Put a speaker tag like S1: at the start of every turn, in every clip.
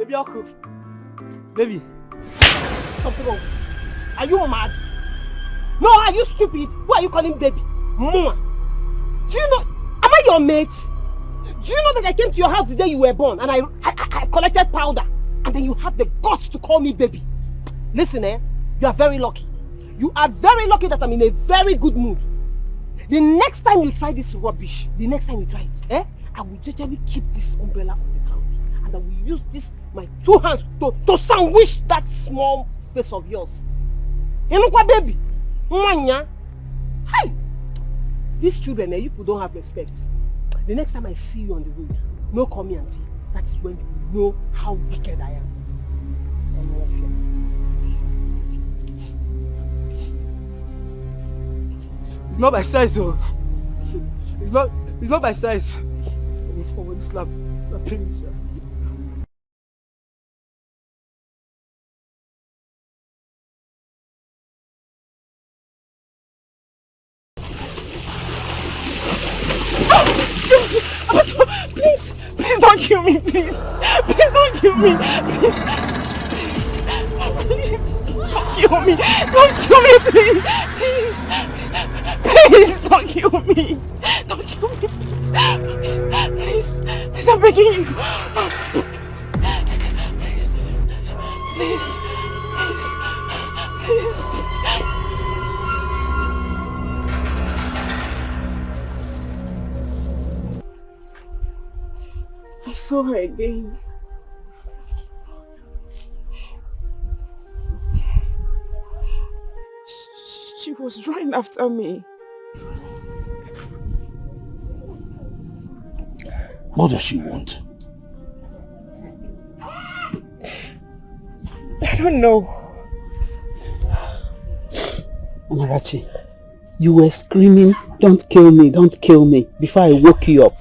S1: Baby Uncle. Baby.
S2: Something wrong with you. Are you mad? No, are you stupid? Who are you calling baby? Mama. Do you know, am I your mate? Do you know that I came to your house the day you were born and I collected powder? And then you have the guts to call me baby. Listen, you are very lucky. You are very lucky that I'm in a very good mood. The next time you try this rubbish, I will literally keep this umbrella on the ground. And I will use my 2 hands to sandwich that small face of yours. You know what, baby? Hi! These children, you people don't have respect. The next time I see you on the road, no call me auntie. That is when you will know how wicked I am.
S1: It's not by size though. It's not by size. Slap him.
S2: Please don't kill me, please. Please don't kill me, please. Don't kill me. Don't kill me, please. Please don't kill me. Don't kill me, please. Please, I'm begging you. Please. I saw her again. She was running after me.
S3: What does she want?
S2: I don't know.
S3: Amarachi, you were screaming, "Don't kill me, don't kill me," before I woke you up.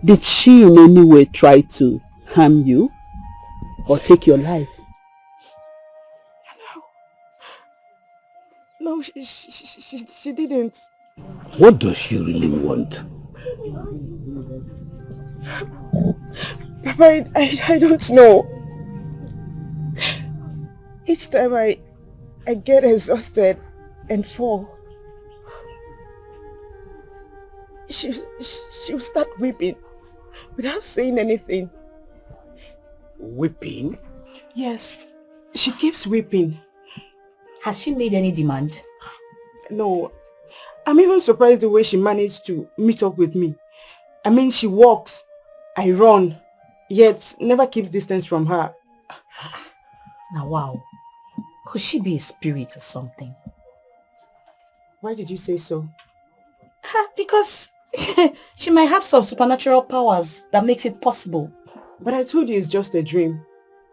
S3: Did she in any way try to harm you or take your life?
S2: No, she didn't.
S3: What does she really want?
S2: Papa, I don't know. Each time I get exhausted and fall, she'll start weeping without saying anything.
S3: Weeping?
S2: Yes, she keeps weeping.
S4: Has she made any demand?
S2: No. I'm even surprised the way she managed to meet up with me. I mean, she walks, I run, yet never keeps distance from her.
S4: Now, wow. Could she be a spirit or something?
S2: Why did you say so?
S4: Because she might have some supernatural powers that makes it possible.
S2: But I told you it's just a dream.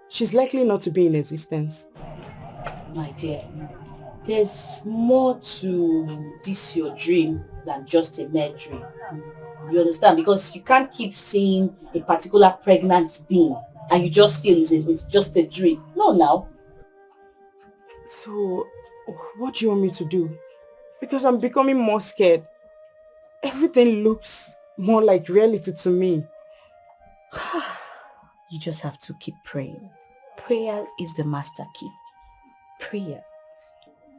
S2: She's likely not to be in existence.
S4: My dear, there's more to this your dream than just a mere dream. You understand? Because you can't keep seeing a particular pregnant being and you just feel it's just a dream. No, now.
S2: So, what do you want me to do? Because I'm becoming more scared. Everything looks more like reality to me.
S4: You just have to keep praying. Prayer is the master key. Prayer.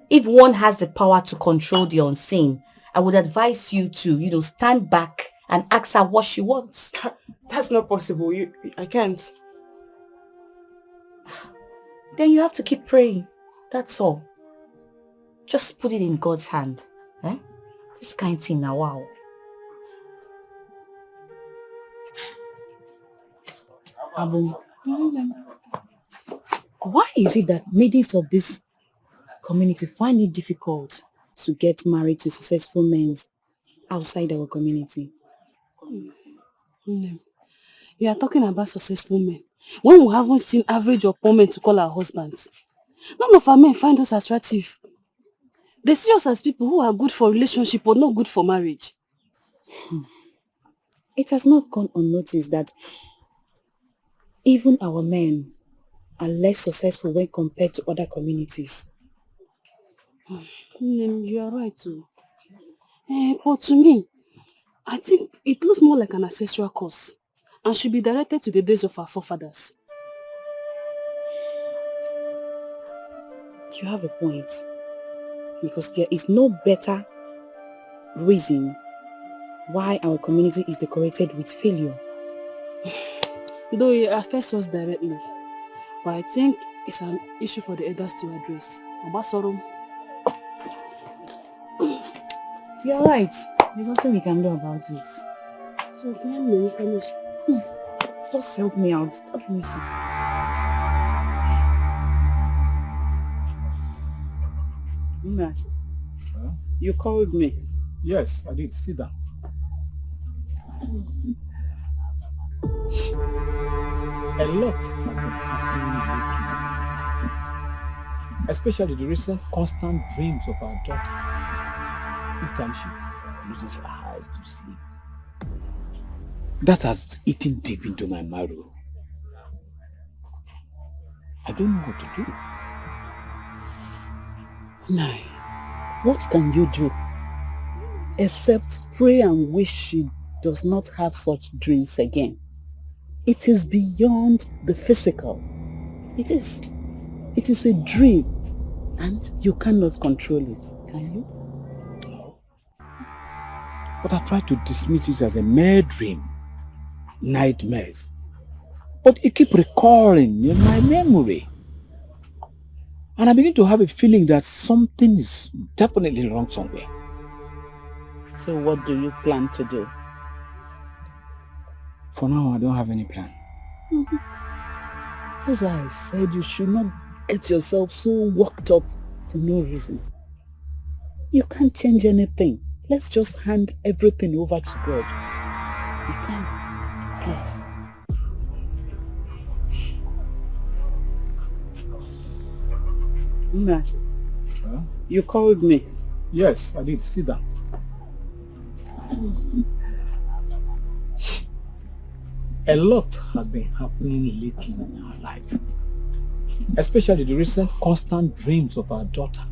S4: If one has the power to control the unseen, I would advise you to, stand back and ask her what she wants.
S2: That's not possible. I can't.
S4: Then you have to keep praying. That's all. Just put it in God's hand. This kind of thing now, wow.
S5: Why is it that maidens of this community find it difficult to get married to successful men outside our community?
S6: You are talking about successful men when we haven't seen average or poor men to call our husbands. None of our men find us attractive. They see us as people who are good for relationship but not good for marriage.
S5: It has not gone unnoticed that even our men are less successful when compared to other communities.
S6: You are right too. But to me, I think it looks more like an ancestral curse and should be directed to the days of our forefathers.
S5: You have a point. Because there is no better reason why our community is decorated with failure.
S6: Though it affects us directly, but I think it's an issue for the elders to address. Obasorum.
S5: You're right. There's nothing we can do about it.
S6: So can you
S5: Just help me out, please. Nna, you called me.
S7: Yes, I did. Sit down. A lot has been happening lately, especially the recent constant dreams of our daughter. Each time she closes her eyes to sleep. That has eaten deep into my marrow. I don't know what to do.
S3: Nai, what can you do? Except pray and wish she does not have such dreams again. It is beyond the physical. It is a dream and you cannot control it, can you?
S7: But I try to dismiss it as a mere dream, nightmares. But it keeps recurring in my memory. And I begin to have a feeling that something is definitely wrong somewhere.
S3: So what do you plan to do?
S7: For now, I don't have any plan.
S3: That's why I said you should not get yourself so worked up for no reason. You can't change anything. Let's just hand everything over to God. You can. Please. Nna, you called me.
S7: Yes, I did. Sit down. A lot has been happening lately in our life, especially the recent constant dreams of our daughter.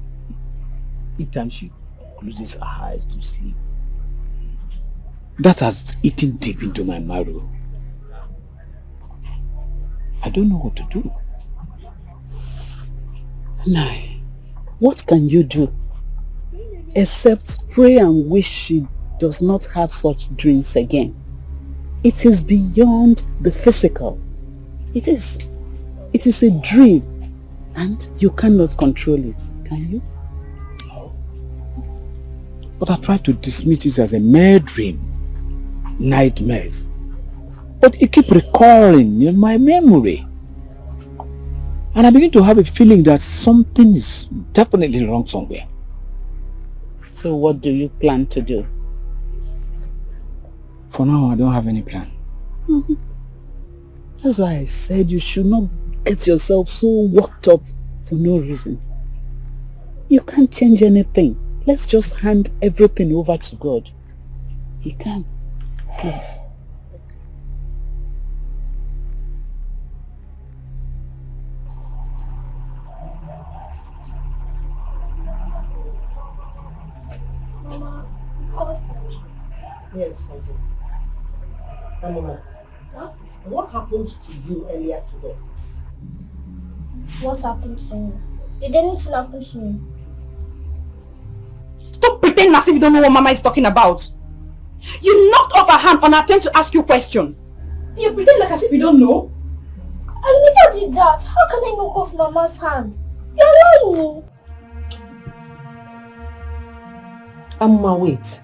S7: Each time she closes her eyes to sleep. That has eaten deep into my marrow. I don't know what to do.
S3: Nai, what can you do? Except pray and wish she does not have such dreams again. It is beyond the physical. It is a dream and you cannot control it, can you?
S7: No. But I try to dismiss it as a mere dream, nightmares. But it keeps recurring in my memory. And I begin to have a feeling that something is definitely wrong somewhere.
S3: So what do you plan to do?
S7: For now, I don't have any plan.
S3: That's why I said you should not get yourself so worked up for no reason. You can't change anything. Let's just hand everything over to God. He can. Please.
S2: Yes, I do. Mama, what happened to you earlier today?
S8: What happened to me? Did anything happen to me?
S2: Stop pretending as if you don't know what Mama is talking about. You knocked off her hand on her attempt to ask you a question. You pretend like as if you don't know.
S8: I never did that. How can I knock off Mama's hand? You're lying.
S2: Amma, wait.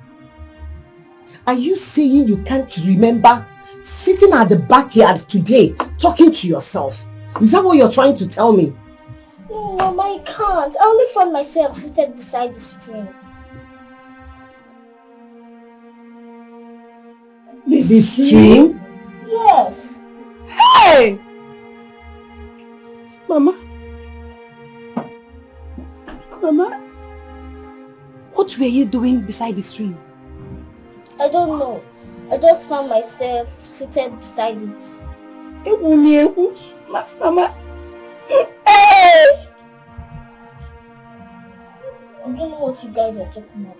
S2: Are you saying you can't remember sitting at the backyard today talking to yourself? Is that what you're trying to tell me?
S8: No, Mama, I can't. I only found myself seated beside the stream.
S2: The stream?
S8: Yes.
S2: Hey! Mama?
S6: What were you doing beside the stream?
S8: I don't know. I just found myself seated beside it.
S2: Mama.
S8: I don't know what you guys are talking about.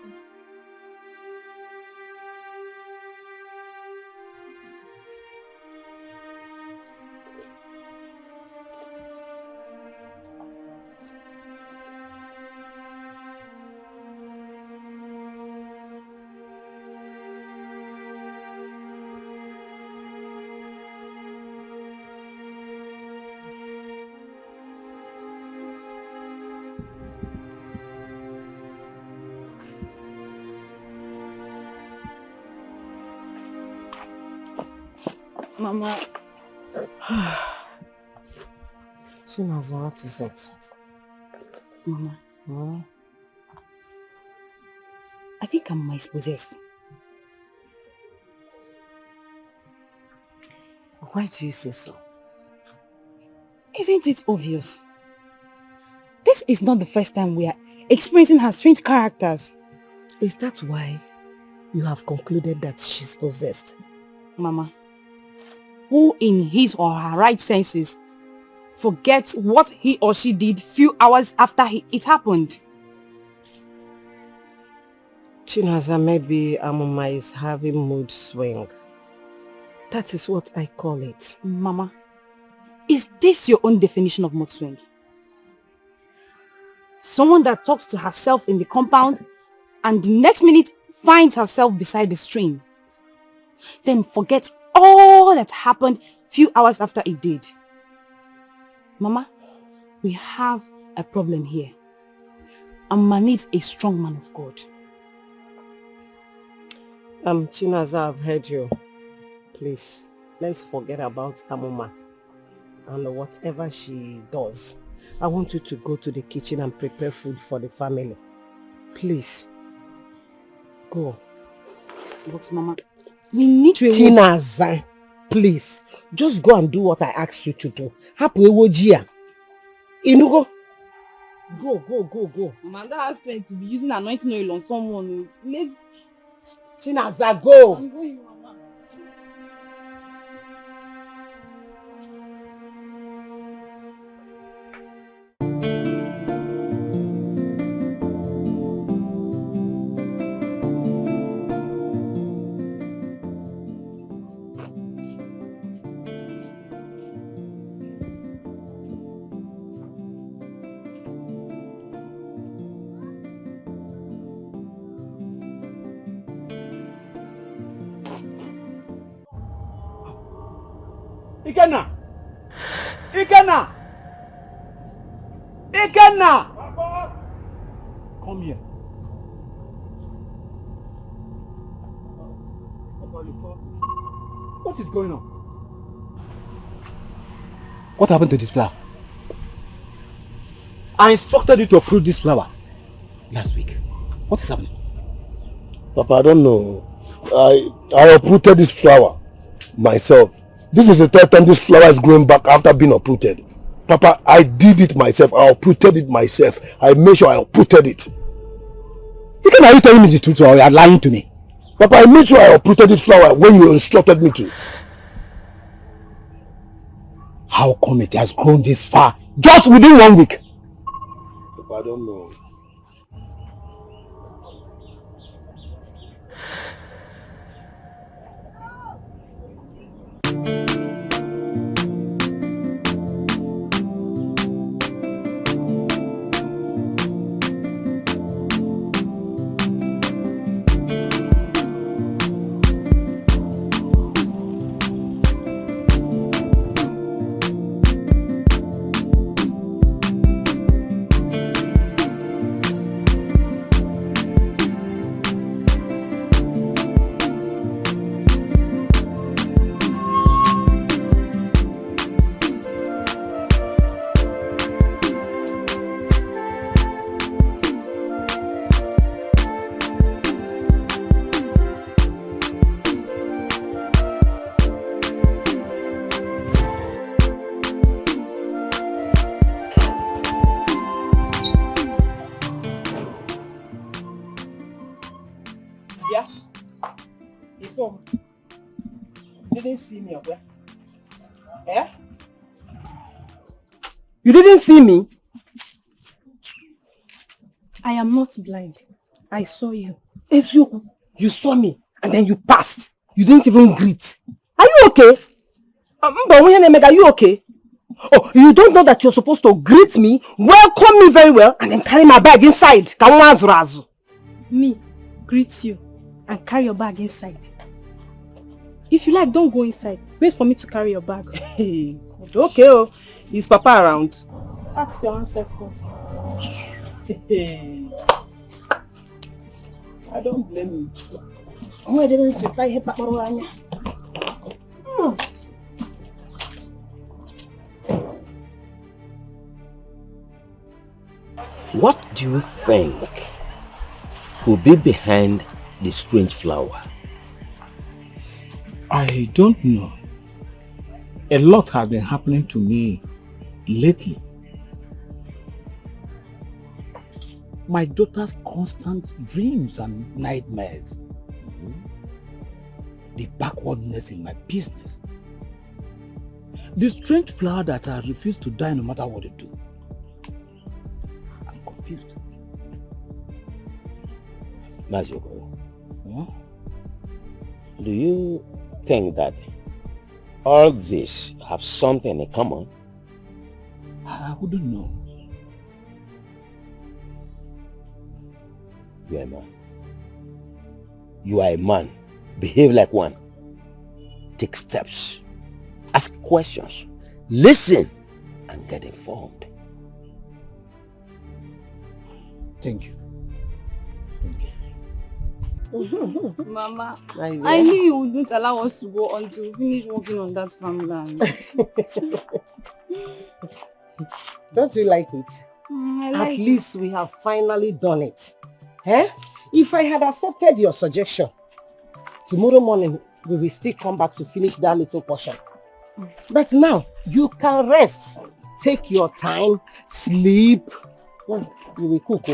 S5: Mama.
S2: Chinaza, what is it?
S5: Mama.
S2: Hmm?
S5: I think I'm mispossessed.
S2: Why do you say so?
S5: Isn't it obvious? This is not the first time we are experiencing her strange characters.
S2: Is that why you have concluded that she's possessed?
S5: Mama, who in his or her right senses forgets what he or she did few hours after it happened?
S2: Chinaza, maybe Amuma is having mood swing. That is what I call it.
S5: Mama, is this your own definition of mood swing? Someone that talks to herself in the compound and the next minute finds herself beside the stream. Then forgets all that happened few hours after it did. Mama, we have a problem here. Amma needs a strong man of God.
S2: Chinaza, I've heard you. Please, let's forget about Amuma and whatever she does. I want you to go to the kitchen and prepare food for the family. Please, go.
S5: But Mama, we need to...
S2: Chinaza, please, just go and do what I asked you to do. Hapu ewojia. Inugo. Go.
S5: Mama, that has to be using anointing oil on someone. Let's...
S2: Chinaza, go.
S5: I'm going, Mama.
S1: Ikenna! Come here. What is going on?
S7: What happened to this flower? I instructed you to uproot this flower last week. What is happening?
S9: Papa, I don't know. I uprooted this flower myself. This is the third time this flower is growing back after being uprooted. Papa, I did it myself. I uprooted it myself. I made sure I uprooted it.
S7: Are you telling me the truth or you are lying to me?
S9: Papa, I made sure I uprooted this flower when you instructed me to.
S7: How come it has grown this far just within 1 week?
S9: Papa, I don't know.
S2: You didn't see me, okay? Eh? You didn't see me?
S5: I am not blind. I saw you.
S2: You saw me and then you passed. You didn't even greet. Are you okay? Are you okay? Oh, you don't know that you're supposed to greet me, welcome me very well, and then carry my bag inside.
S5: Me, greet you and carry your bag inside. If you like, don't go inside. Wait for me to carry your bag.
S2: Okay, oh. Is Papa around?
S5: Ask your ancestors.
S2: I don't blame you.
S5: Oh, I didn't supply hit
S10: What do you think could be behind the strange flower?
S7: I don't know. A lot has been happening to me lately. My daughter's constant dreams and nightmares. The backwardness in my business. The strange flower that I refuse to die no matter what they do. I'm confused.
S10: Maziogo, do you think that all this have something in common?
S7: I wouldn't know.
S10: You are a man. You are a man. Behave like one. Take steps. Ask questions. Listen and get informed.
S7: Thank you.
S5: Mama, I knew you wouldn't allow us to go until we finish working on that farmland.
S2: Don't you like it? At least we have finally done it. Eh? If I had accepted your suggestion, tomorrow morning we will still come back to finish that little portion. But now, you can rest. Take your time, sleep. Well, you will cook.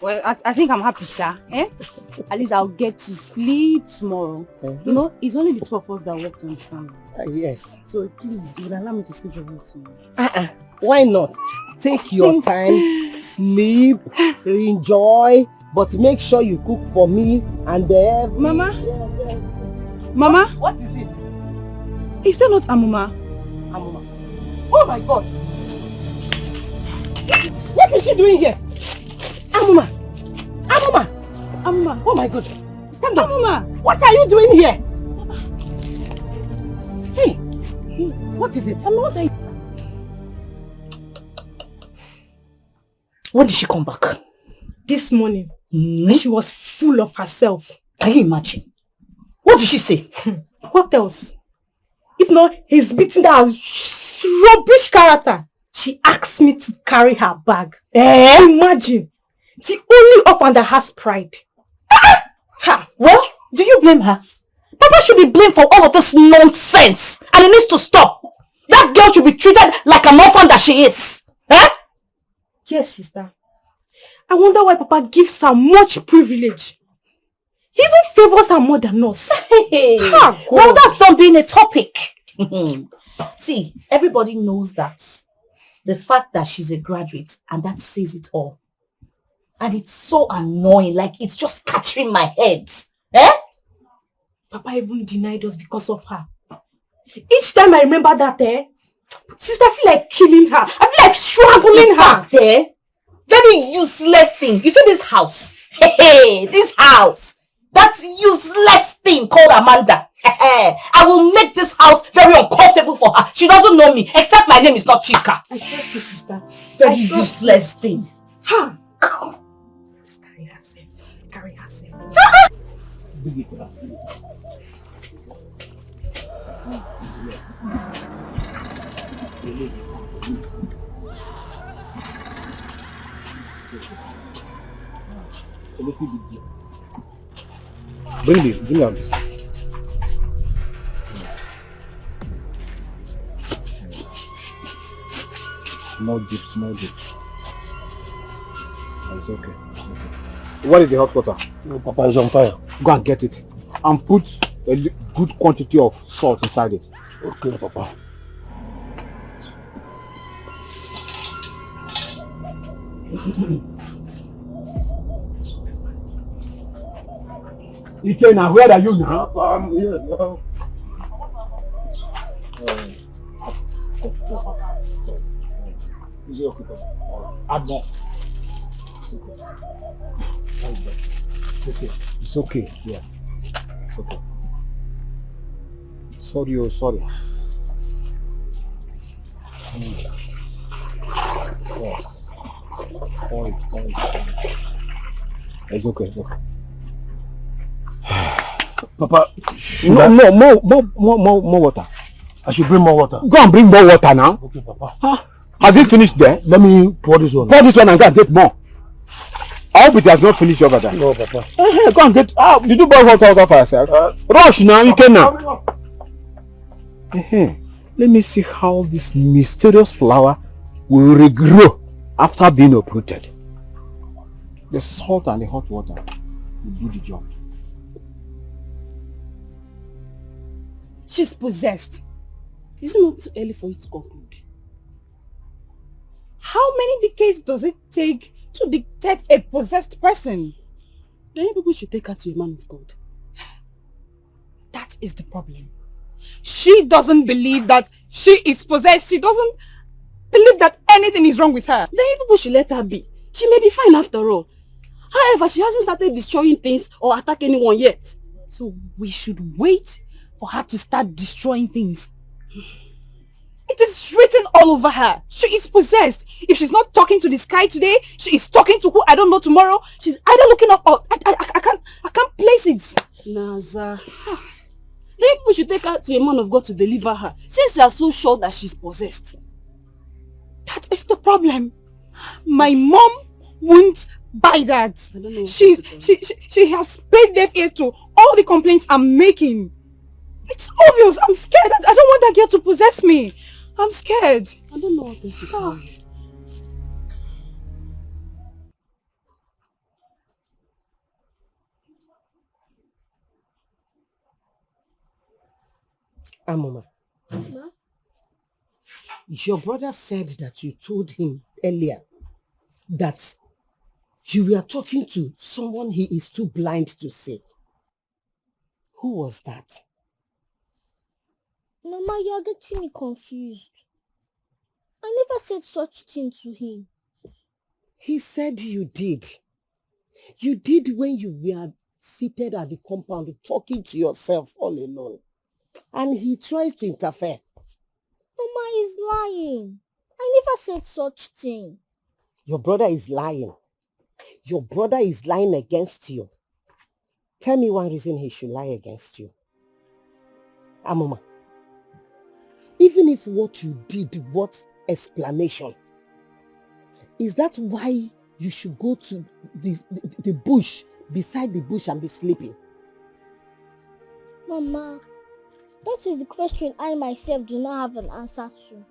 S5: Well, I think I'm happy, Sha. Eh? At least I'll get to sleep tomorrow. You know, it's only the two of us that work on the farm.
S2: Yes.
S5: So please, you would allow me to sleep over tomorrow.
S2: Why not? Take your time, sleep, enjoy, but make sure you cook for me and then...
S5: Mama? Mama?
S2: What is it?
S5: Is that not Amuma?
S2: Amuma? Oh my God! What is she doing here? Amuma! Amuma!
S5: Amuma!
S2: Oh my God! Stand up!
S5: Amuma!
S2: What are you doing here? Hey! What is it?
S5: Amuma, what are you...
S11: When did she come back?
S5: This morning. She was full of herself.
S11: Can you imagine? What did she say?
S5: What else? If not, he's beating that rubbish character. She asked me to carry her bag. Imagine. The only orphan that has pride.
S11: Well, do you blame her? Papa should be blamed for all of this nonsense. And it needs to stop. That girl should be treated like an orphan that she is. Eh?
S5: Yes, sister. I wonder why Papa gives her much privilege. He even favors her more than us.
S11: Well, that's not being a topic. See, everybody knows that. The fact that she's a graduate, and that says it all. And it's so annoying, like it's just catching my head. Eh?
S5: Papa even denied us because of her. Each time I remember that, sister, I feel like killing her. I feel like strangling her.
S11: Very useless thing. You see this house? This house. That useless thing called Amanda. I will make this house very uncomfortable for her. She doesn't know me, except my name is not Chika.
S5: I trust you, sister.
S11: Very useless thing.
S5: Ha! Just carry herself. Carry herself.
S7: Bring this. Small dip. Oh, it's okay. What is the hot water?
S9: No, Papa is on fire.
S7: Go and get it. And put a good quantity of salt inside it.
S9: Okay, Papa.
S7: Ike, now where are you now?
S9: I'm here now.
S7: Is it okay, Papa? Add more. It's okay. Yeah. It's okay. Sorry. Yes. Oil. It's okay.
S9: Papa,
S7: more water.
S9: I should bring more water.
S7: Go and bring more water now.
S9: Okay, Papa.
S7: Has he finished there?
S9: Let me pour this one.
S7: Pour this one and go and get more. I hope it has not finished over there.
S9: No, Papa.
S7: Go and get. Did you boil hot water for yourself? Rush now, you can now. Let me see how this mysterious flower will regrow after being uprooted. The salt and the hot water will do the job.
S5: She's possessed.
S6: Is it not too early for you to conclude?
S5: How many decades does it take to detect a possessed person?
S6: Many people should take her to a man of God.
S5: That is the problem. She doesn't believe that she is possessed. She doesn't believe that anything is wrong with her.
S6: Many people should let her be. She may be fine after all. However, she hasn't started destroying things or attack anyone yet.
S5: So we should wait for her to start destroying things. It is written all over her. She is possessed. If she's not talking to the sky today, she is talking to who I don't know tomorrow. She's either looking up or I can't place it.
S6: Naza. Then people should take her to a man of God to deliver her, since they are so sure that she's possessed.
S5: That is the problem. My mom won't buy that.
S6: I don't know.
S5: She has paid deaf ears to all the complaints I'm making. It's obvious. I'm scared. I don't want that girl to possess me. I'm scared.
S6: I don't know what else to tell you.
S2: Mama.
S8: Ma?
S2: Your brother said that you told him earlier that you were talking to someone he is too blind to see. Who was that?
S8: Mama, you are getting me confused. I never said such thing to him.
S2: He said you did. You did when you were seated at the compound talking to yourself all alone. And he tries to interfere.
S8: Mama is lying. I never said such thing.
S2: Your brother is lying. Your brother is lying against you. Tell me one reason he should lie against you. Mama, even if what you did was explanation, is that why you should go to the bush, beside the bush and be sleeping?
S8: Mama, that is the question I myself do not have an answer to.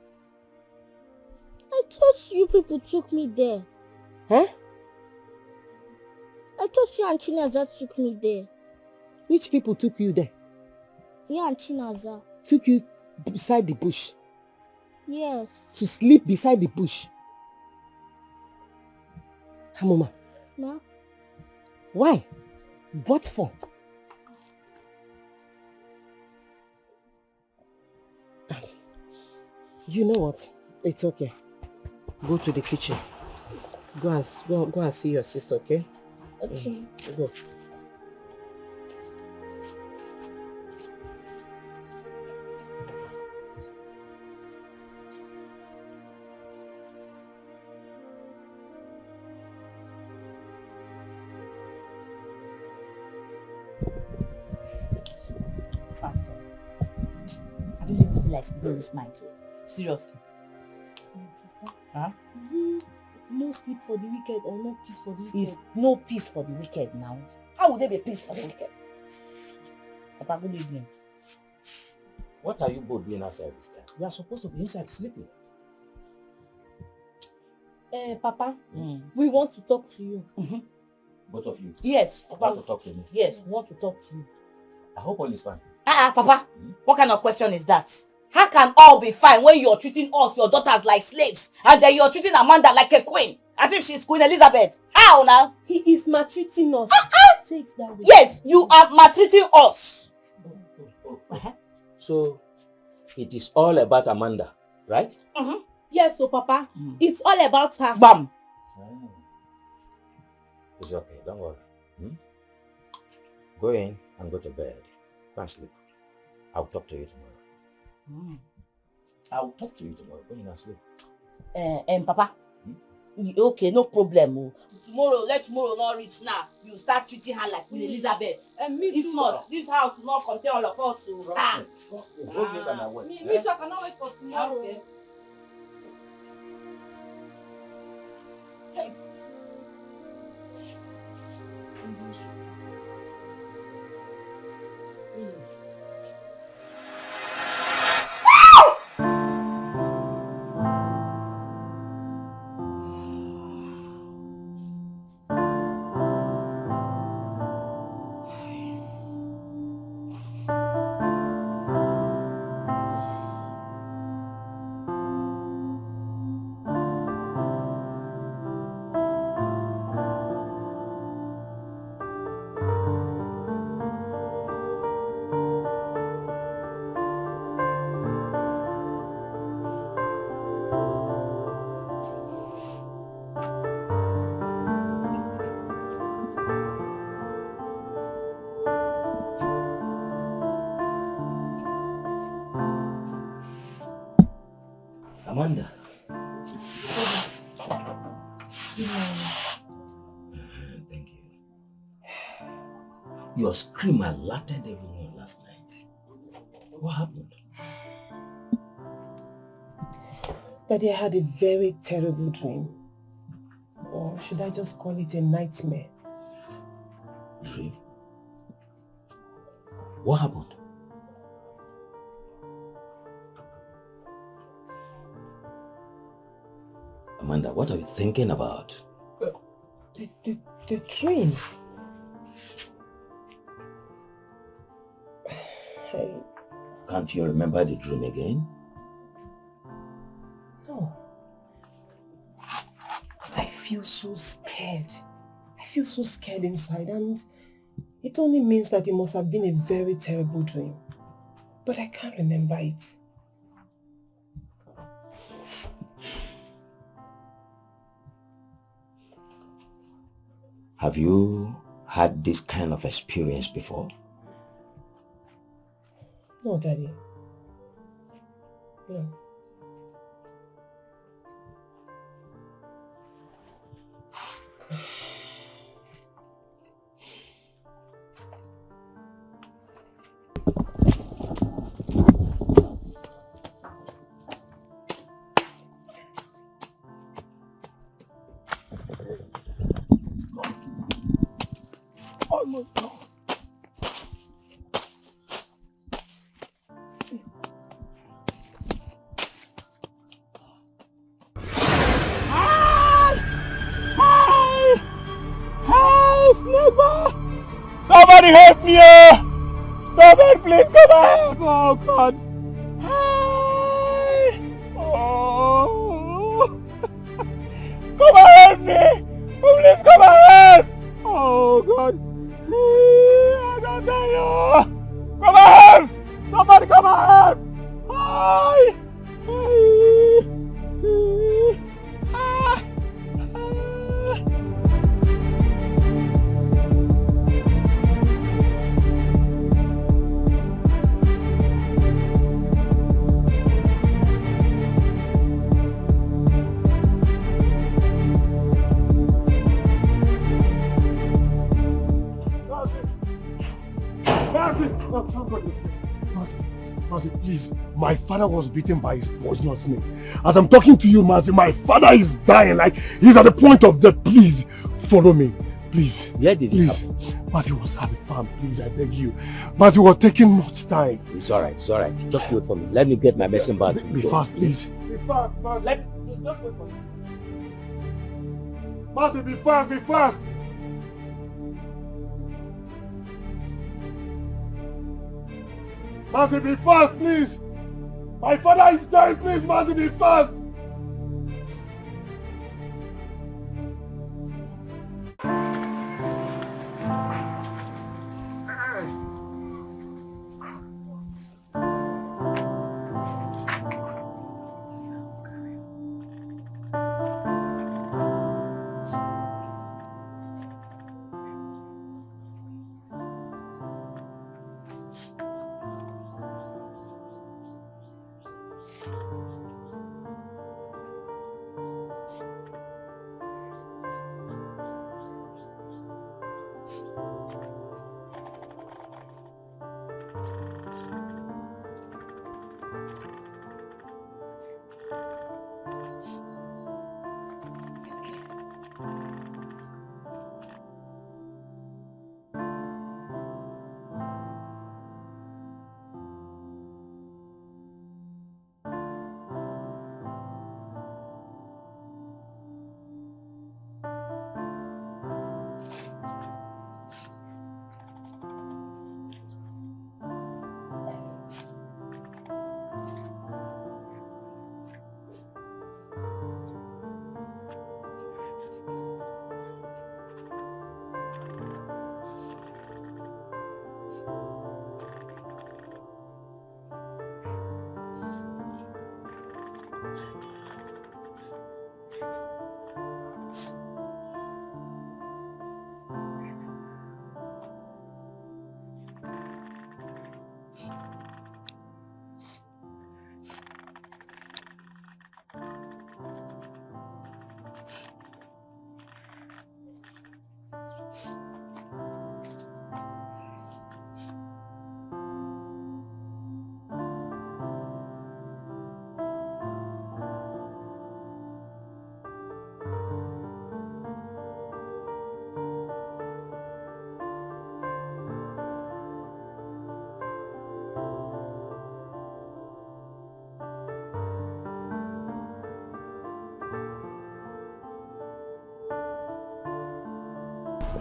S8: I thought you people took me there.
S2: Huh?
S8: I thought you and Chinaza took me there.
S2: Which people took you there?
S8: You and Chinaza.
S2: Took you beside the bush?
S8: Yes.
S2: To sleep beside the bush? Mama.
S8: Ma?
S2: Why? What for? You know what? It's okay. Go to the kitchen. Go and see your sister, okay?
S8: Okay.
S2: Go.
S11: I don't even feel like sleeping this night. Seriously. Huh?
S6: Is it no sleep for the wicked or no peace for the wicked?
S11: Is no peace for the wicked now. How would there be peace for the wicked? Papa, good evening.
S10: What are you both doing outside this time?
S2: We are supposed to be inside sleeping.
S6: Papa, we want to talk to you.
S10: Both of you?
S11: Yes, Papa.
S10: Want to talk to me?
S11: Yes, we want to talk to you.
S10: I hope all is fine.
S11: Papa, what kind of question is that? How can all be fine when you're treating us, your daughters, like slaves, and then you're treating Amanda like a queen, as if she's Queen Elizabeth? How now?
S6: He is maltreating us. Say it that way.
S11: Yes, you are maltreating us.
S10: So, it is all about Amanda, right?
S6: Yes, so Papa, it's all about her.
S11: Bam.
S10: It's okay, don't worry. Go in and go to bed. Go and sleep. I'll talk to you tomorrow. I'll talk to you tomorrow. Go in and sleep.
S11: Papa, okay, no problem. Let tomorrow not reach now. You start treating her like Queen Elizabeth. If not, this house will not contain all of us.
S10: Trust me. Hold me by my word.
S6: Me too, I cannot wait for tomorrow.
S11: Okay.
S10: Amanda. Thank you. Your scream alerted everyone last night. What happened?
S2: Daddy, I had a very terrible dream. Or should I just call it a nightmare?
S10: Dream? What happened? Amanda, what are you thinking about?
S2: The dream.
S10: Can't you remember the dream again?
S2: No. But I feel so scared. I feel so scared inside, and it only means that it must have been a very terrible dream. But I can't remember it.
S10: Have you had this kind of experience before?
S2: No, Daddy. No.
S1: Almost gone.
S7: Somebody help me! Somebody please come help! Oh God! Hi! Oh! Come and help me! Oh, please come and help! Oh God! I don't know! Come and help! Somebody come and help! Hi!
S9: Mazi, please. My father was beaten by his poisonous snake. As I'm talking to you, Mazi, my father is dying. Like, he's at the point of death. Please, follow me. Please.
S10: Where did it happen?
S9: Mazi was at the farm. Please, I beg you. Mazi, we're taking much time.
S10: It's alright, it's alright. Just wait for me. Let me get my medicine bag.
S9: Be fast, please.
S1: Be fast, Mazi. Just wait for me. Mazi, be fast, be fast. Mazi, be fast, please. My father is dying, please, Mazi, be fast.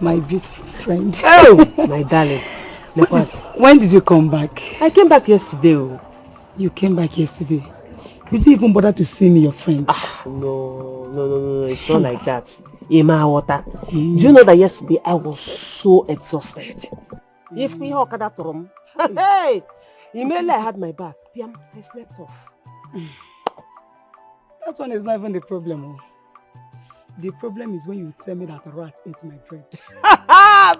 S3: My beautiful friend.
S2: Oh, my darling.
S3: When did you come back?
S2: I came back yesterday. Oh.
S3: You came back yesterday? You didn't even bother to see me, your friend.
S2: No. It's not like that. Ima water. Do you know that yesterday I was so exhausted? If we had that room, hey, immediately I had my bath. I slept off.
S3: That one is not even the problem. Oh. The problem is when you tell me that a rat ate my bread.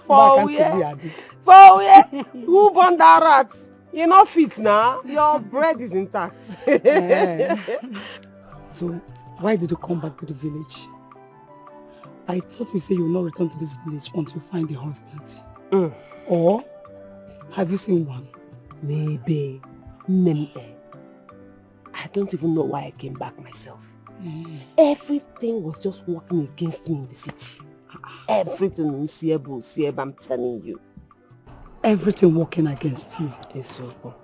S2: For where? Who born that rat? You're not fit now. Your bread is intact.
S3: So, why did you come back to the village? I thought you said you will not return to this village until you find a husband. Or, have you seen one?
S2: Maybe. I don't even know why I came back myself. Everything was just working against me in the city. Everything in Sieb, I'm telling you.
S3: Everything working against you?
S2: Yes,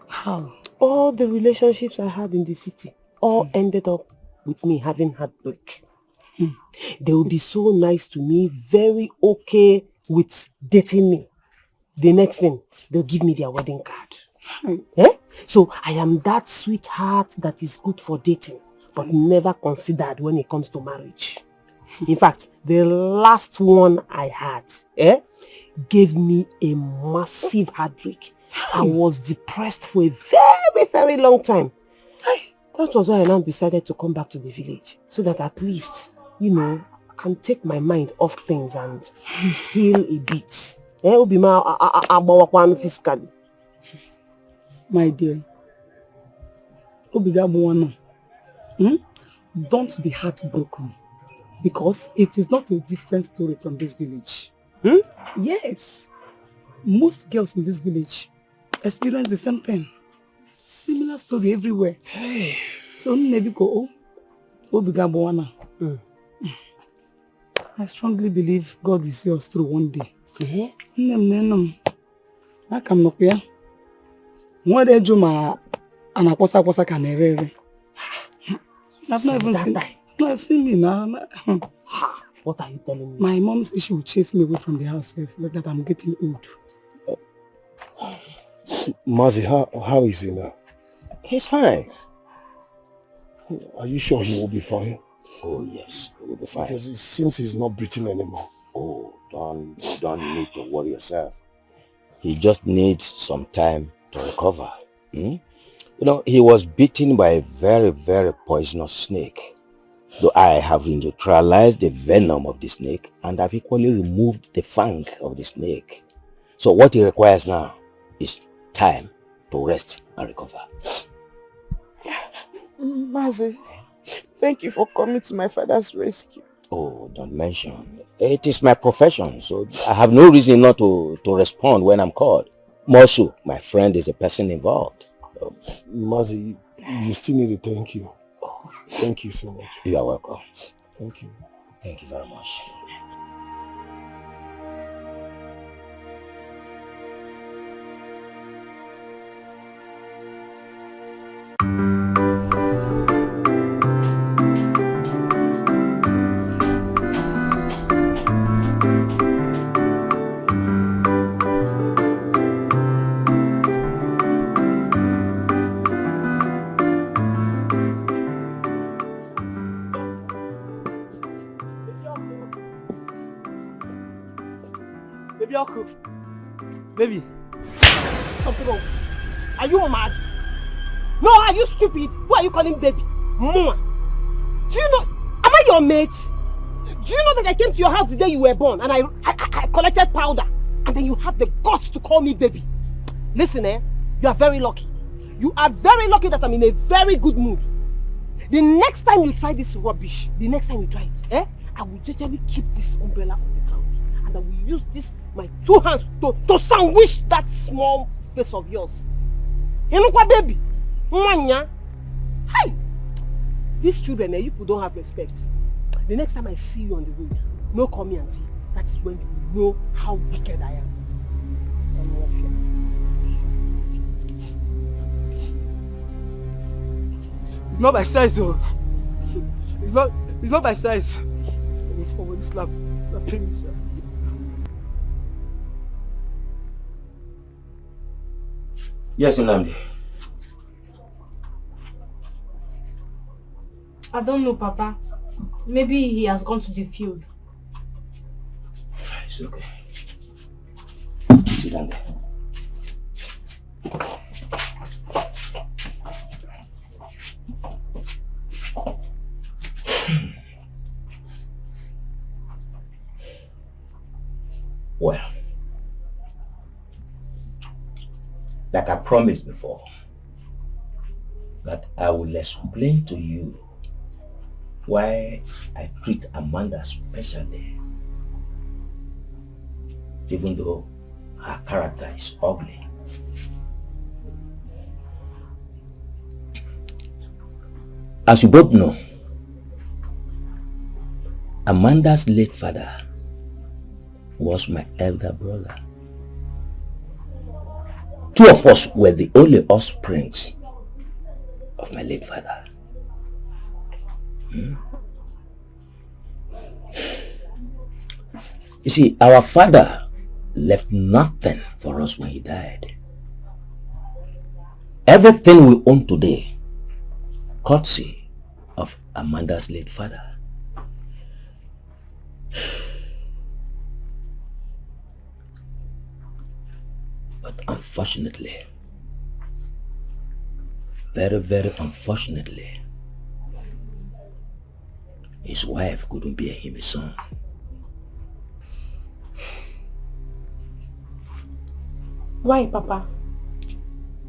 S3: how?
S2: All the relationships I had in the city all ended up with me having heartbreak. They will be so nice to me, very okay with dating me. The next thing, they'll give me their wedding card. So I am that sweetheart that is good for dating, but never considered when it comes to marriage. In fact, the last one I had gave me a massive heartbreak. I was depressed for a very, very long time. That was why I now decided to come back to the village, so that at least, I can take my mind off things and heal a bit.
S3: My dear, don't be heartbroken, because it is not a different story from this village. Yes, most girls in this village experience the same thing. Similar story everywhere. So I strongly believe God will see us through one day. I've not even seen that. No, see me now.
S2: What are you telling me?
S3: My mom's issue will chase me away from the house. Look that I'm getting old.
S9: Mazi, how is he now?
S10: He's fine.
S9: Are you sure he will be fine?
S10: Oh yes, he will be fine.
S9: Because it seems he's not breathing anymore.
S10: Oh, don't need to worry yourself. He just needs some time to recover. He was bitten by a very, very poisonous snake. Though I have neutralized the venom of the snake and have equally removed the fang of the snake. So what he requires now is time to rest and recover.
S2: Mazi, thank you for coming to my father's rescue.
S10: Oh, don't mention. It is my profession, so I have no reason not to respond when I'm called. More so, my friend is the person involved.
S9: Mazi, you still need to thank you. Thank you so much.
S10: You are welcome.
S9: Thank you.
S10: Thank you very much.
S1: Baby.
S2: Something wrong with you. Are you mad? No, are you stupid? Who are you calling baby? Mama. Do you know, am I your mate? Do you know that I came to your house the day you were born and I collected powder, and then you have the guts to call me baby? Listen, you are very lucky. You are very lucky that I'm in a very good mood. The next time you try this rubbish, I will generally keep this umbrella on the ground, and I will use my two hands to sandwich that small face of yours. You know what, baby? Hey! These children, you people don't have respect. The next time I see you on the road, no call me auntie. That is when you will know how wicked I am.
S1: It's not my size, though. It's not my size. Slap me.
S10: Yes, Nnamdi.
S5: I don't know, Papa. Maybe he has gone to the field.
S10: It's okay. Sit down there. Well, like I promised before, that I will explain to you why I treat Amanda specially, even though her character is ugly. As you both know, Amanda's late father was my elder brother. Two of us were the only offsprings of my late father. You see, our father left nothing for us when he died. Everything we own today, courtesy of Amanda's late father. But unfortunately, very, very unfortunately, his wife couldn't bear him a son.
S5: Why, Papa?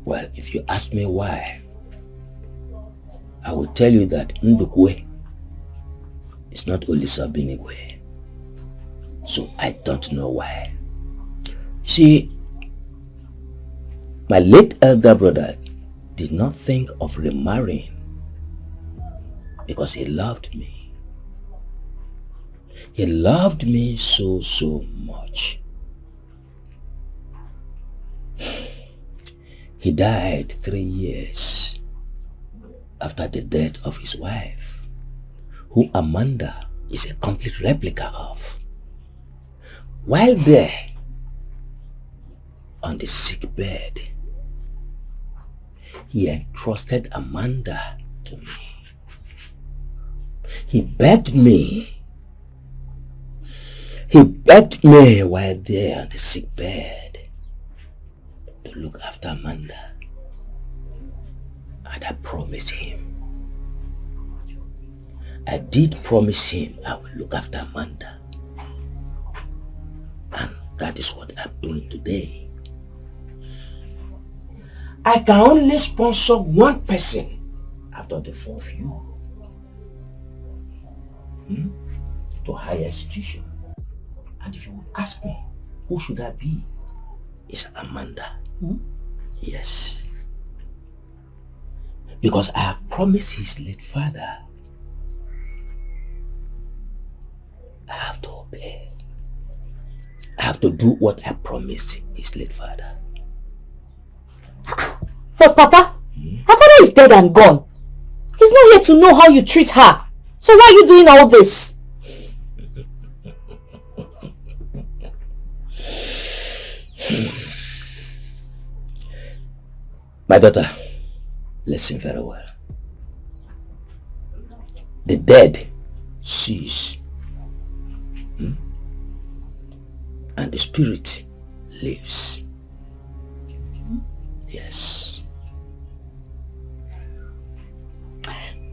S10: Well, if you ask me why, I will tell you that Ndukwe is not only Sabinigwe. So I don't know why. See, my late elder brother did not think of remarrying because he loved me. He loved me so much. He died 3 years after the death of his wife, who Amanda is a complete replica of. While there, on the sick bed, he entrusted Amanda to me. He begged me while there on the sick bed to look after Amanda. And I promised him. I did promise him I will look after Amanda. And that is what I'm doing today. I can only sponsor one person out of the 4 of you to higher institution. And if you would ask me, who should I be? It's Amanda. Yes. Because I have promised his late father. I have to obey. I have to do what I promised his late father.
S11: But Papa, her father is dead and gone. He's not here to know how you treat her. So why are you doing all this?
S10: My daughter, listen very well. The dead cease, and the spirit lives. Yes.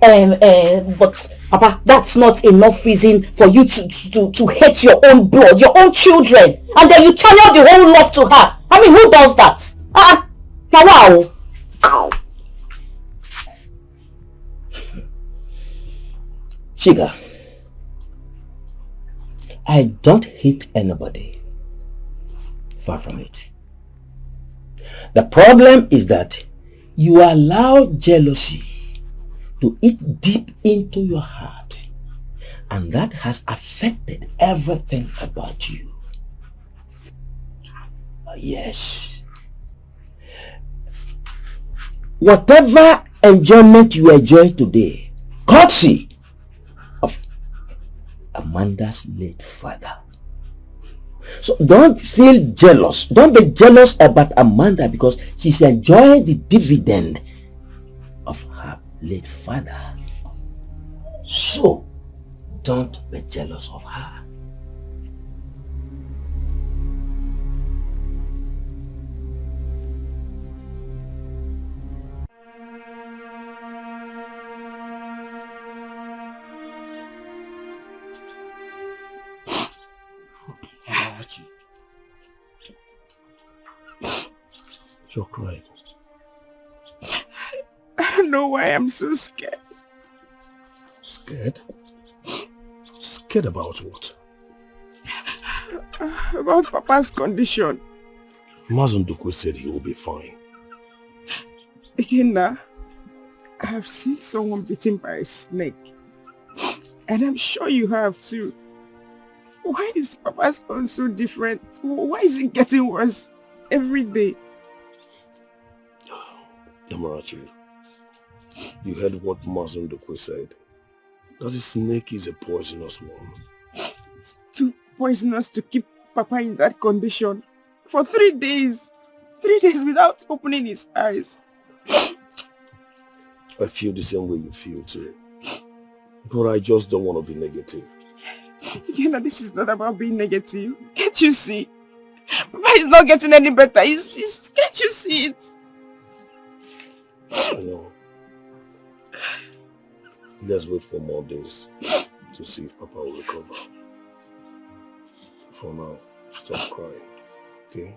S11: But Papa, that's not enough reason for you to hate your own blood, your own children, and then you channel the whole love to her. I mean, who does that? Now wow. Ow.
S10: Shiga, I don't hate anybody. Far from it. The problem is that you allow jealousy to eat deep into your heart, and that has affected everything about you. Yes. Whatever enjoyment you enjoy today, courtesy of Amanda's late father. So don't feel jealous. Don't be jealous about Amanda because she's enjoying the dividend of her late father. So don't be jealous of her.
S9: You're crying.
S1: I don't know why I'm so scared.
S9: Scared? Scared about what?
S1: About Papa's condition.
S9: Mazundukwe said he will be fine.
S1: Again, I have seen someone bitten by a snake. And I'm sure you have too. Why is Papa's own so different? Why is it getting worse every day?
S9: Amarachi, you heard what Mazundukwe said. That the snake is a poisonous one.
S1: It's too poisonous to keep Papa in that condition. For 3 days. 3 days without opening his eyes.
S9: I feel the same way you feel too. But I just don't want to be negative.
S1: You know, this is not about being negative. Can't you see? Papa is not getting any better. Can't you see it?
S9: I know. Let's wait for more days to see if Papa will recover. For now, stop crying, okay?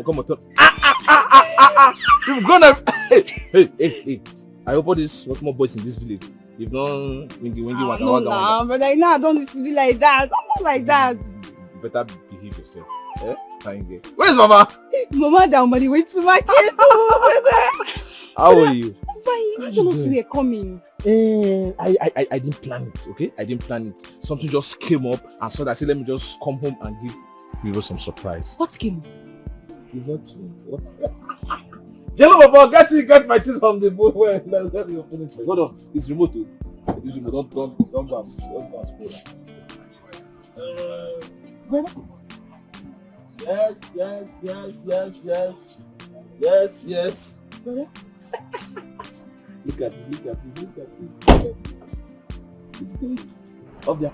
S7: Come on. You've gone up. Hey. I hope all these small boys in this village, you've not wingy waka.
S2: No, but I know I don't need to do like that. I'm not like that.
S7: You better behave yourself. Eh? Fine girl. Where's Mama?
S2: Mama down on the way to market.
S7: How are you?
S2: Fine, you don't know we are coming.
S7: I didn't plan it, okay? I didn't plan it. Something just came up and so I said let me just come home and give you some surprise.
S2: What came?
S7: What? Yellow Papa, get my teeth from the bowl. Let me open it. Hold on, it's remote too. It's remote. Don't go and spoil it. Yes. Look at it. It's good. Up there.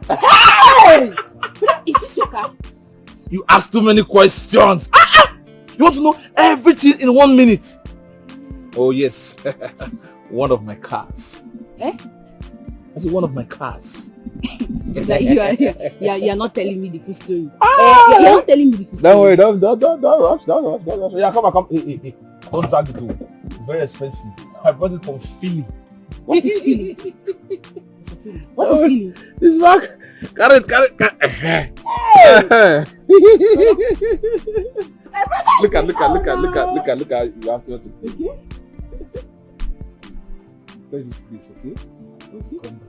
S2: Hey! Is this your car?
S7: You ask too many questions. You want to know everything in 1 minute? Oh yes, one of my cars.
S2: Eh?
S7: I said one of my cars.
S2: You are not telling me the full story. You are not telling me the full story.
S7: Don't worry, don't rush. Yeah, come. Hey. Don't drag it too. It's very expensive. I bought it from Philly.
S2: What is Philly? What is Philly?
S7: This bag. Carry it. Hey! Look at. You have to. Where's this place, okay? Let's come back.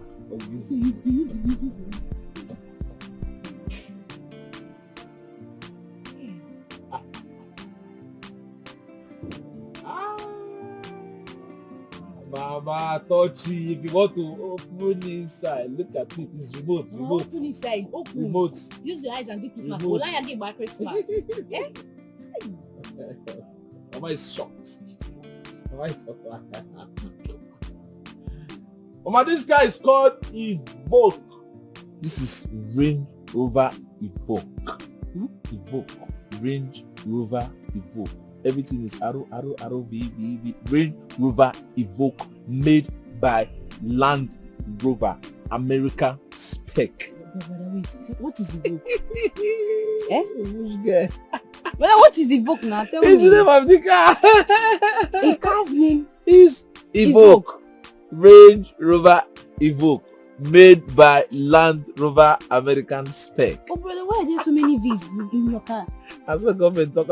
S7: Mama, touchy. If you want to open inside, look at it. It's remote.
S5: Open inside. Open.
S7: Remote.
S5: Use your eyes and do Christmas.
S7: Remote.
S5: Will I get by Christmas? Yeah?
S7: Mama is shocked. Mama is shocked. Mama, this guy is called Evoke. This is Range Rover Evoke. Evoke. Range Rover Evoke. Everything is arrow, V. Range Rover Evoke, made by Land Rover, American spec.
S5: Wait, what is Evoke?
S7: Which guy?
S5: Well, what is Evoke now? Tell
S7: It's
S5: me.
S7: the name of the car.
S5: A car's name
S7: is Evoke. Range Rover Evoke, made by Land Rover, American spec.
S5: Oh, brother, why are there so many V's in your car?
S7: I saw government talk.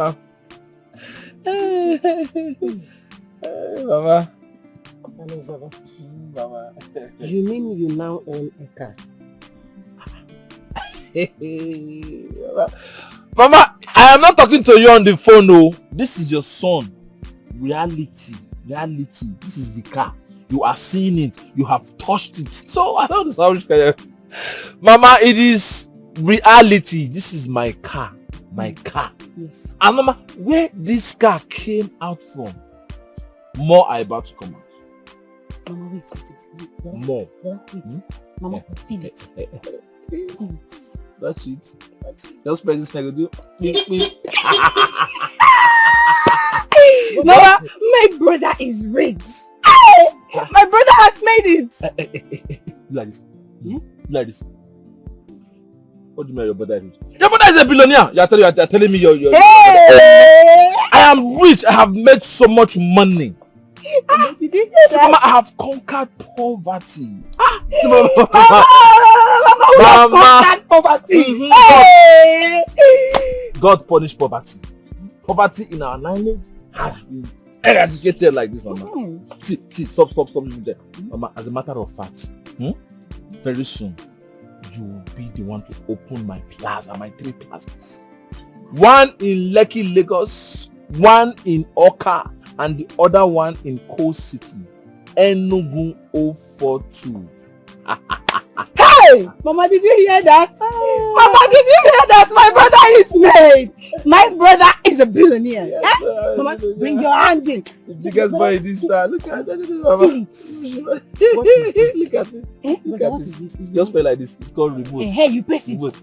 S7: Mama. Mama.
S2: You mean you now own a car?
S7: Mama, I am not talking to you on the phone, no. This is your son. Reality. This is the car. You are seeing it. You have touched it. So I don't know which car. Mama, it is reality. This is my car. My car.
S2: Yes.
S7: And Mama, where this car came out from, more are about to come out.
S2: Mama, wait.
S7: More.
S2: Wait. Mama, feel it.
S7: That's it. Just press this and do.
S2: Mama, my brother is rich. My brother has made it.
S7: Like this. Like this. What do you mean your brother is rich? Your brother is a billionaire. You are telling me you're I am rich. I have made so much money.
S2: Did you hear that?
S7: Mama, I have conquered poverty.
S2: Mama, poverty.
S7: God punish poverty. Poverty in our lineage has been eradicated like this, Mama. See, stop. Mama, as a matter of fact, very soon, you will be the one to open my plaza, my 3 plazas. One in Lekki, Lagos, one in Oka, and the other one in Coast City, Enugu 042.
S2: Hey! Mama, did you hear that? Mama, did you hear that? My brother is made. My brother is a billionaire.
S7: Yes,
S2: Mama, bring your hand in.
S7: The biggest boy in this star. Look at that, Mama.
S2: What is this?
S7: Look at it. Look at
S2: What
S7: it.
S2: is this?
S7: Just play like this. It's called remote.
S2: Hey, you press it.
S7: Remote.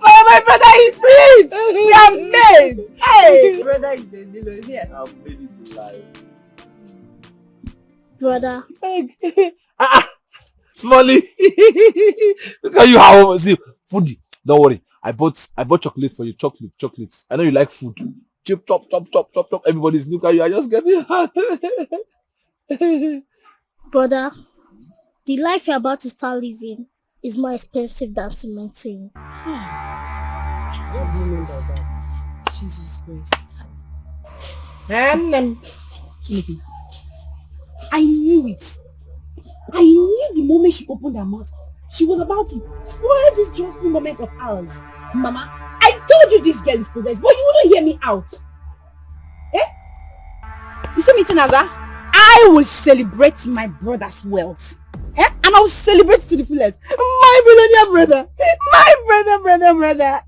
S2: My brother is rich. We are made. Hey, brother is a billionaire.
S7: I've made it in life.
S8: Brother.
S7: Smally. Look at you how see foodie. Don't worry. I bought chocolate for you. Chocolates. I know you like food. Chop. Everybody's look at you. I just get it.
S8: Brother, the life you're about to start living is more expensive than to maintain.
S5: Jesus Christ.
S2: Timothy,
S5: I knew it. I knew the moment she opened her mouth, she was about to spoil this joyful moment of ours. Mama, I told you this girl is possessed, but you wouldn't hear me out. You see me, Chinaza? I will celebrate my brother's wealth. And I will celebrate to the fullest. My billionaire brother. My brother.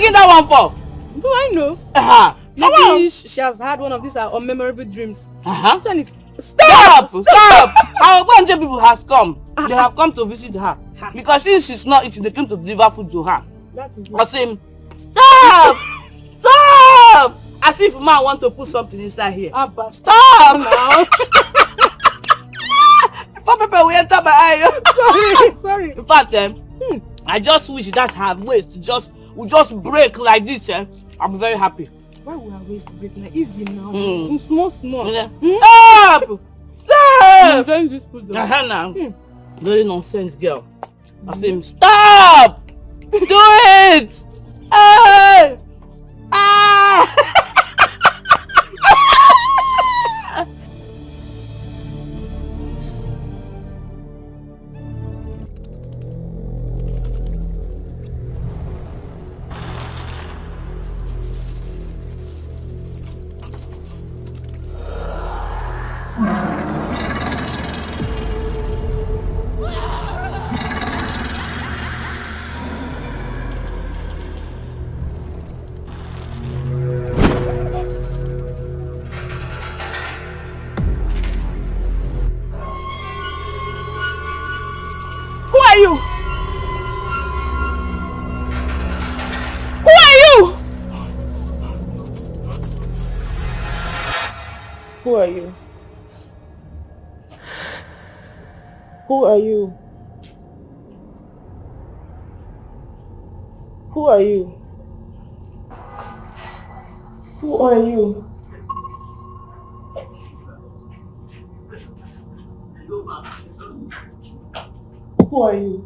S6: taking that one for?
S5: Do I know? Maybe she has had one of these unmemorable dreams.
S6: Stop! Our Gwanje people has come. They have come to visit her. Because since she's not eating, they came to deliver food to her.
S5: That is it.
S6: I say, stop! Stop! As if man want to put something inside here. Stop! Now. Before people will enter my eye.
S5: Sorry.
S6: In fact, I just wish that her waist would just break like this. I'm very happy.
S5: Why would her waist break like easy now? Small.
S6: Stop! Stop!
S5: Enjoying this food though.
S6: Now. Very nonsense girl. I say, stop! Do it! Ah!
S5: Who are you? Who are you? Who are you? Who are you? Who are you?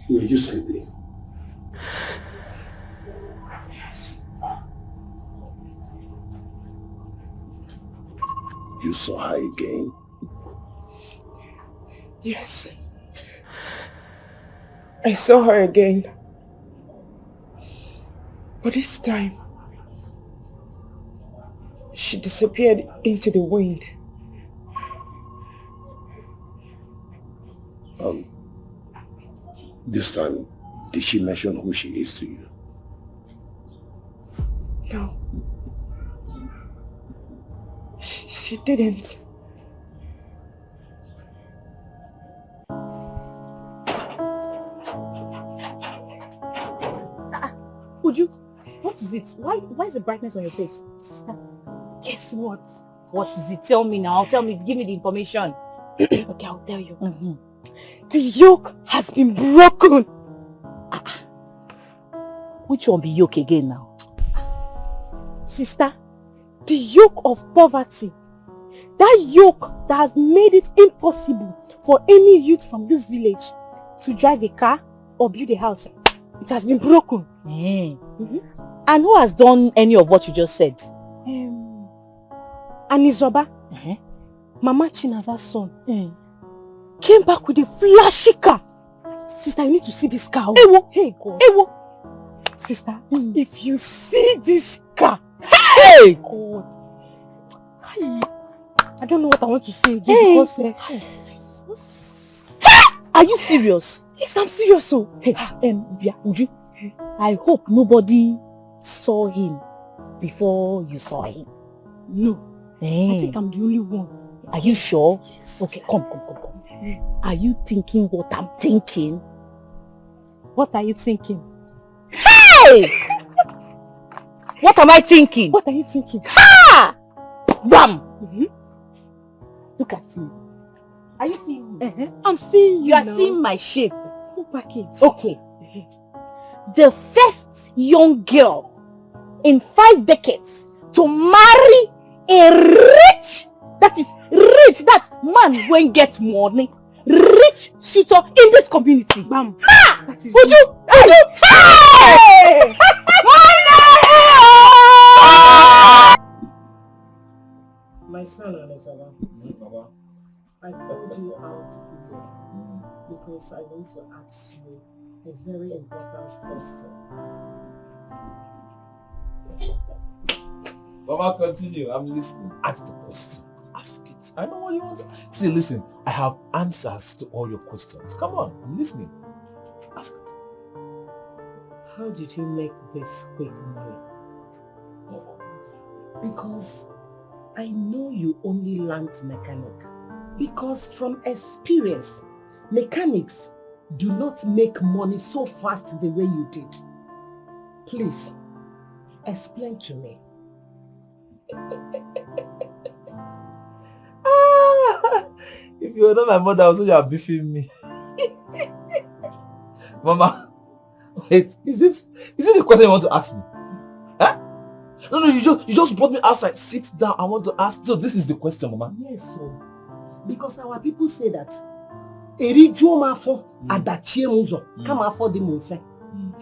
S9: Were you sleeping?
S5: Yes.
S9: You saw her again?
S1: Yes. I saw her again. But this time, she disappeared into the wind.
S9: This time, did she mention who she is to you?
S1: No. She didn't.
S2: Uju, what is it? Why is the brightness on your face?
S5: Guess what?
S2: What is it? Tell me now. Tell me. Give me the information.
S5: Okay, I'll tell you. The yoke has been broken.
S2: Which one be yoke again now?
S5: Sister, the yoke of poverty. That yoke that has made it impossible for any youth from this village to drive a car or build a house. It has been broken.
S2: And who has done any of what you just said?
S5: Anizoba, Mama Chinaza's son, came back with a flashy car. Sister, you need to see this car.
S2: Ewo! Hey, God.
S5: Ewo! Sister, if you see this car,
S2: hey!
S5: God. I don't know what I want to say again because...
S2: Are you serious?
S5: Yes, I'm serious. So,
S2: Uju, I hope nobody saw him before you saw him.
S5: No. I think I'm the only one.
S2: Are you sure?
S5: Yes.
S2: Okay, come. Are you thinking what I'm thinking?
S5: What are you thinking?
S2: Hey! What am I thinking?
S5: What are you thinking?
S2: Ha! Bam! Look at me. Are you seeing me?
S5: I'm seeing you.
S2: You are seeing my shape.
S5: Full package.
S2: Okay. The first young girl in 5 decades to marry a rich, that's man when get money, rich suitor in this community.
S5: Bam.
S2: Ha!
S5: That is
S2: Uju! Hey!
S12: My son, Alexander. Baba.
S2: I called you out here because I want to ask you a very important question.
S12: Mama, continue. I'm listening. Ask the question. Ask it. I know what you want to... See, listen. I have answers to all your questions. Come on. I'm listening. Ask it.
S2: How did you make this quick money? Because I know you only learned mechanic. Because from experience, mechanics do not make money so fast the way you did. Please, explain to me.
S12: If you were not my mother, also you are beefing me. Mama, wait, is it the question you want to ask me? Huh? No, you just brought me outside. Sit down. I want to ask. So this is the question, Mama.
S2: Yes, so because our people say that Erijo mafo adachie muzo come afford the monfe.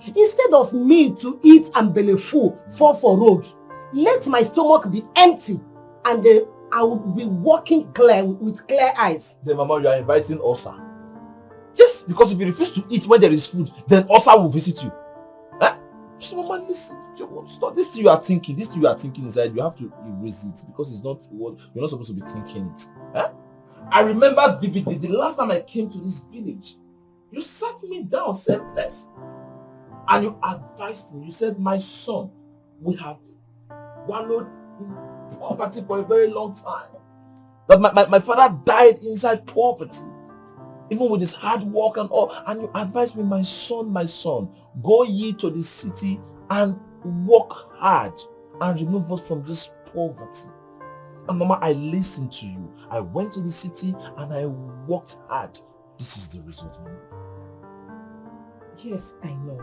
S2: Instead of me to eat and belly full, fall for road, let my stomach be empty and I will be walking clear with clear eyes.
S12: Then, Mama, you are inviting Osa. Yes, because if you refuse to eat when there is food, then Osa will visit you. Huh? So, Mama, listen. Stop. This thing you are thinking inside, you have to erase it because it's not what you're not supposed to be thinking it. Huh? I remember vividly the last time I came to this village. You sat me down selfless. And you advised me. You said, my son, we have wallowed in poverty for a very long time. That my father died inside poverty. Even with his hard work and all. And you advised me, my son, go ye to the city and work hard and remove us from this poverty. And Mama, I listened to you. I went to the city and I worked hard. This is the result, Mama.
S2: Yes, I know.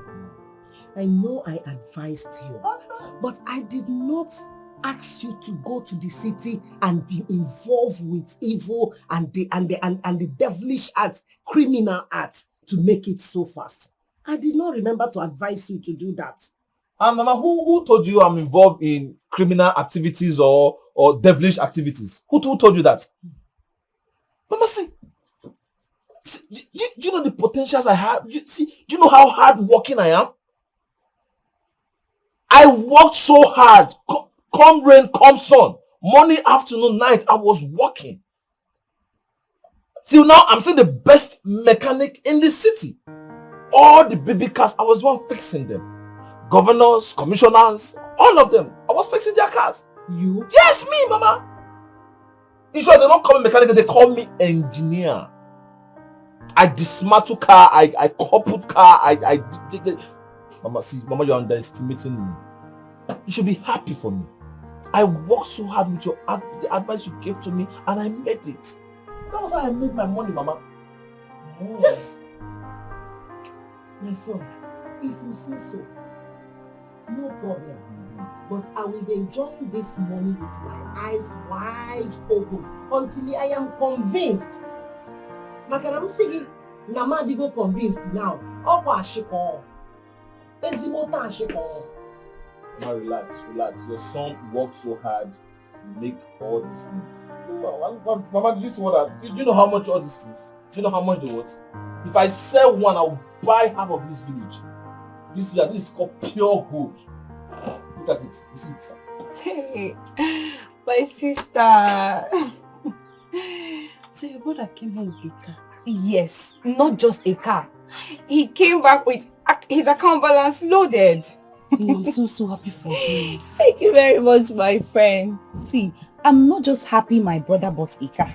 S2: I know I advised you. But I did not ask you to go to the city and be involved with evil and the devilish art, criminal art to make it so fast. I did not remember to advise you to do that.
S12: And Mama, who told you I'm involved in criminal activities or devilish activities? Who told you that? Mama, see, do you know the potentials I have? Do you know how hard working I am? I worked so hard. Come rain, come sun. Morning, afternoon, night, I was working. Till now, I'm still the best mechanic in the city. All the baby cars, I was the one fixing them. Governors, commissioners, all of them. I was fixing their cars.
S2: You?
S12: Yes, me, Mama. In short, they don't call me mechanic, they call me engineer. I dismantle car, I coupled car, Mama, see, Mama, you're underestimating me. You should be happy for me. I worked so hard with the advice you gave to me and I made it. That was how I made my money, Mama. Oh. Yes.
S2: My son, if you say so, no problem. But I will be enjoying this money with my eyes wide open until I am convinced. Makaram sigi, Namadigo convinced now. Opa Ashiko. Ezimota Ashiko.
S12: Mama, relax. Your son worked so hard to make all these things. Mama, do you know how much all these things? Do you know how much they worth? If I sell one, I'll buy half of this village. This is called pure gold. Look at it. You see it?
S5: Hey, my sister.
S6: So your brother came home with a car?
S5: Yes, not just a car. He came back with his account balance loaded.
S6: I'm so happy for you.
S5: Thank you very much, my friend. See, I'm not just happy my brother bought a car.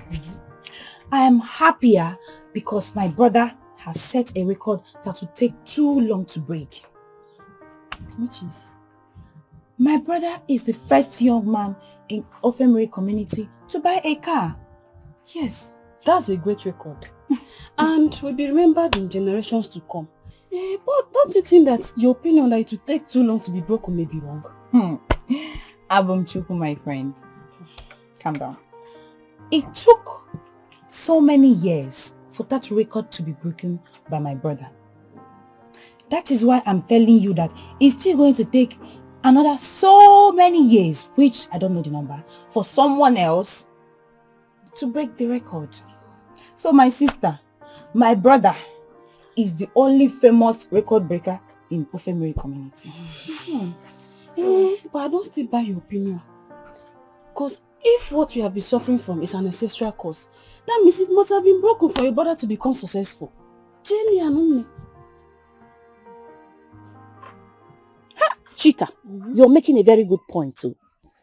S5: I am happier because my brother has set a record that would take too long to break.
S6: Which is?
S5: My brother is the first young man in Ofemiri community to buy a car. Yes.
S6: That's a great record. And will be remembered in generations to come. But don't you think that your opinion that it will take too long to be broken may be wrong?
S5: Abumchuku, my friend. Calm down. It took so many years for that record to be broken by my brother. That is why I'm telling you that it's still going to take another so many years, which I don't know the number, for someone else to break the record. So my sister, my brother, is the only famous record breaker in Ofemiri community.
S6: But I don't still buy your opinion. Because if what you have been suffering from is an ancestral cause, that means it must have been broken for your brother to become successful. Jenny and only.
S11: Chika, you're making a very good point too.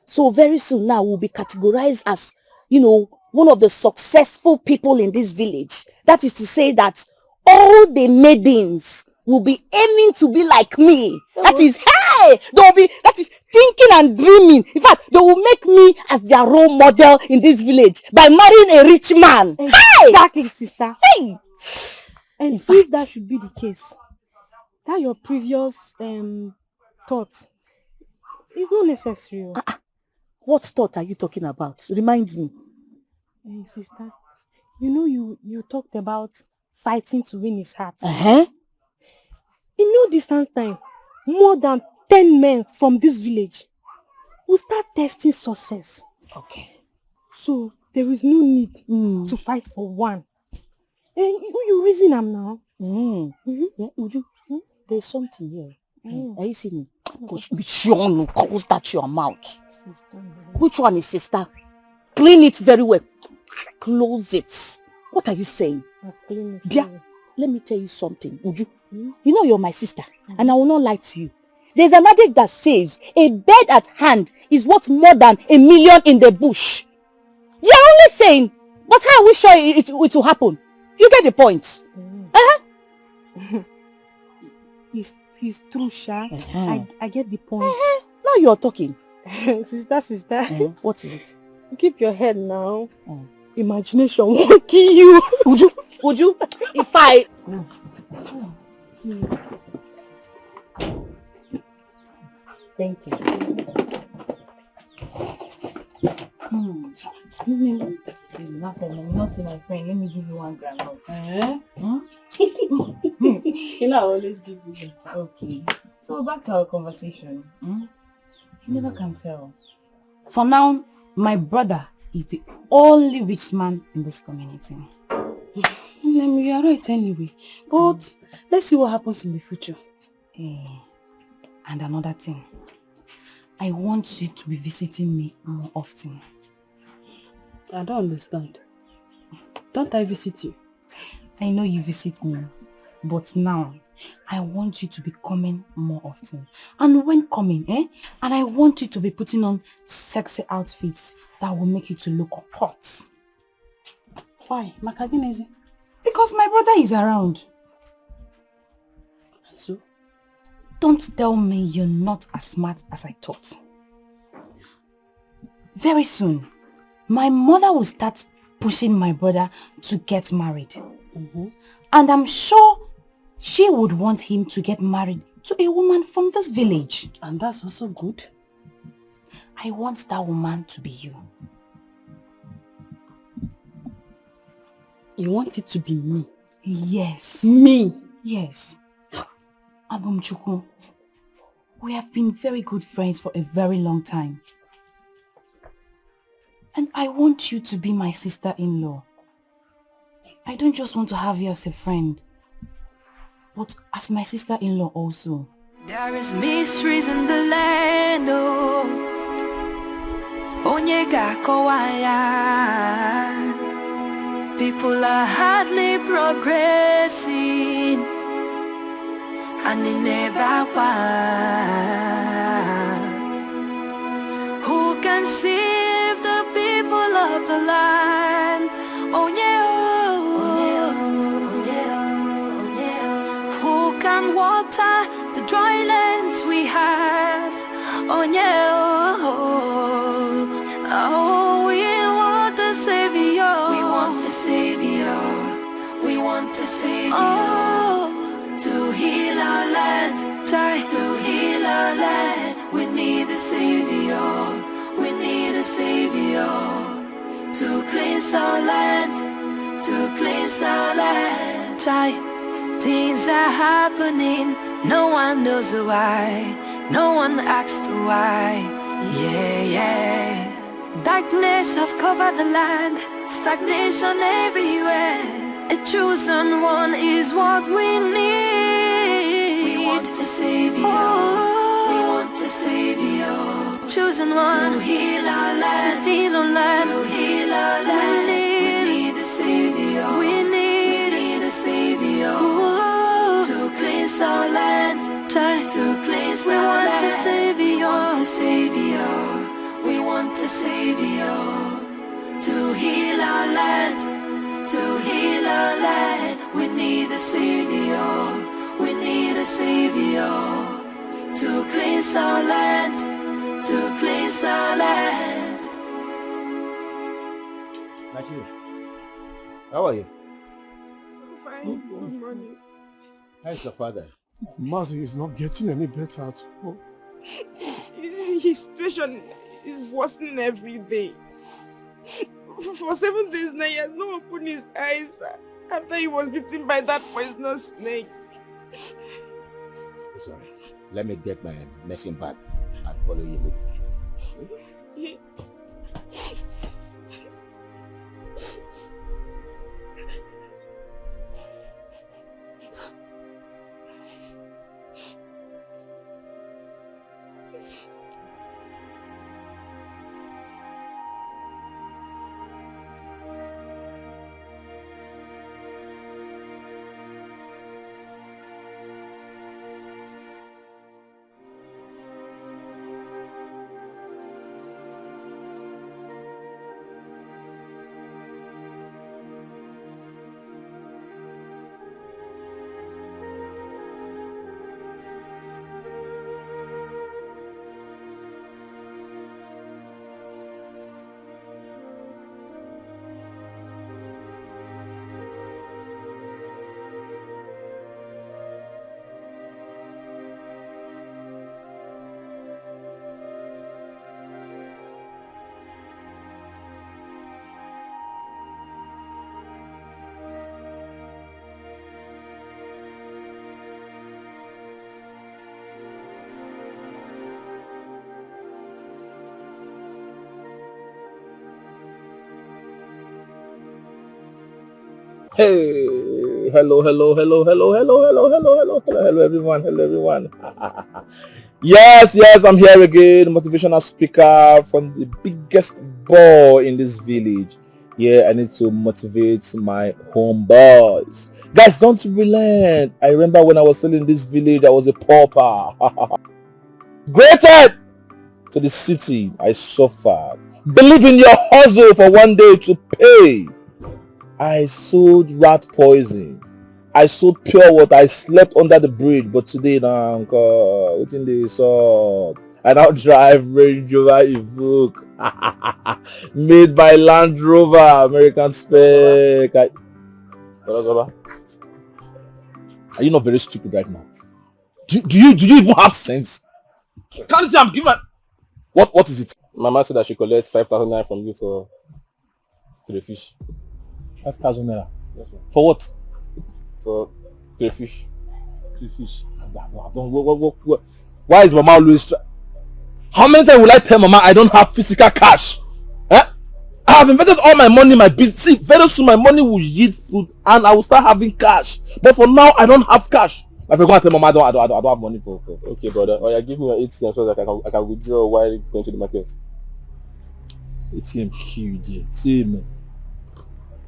S11: So very soon now we'll be categorized as, one of the successful people in this village. That is to say that all the maidens will be aiming to be like me. That is, that is thinking and dreaming. In fact, they will make me as their role model in this village by marrying a rich man.
S6: Exactly, sister.
S11: Hey!
S6: And if that should be the case, that your previous thoughts is not necessary.
S11: What thought are you talking about? Remind me.
S6: Sister, you talked about fighting to win his heart.
S11: In
S6: no distant time, more than 10 men from this village will start testing success.
S11: Okay.
S6: So there is no need to fight for one. You reason am now.
S11: Yeah, Uju, there's something here. Are you seeing it? Close that your mouth.
S6: Sister.
S11: Which one is sister? Clean it very well. Close it. What are you saying?
S6: I've cleaned it.
S11: Bia, let me tell you something, Uju. You know you're my sister, and I will not lie to you. There's an adage that says, a bird at hand is worth more than a million in the bush. You're only saying, but how are we sure it will happen? You get the point.
S6: It's true, Sha. I get the point.
S11: Now you're talking.
S6: Sister.
S11: What is it?
S6: Keep your head now. Imagination won't kill you.
S11: Uju, if I... Thank you.
S4: You not see my friend. Let me give you 1 gram.
S6: I always give you.
S4: Okay. So back to our conversation. You never can tell. For now, my brother is the only rich man in this community.
S6: You are right anyway. But let's see what happens in the future.
S4: And another thing. I want you to be visiting me more often.
S6: I don't understand. Don't I visit you?
S4: I know you visit me. But now, I want you to be coming more often. And when coming, and I want you to be putting on sexy outfits that will make you to look hot.
S6: Why? Makaginezi?
S4: Because my brother is around.
S6: So?
S4: Don't tell me you're not as smart as I thought. Very soon, my mother will start pushing my brother to get married. And I'm sure she would want him to get married to a woman from this village.
S6: And that's also good.
S4: I want that woman to be you.
S6: You want it to be me?
S4: Yes.
S6: Me?
S4: Yes. Abumchukwu, we have been very good friends for a very long time. And I want you to be my sister-in-law. I don't just want to have you as a friend, but as my sister-in-law also.
S13: There is mysteries in the land, oh. Onyega kowaya. People are hardly progressing, and they never want. Who can save the people of the land? Oh yeah, oh yeah. Who can water the dry lands we have? Oh yeah, oh, we want the savior. We want the savior. We want the savior. Oh, to heal our land, try to heal our land. We need a savior. We need a savior to cleanse our land, to cleanse our land. Try, things are happening. No one knows why. No one asks why. Yeah, yeah. Darkness have covered the land, stagnation everywhere. A chosen one is what we need. We want a savior. We want a savior. Chosen one to heal our land, to heal our land, to heal our land. We need a savior. We need a savior. To cleanse our land, to cleanse our land. We want a savior. We want a savior to heal our land, to heal our land. We need a savior. We need a savior to cleanse our land, to cleanse our land.
S12: Nigeria, how are you?
S1: Fine. Good morning.
S12: How's your father?
S9: Mazi is not getting any better at all.
S1: His situation is worsening every day. For 7 days now, he has not opened his eyes after he was bitten by that poisonous snake.
S12: It's alright. Let me get my medicine bag and follow you later. Hey, hello everyone. Yes, I'm here again, motivational speaker from the biggest boy in this village. Yeah, I need to motivate my homeboys. Guys, don't relent. I remember when I was still in this village, I was a pauper. Granted, to the city, I suffered. Believe in your hustle for one day to pay. I sold rat poison. I sold pure water. I slept under the bridge. But today now, what's in the sun? I now drive Range Rover Evoque. Made by Land Rover, American spec. Are you not very stupid right now? Do you even have sense? Can't you see I'm giving? What is it?
S14: Mama said that she collects 5,000 naira from you for crayfish.
S12: 5,000 naira.
S14: Yes, ma'am.
S12: For what?
S14: For crayfish.
S12: Crayfish. Why is Mama always How many times will I tell Mama I don't have physical cash? I have invested all my money in my business. See, very soon my money will yield fruit and I will start having cash. But for now, I don't have cash. If I go and tell Mama I don't have money for.
S14: Okay, brother. Oh, yeah, give me your ATM so that I can withdraw while going to the market.
S12: ATM kill you there. See, man.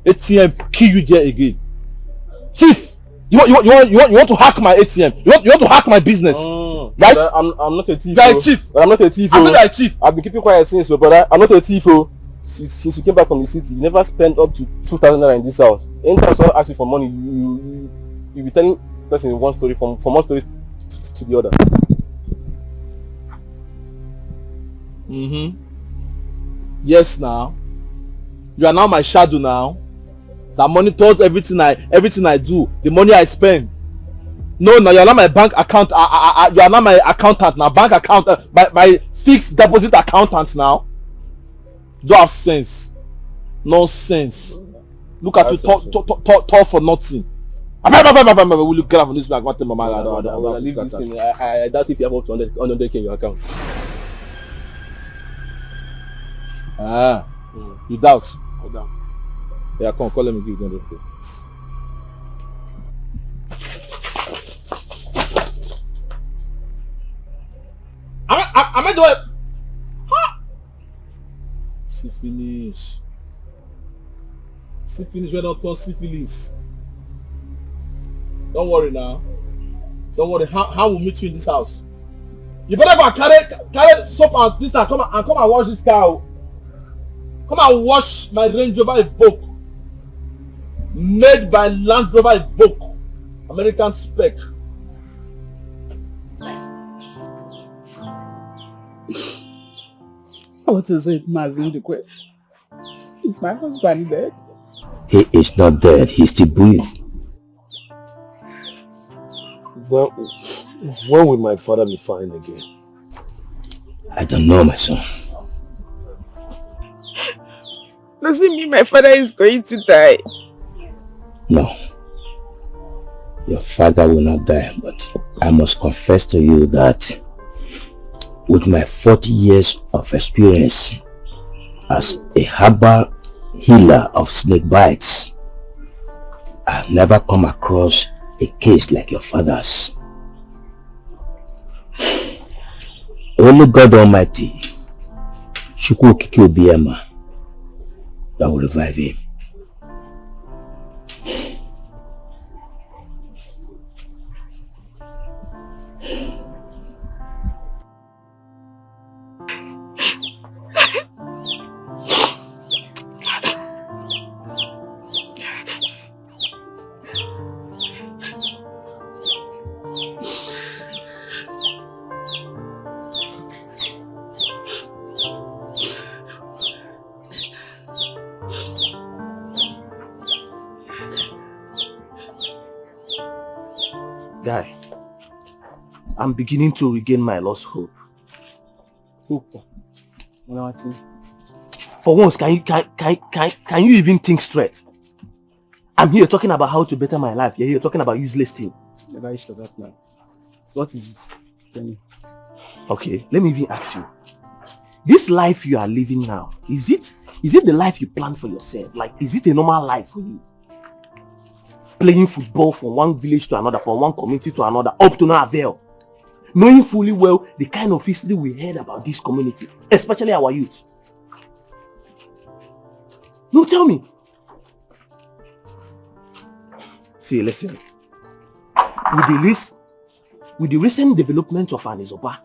S12: ATM kill you there again. Thief! You want to hack my ATM? You want to hack my business? Right?
S14: Brother, I'm not a thief.
S12: You are a thief.
S14: I'm not a thief.
S12: I said you are a thief.
S14: I've been keeping quiet since, so brother. I'm not a thief. Since you came back from the city, you never spent up to 2,000 naira in this house. Anytime someone asks you for money, you be telling person one story from one story to the other.
S12: Yes, now. You are now my shadow now. That monitors everything I do, the money I spend. No, now you are not my bank account. You are not my accountant now. Bank account, my fixed deposit accountant now. You don't have sense. Nonsense. Look at you talk for nothing. Will you get out from this bank? What Mama? I don't
S14: leave this thing. That's if you have up to 100k in your account.
S12: Ah, you doubt? I doubt. Yeah, come, let me give you the food. Am I doing? Huh? See finish. See finish when I turn syphilis. Don't worry now. Don't worry. How we'll meet you in this house? You better go and carry soap and this and come and wash this car. Come and wash my Range Rover Evoque. Made by Land Rover Evoque. American spec.
S3: What is it, Mazin Dikeh? Is my husband dead?
S10: He is not dead. He still breathes.
S9: Well, when will my father be fine again?
S10: I don't know, my son.
S1: Does it mean my father is going to die?
S10: No. Your father will not die, but I must confess to you that with my 40 years of experience as a herbal healer of snake bites, I've never come across a case like your father's. Only God Almighty, Chukwu Okike Obiema, that will revive him.
S14: Guy, I'm beginning to regain my lost hope.
S3: Hope?
S14: For once, can you even think straight? I'm here talking about how to better my life. You're here talking about useless thing.
S3: Never reached that man. So what is it? Tell me.
S14: Okay, let me even ask you. This life you are living now, is it the life you planned for yourself? Like, is it a normal life for you? Playing football from one village to another, from one community to another, up to no avail. Knowing fully well the kind of history we heard about this community, especially our youth. No, tell me. See, listen. With the recent development of Anizoba,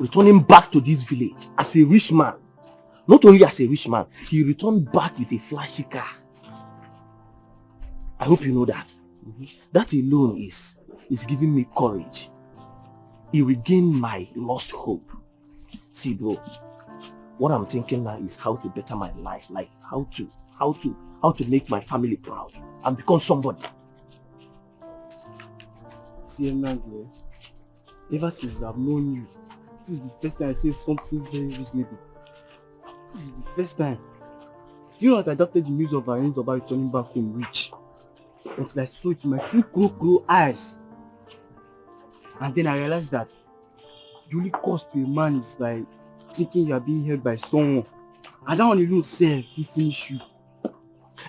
S14: returning back to this village as a rich man, not only as a rich man, he returned back with a flashy car. I hope you know that. That alone is giving me courage. It regained my lost hope. See, bro, what I'm thinking now is how to better my life, like how to make my family proud and become somebody.
S3: See, Emmanuel, ever since I've known you, this is the first time I say something very reasonable. This is the first time. You know that I adopted the news of our ends about returning back home rich. Until I saw it with my two crow eyes. And then I realized that the only cost to a man is by thinking you are being held by someone. And that one alone self will finish you.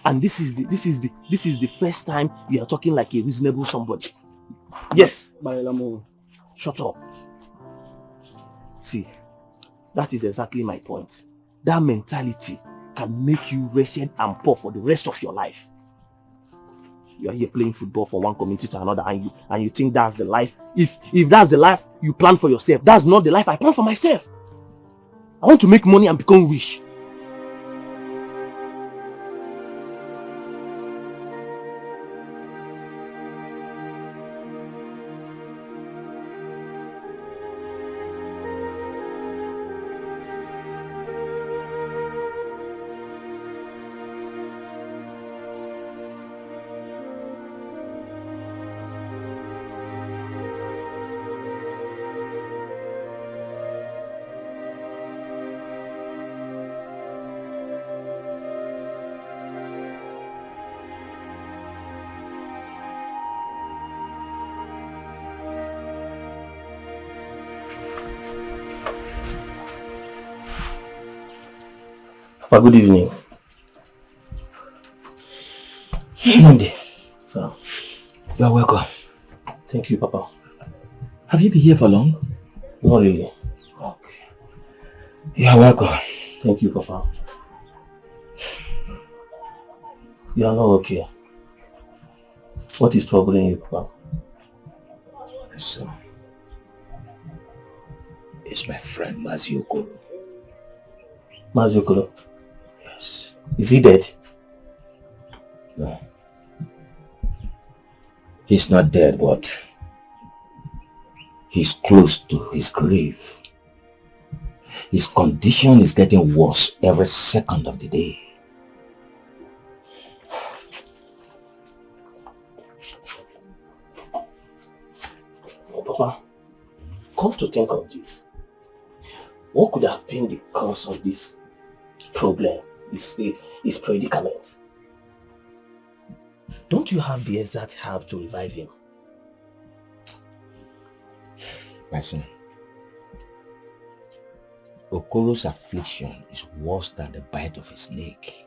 S14: And this is the first time you are talking like a reasonable somebody. Yes. Shut up. See, that is exactly my point. That mentality can make you wretched and poor for the rest of your life. You are here playing football from one community to another, and you think that's the life. If that's the life you plan for yourself, that's not the life I plan for myself. I want to make money and become rich. Papa, good evening.
S10: Monday.
S14: Sir.
S10: You are welcome.
S14: Thank you, Papa.
S10: Have you been here for long?
S14: Not really.
S10: Okay. You are welcome.
S14: Thank you, Papa. You are not okay. What is troubling you, Papa?
S10: Listen. It's my friend Ngozi Okoli.
S14: Ngozi Okoli?
S10: Yes.
S14: Is he dead?
S10: No. He's not dead, but he's close to his grave. His condition is getting worse every second of the day.
S14: Oh, Papa, come to think of this. What could have been the cause of this problem, this predicament? Don't you have the exact help to revive him?
S10: My son, Okoro's affliction is worse than the bite of a snake.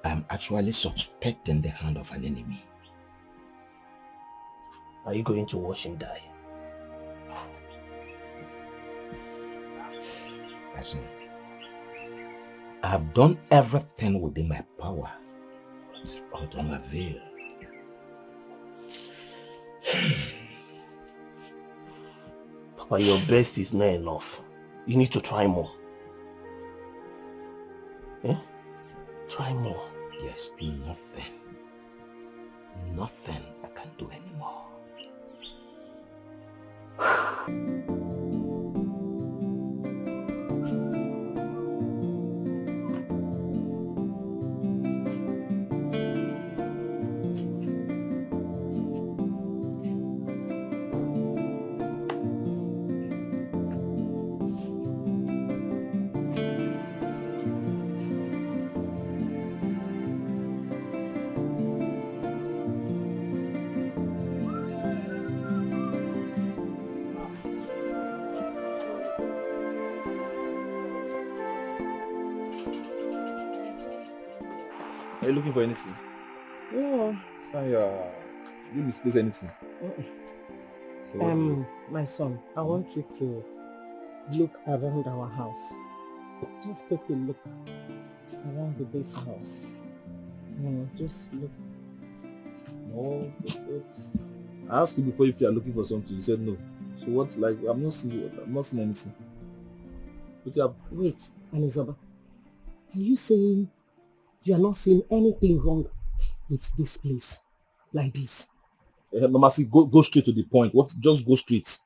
S10: I'm actually suspecting the hand of an enemy.
S14: Are you going to watch him die?
S10: My son, I have done everything within my power, but all to no avail.
S14: Papa, your best is not enough. You need to try more. Eh? Try more.
S10: Yes, nothing I can do anymore.
S12: Are you looking for anything?
S2: No.
S12: Sorry, you misplace anything. So
S2: my son, I want you to look around our house. Just take a look around the base house. Just look.
S12: No, I asked you before if you are looking for something. You said no. So what's like? I'm not seeing anything.
S2: Wait, Anizoba. Are you saying you are not seeing anything wrong with this place like this?
S12: Mama, see, go straight to the point. Just go straight.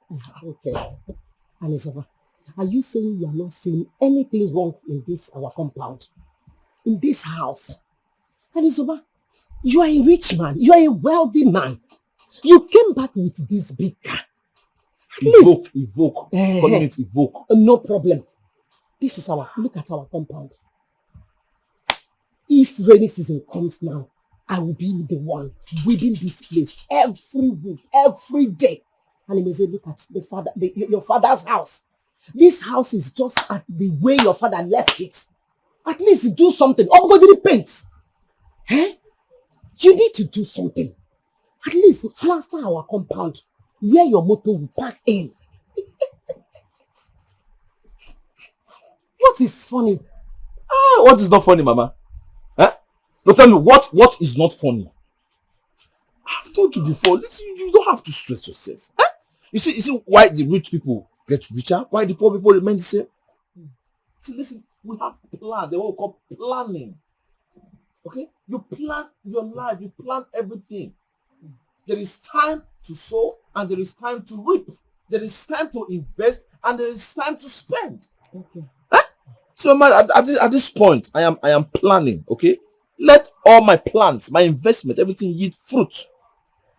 S2: Okay. Anizoba, are you saying you are not seeing anything wrong in this our compound? In this house? Anizoba, you are a rich man. You are a wealthy man. You came back with this big car.
S12: Evoke. Calling it evoke.
S2: No problem. This is look at our compound. If rainy season comes now, I will be the one weeding this place every week, every day. And he may say, look at your father's house. This house is just at the way your father left it. At least do something. Oh, God, didn't paint. Eh? You need to do something. At least plaster our compound where your motor will park in. What is funny?
S12: What is not funny, Mama? Huh? No, tell me, what is not funny? I've told you before, listen, you don't have to stress yourself. Huh? You see why the rich people get richer? Why the poor people remain the same? See, listen, we have plan. They all call planning. Okay? You plan your life. You plan everything. There is time to sow and there is time to reap. There is time to invest and there is time to spend.
S2: Okay.
S12: Huh? So, man, at this point, I am planning. Okay? Let all my plans, my investment, everything yield fruit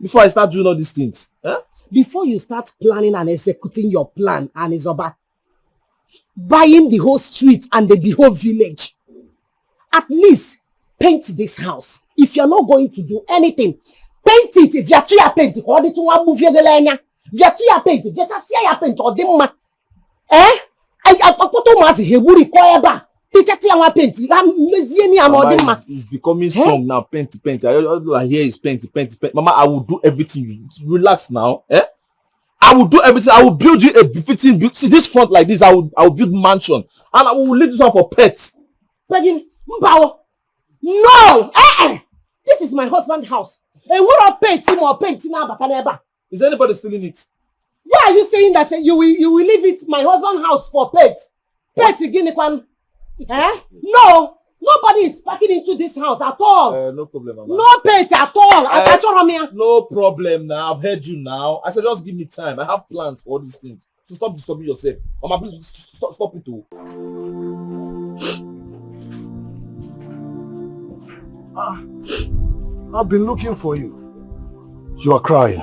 S12: before I start doing all these things. Huh?
S2: Before you start planning and executing your plan, Anizoba, buying the whole street and the whole village, at least paint this house. If you're not going to do anything, paint it. If you're too paint, or the two move your galania. If you're too paint, if you're see paint or the ma, eh? I put to mas he would require
S12: It's becoming song now. Paint. I hear is paint. Mama, I will do everything. You relax now. I will do everything. I will build you a befitting build. See this front like this. I will build mansion, and I will leave this one for pets.
S2: Begging, no! This is my husband's house. And what are painting or painting now?
S12: Is anybody stealing it?
S2: Why are you saying that you will leave it my husband's house for pets? Pets again, No, nobody is packing into this house at all.
S12: No problem, Mama.
S2: No pets at all.
S12: No problem now. I've heard you now. I said just give me time. I have plans for all these things. So stop disturbing yourself. Mama, please stop it too.
S9: I've been looking for you. You are crying.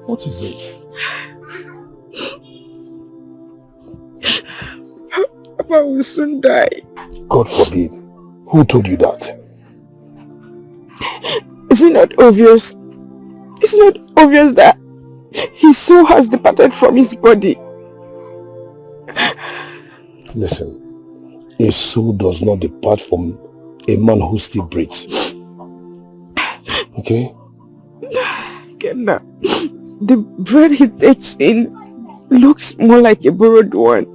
S9: What is it?
S1: Papa will soon die. God
S9: forbid. Who told you that?
S1: Is it not obvious? It's not obvious that his soul has departed from his body.
S9: Listen, a soul does not depart from a man who still breathes. Okay?
S1: Kenna, the bread he takes in looks more like a borrowed one.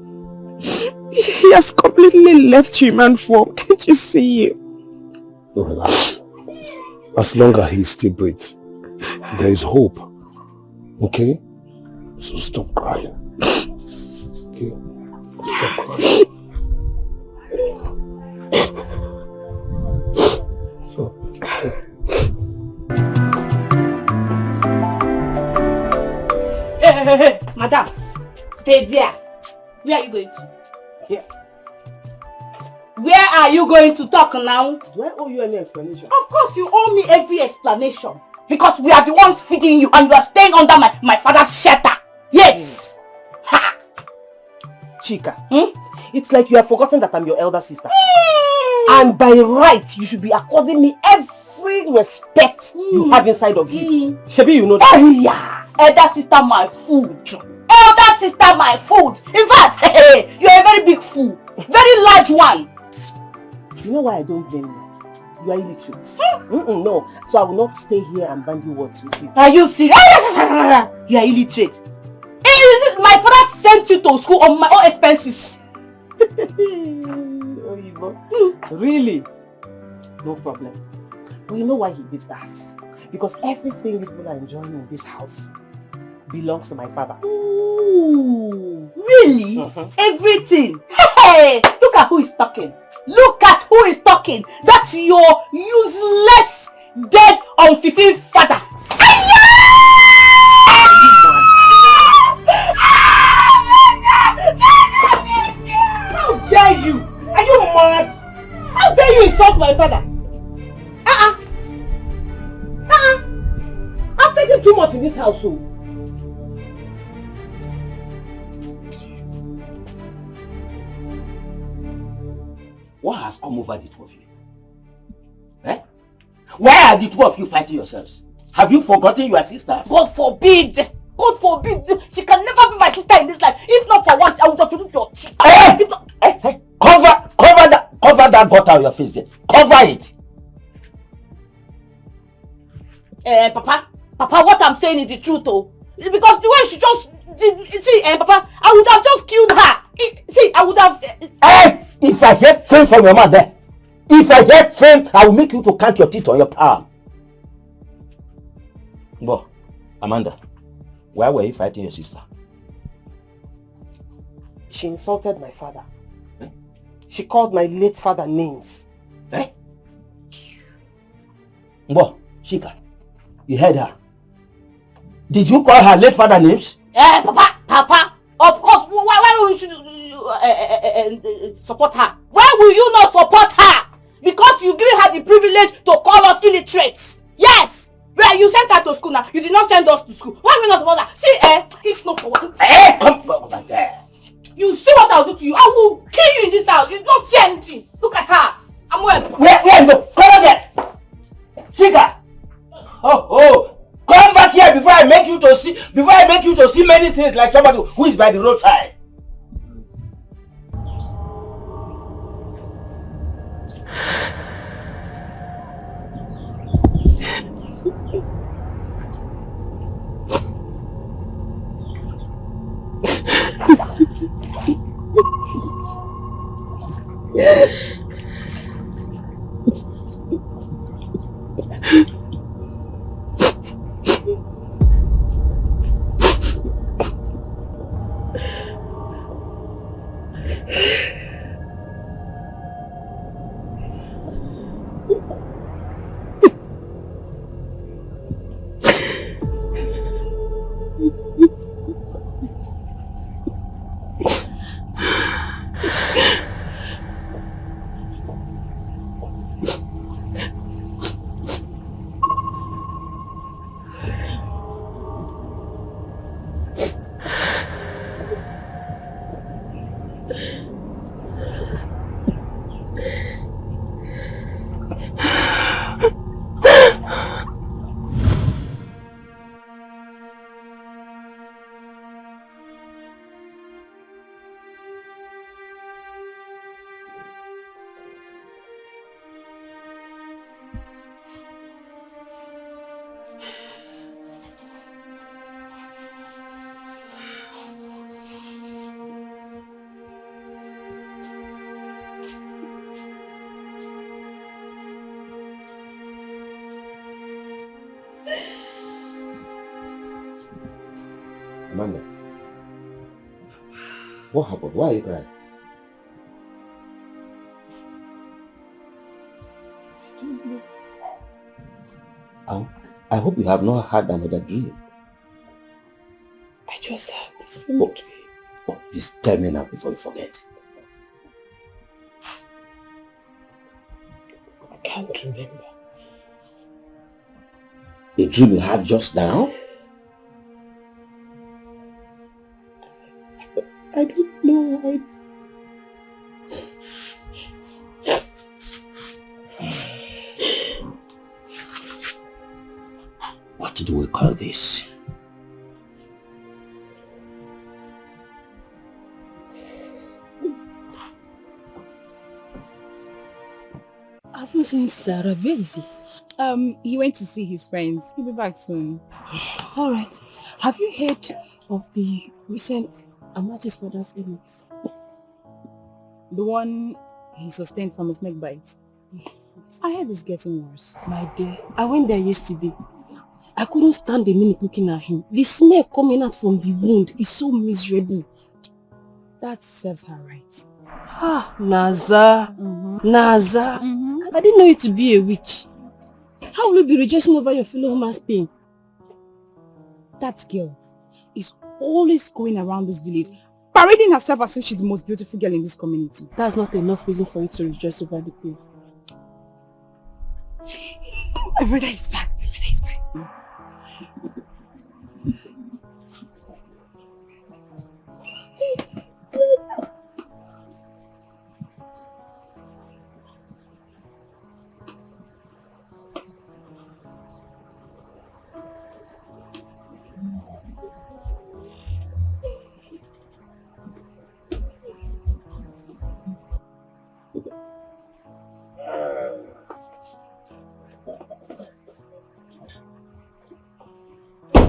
S1: He has completely left human form. Can't you see him?
S9: Relax. As long as he still breathes, there is hope. Okay? So stop crying. Okay? Stop crying.
S11: Hey, madam, stay there. Where are you going to?
S2: Here.
S11: Where are you going to talk now?
S2: Do I owe you any explanation?
S11: Of course you owe me every explanation. Because we are the ones feeding you and you are staying under my father's shelter. Yes! Ha!
S2: Chika, it's like you have forgotten that I'm your elder sister. And by right, you should be according me every respect you have inside of you. Shebi, you know that.
S11: Oh yeah! Elder sister, my food. Elder sister, my food. In fact, you're a very big fool. Very large one.
S2: You know why I don't blame you? You are illiterate. No, so I will not stay here and bandy words with you.
S11: Are you serious? You are illiterate. My father sent you to school on my own expenses.
S2: Really? No problem. But you know why he did that? Because everything you people are enjoying in this house belongs to my father.
S11: Ooh, really? Everything? Hey, look at who is talking. Look at who is talking. That's your useless, dead, unfulfilled father. How dare you? Are you mad? How dare you insult my father?
S2: I've taken too much in this household.
S10: What has come over the two of you? Why are the two of you fighting yourselves? Have you forgotten your sisters?
S11: God forbid! God forbid! She can never be my sister in this life. If not for once, I would have removed your teeth.
S10: Cover that butter on your face there. Cover it.
S11: Papa, what I'm saying is the truth, oh. Because the way she just, Papa, I would have just killed her. I would have.
S10: If I hear fame from your mother, I will make you to count your teeth on your palm. But, Amanda, why were you fighting your sister?
S2: She insulted my father. She called my late father names.
S10: But, Chika, you heard her. Did you call her late father names?
S11: Papa, of course. Why would you support her? Why will you not support her? Because you give her the privilege to call us illiterates. Yes. Well, you sent her to school now. You did not send us to school. Why will you not support her? See, if not for what?
S10: Come over there.
S11: You see what I'll do to you? I will kill you in this house. You don't see anything. Look at her. I'm well.
S10: Where? No. Come over there. Chika. Oh. Come back here before I make you to see many things like somebody who is by the roadside. Amanda, what happened? Why are you crying? I hope you have not had another dream.
S6: I just had this.
S10: Okay. Oh, please tell me now before you forget.
S6: I can't remember.
S10: A dream you had just now?
S6: I don't know.
S10: What do we call this?
S6: I haven't seen Sarah. Where is he?
S5: He went to see his friends. He'll be back soon.
S6: Alright. Have you heard of the recent Amachi's father's illness?
S5: The one he sustained from a snake bite. I heard it's getting worse.
S6: My dear, I went there yesterday. I couldn't stand a minute looking at him. The smell coming out from the wound is so miserable.
S5: That serves her right.
S6: Ah, Naza. Naza. I didn't know you to be a witch. How will you be rejoicing over your fellow human's pain?
S5: That girl is always going around this village, parading herself as if she's the most beautiful girl in this community.
S6: That's not enough reason for you to rejoice over the pain.
S5: My brother is back. My brother is back.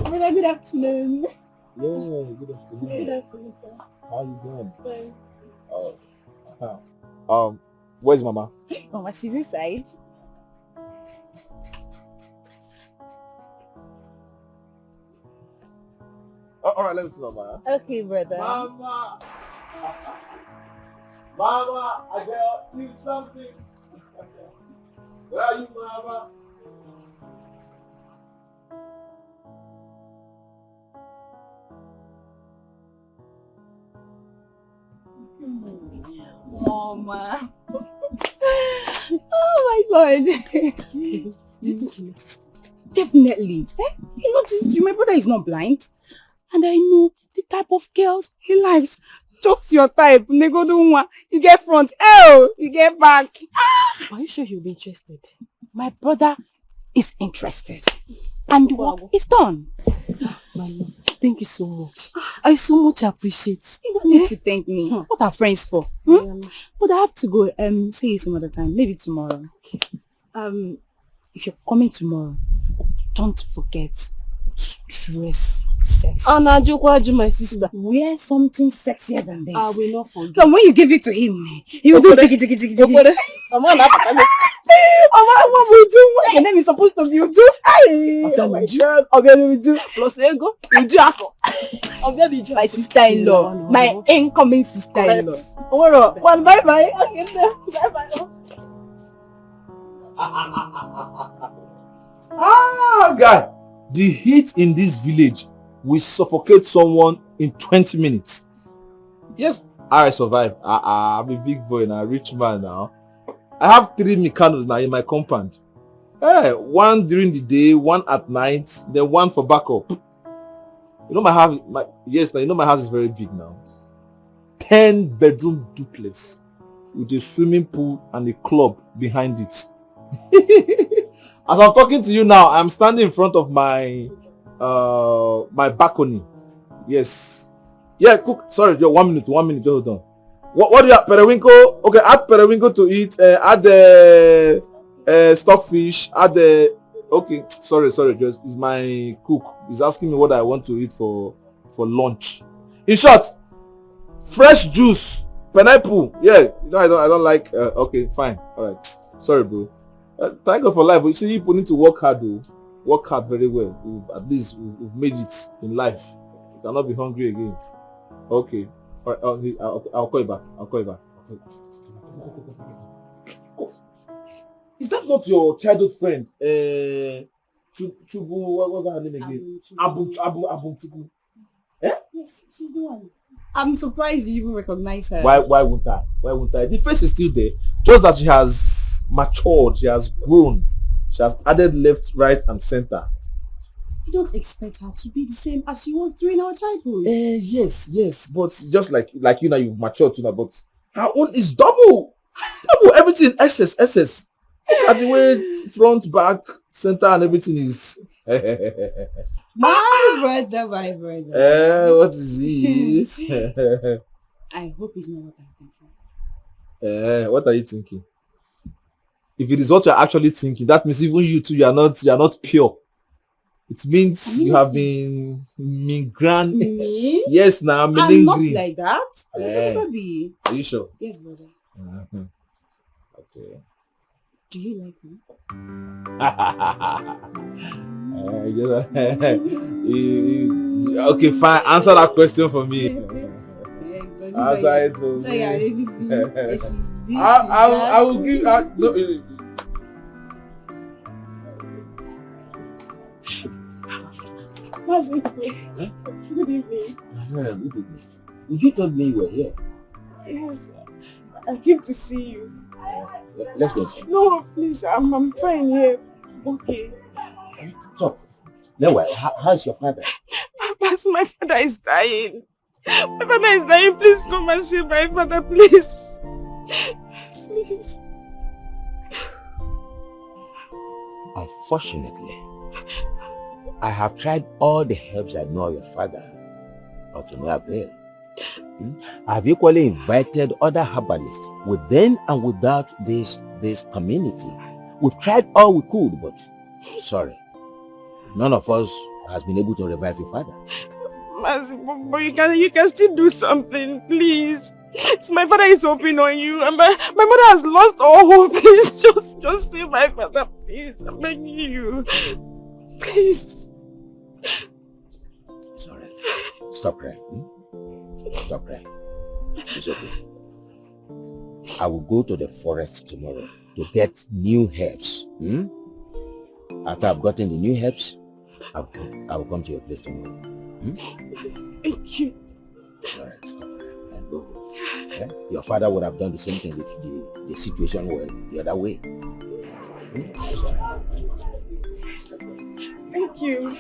S2: Brother, good afternoon.
S12: Yeah, good afternoon.
S2: Good afternoon, sir.
S12: How you doing?
S2: Fine.
S12: Where's Mama?
S5: Mama, she's inside.
S12: Alright, let me see Mama.
S2: Okay, brother.
S12: Mama! Mama, I got you something. Where are you, Mama?
S5: Mama. Oh my God.
S6: Do you think he noticed?
S5: Definitely. He noticed you. My brother is not blind. And I know the type of girls he likes. Just your type. You get front. Oh, you get back.
S6: Are you sure you'll be interested?
S5: My brother is interested. And the work is done.
S6: My love, thank you so much. I so much appreciate.
S5: You don't need to thank me. What are friends for? But I have to go see you some other time. Maybe tomorrow. If you're coming tomorrow, don't forget to dress Sexy.
S6: Anna Jokwaju, my sister.
S5: Wear something sexier than this.
S6: I will not forget.
S5: Come, when you give it to him, you do tiki tiki tiki tiki. What we do? What your name is supposed to be Uju? Oh my God. Uju.
S6: Plus ego. Uju Ako.
S5: My sister-in-law. My incoming sister-in-law. One bye bye. Bye bye.
S12: Guy, the heat in this village will suffocate someone in 20 minutes. Yes, I survived. I'm a big boy now, a rich man now. I have 3 mechanos now in my compound. One during the day, one at night, then one for backup. You know my house, my house is very big now. 10-bedroom duplex with a swimming pool and a club behind it. As I'm talking to you now, I'm standing in front of my my balcony. Yes. Yeah, cook. Sorry, just 1 minute, just hold on. What do you have? Periwinkle? Okay, add periwinkle to eat. Add the stockfish. Add the. Okay, sorry, just it's my cook. He's asking me what I want to eat for lunch. In short, fresh juice, pineapple. Yeah, I don't like. Okay, fine. All right. Sorry, bro. Thank God for life. You see, people need to work hard, though. Work hard very well. At least we've made it in life. You cannot be hungry again. Okay. All right, I'll call you back. Okay. Is that not your childhood friend? Chubu, what was her name again? Abu Chubu.
S5: Yes, she's the one. I'm surprised you even recognize her.
S12: Why won't I? The face is still there. Just that she has matured, she has grown. She has added left, right, and center.
S5: You don't expect her to be the same as she was during our childhood.
S12: Yes, but just like you now, you've matured too now, but her own is double. Everything excess. At the way front, back, center, and everything is.
S5: My brother.
S12: What is it?
S5: I hope it's not what I'm thinking.
S12: What are you thinking? If it is what you're actually thinking, that means even you too, you are not pure. It means you have been mingran.
S5: Me?
S12: Yes, now
S5: I'm not like that. I will never be.
S12: Are you sure?
S5: Yes, brother.
S12: Okay.
S5: Do you like me?
S12: Okay, fine. Answer that question for me. Answer it for me. I will give.
S5: Good evening.
S10: Would you told me you were here?
S5: Yes, I came to see you.
S10: Let's go.
S5: No, please, I'm fine here. Okay.
S10: Stop. No, how's your father?
S1: My father is dying. My father is dying. Please come and see my father, please. Please.
S10: Unfortunately, I have tried all the herbs I know of your father, but to no avail. I have equally invited other herbalists within and without this community. We've tried all we could, but sorry, none of us has been able to revive your father.
S1: But you can still do something, please. My father is hoping on you, and my mother has lost all hope. Please, just save my father, please. I'm begging you, please.
S10: It's alright. Stop crying. Stop crying. It's okay. I will go to the forest tomorrow to get new herbs. After I've gotten the new herbs, I will come to your place tomorrow.
S1: Thank you.
S10: Alright, stop and go. Yeah? Your father would have done the same thing if the situation were the other way.
S1: Thank you.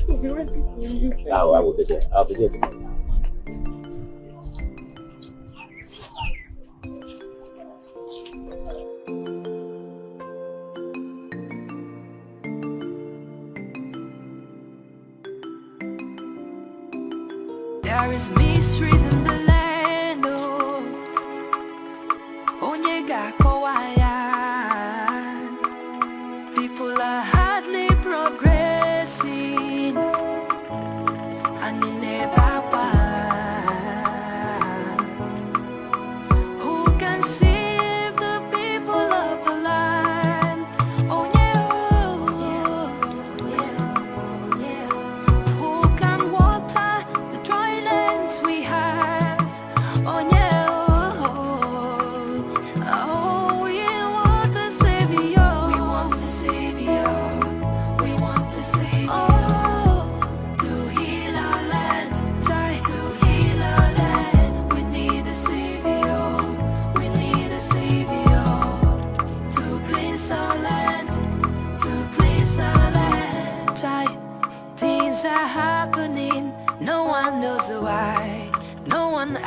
S1: I'll be waiting for you.
S10: I will be there. I'll be there tomorrow.
S13: There is mysteries in the land, oh. Onyega kowaya. People are hardly progressing.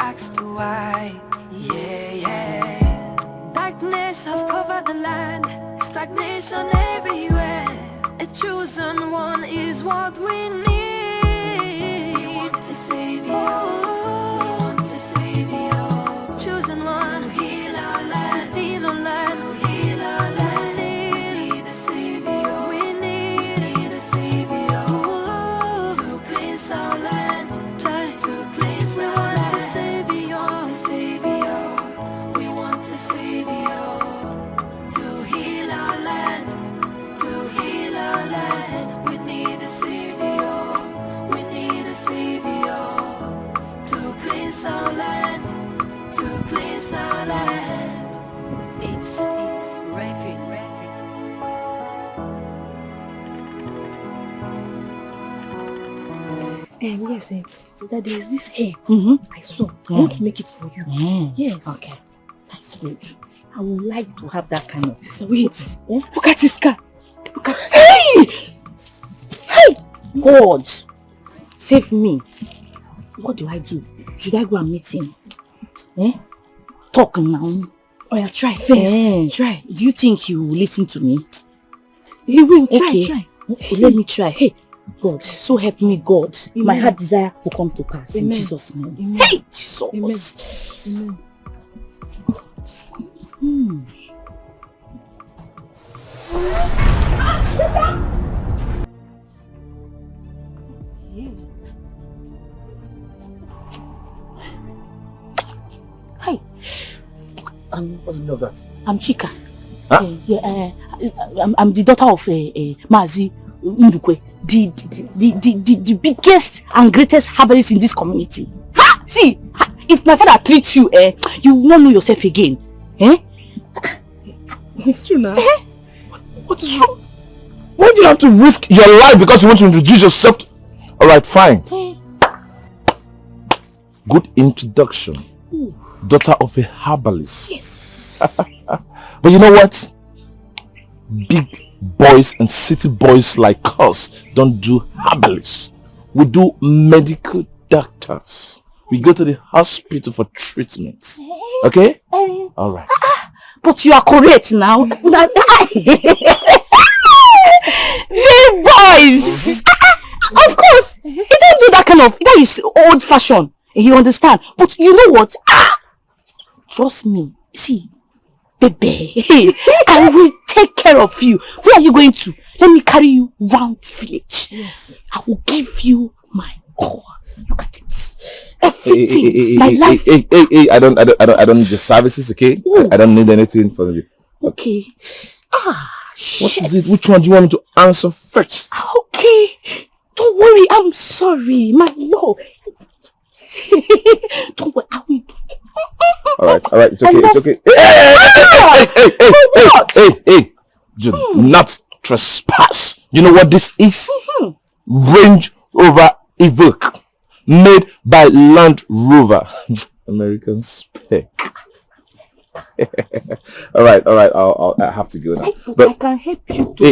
S13: asked why. Yeah, yeah. Darkness have covered the land, stagnation everywhere. A chosen one is what we need. We want a savior. We want a savior. Chosen one to heal our land, to heal our land, to heal our land. We need a savior. We need a savior to cleanse our land, to cleanse our land. A savior. We want a savior to heal our land, to heal our land. We need a savior. We need a savior to cleanse our land, to cleanse our land. It's Ravi.
S11: Yes, so that there is this hair I saw. I want to make it for you. Yes. Okay. That's good. I would like to have that kind of. So wait. Look at this guy. Look at. Hey! Hey! God! Save me. What do I do? Should I go and meet him? Talk now. Oh yeah, try first. Try. Do you think he will listen to me? He will. Try. Okay, let me try. Hey! God, so help me, God. Amen. My heart desire will come to pass. Amen. In Jesus' name. Amen. Hey, Jesus. Amen. Hi.
S12: What's the meaning of that?
S11: I'm Chika.
S12: Huh?
S11: I'm the daughter of Mazi Ndukwe. The biggest and greatest herbalist in this community. Ha! See, if my father treats you, you will not know yourself again.
S5: It's true now.
S12: What is wrong? Why do you have to risk your life because you want to introduce yourself to... Alright, fine. Good introduction. Ooh. Daughter of a herbalist.
S11: Yes.
S12: But you know what? Big boys and city boys like us don't do herbalists. We do medical doctors. We go to the hospital for treatment. Okay? Alright.
S11: But you are correct now. Big boys! Of course! He don't do that kind of... That is old fashion. You understand? But you know what? Trust me. See, baby, I will take care of you. Where are you going to? Let me carry you round the village. Yes. I will give you my all. Look at it. Everything. My life.
S12: I don't need your services, okay? I don't need anything from you.
S11: Okay. Shit.
S12: What is it? Which one do you want me to answer first?
S11: Okay. Don't worry. I'm sorry. My love. Don't worry. I will do it.
S12: Alright, it's okay, Hey, do not trespass. You know what this is? Range Rover Evoque, made by Land Rover. American spec. Alright, I have to go now.
S11: But I can help you to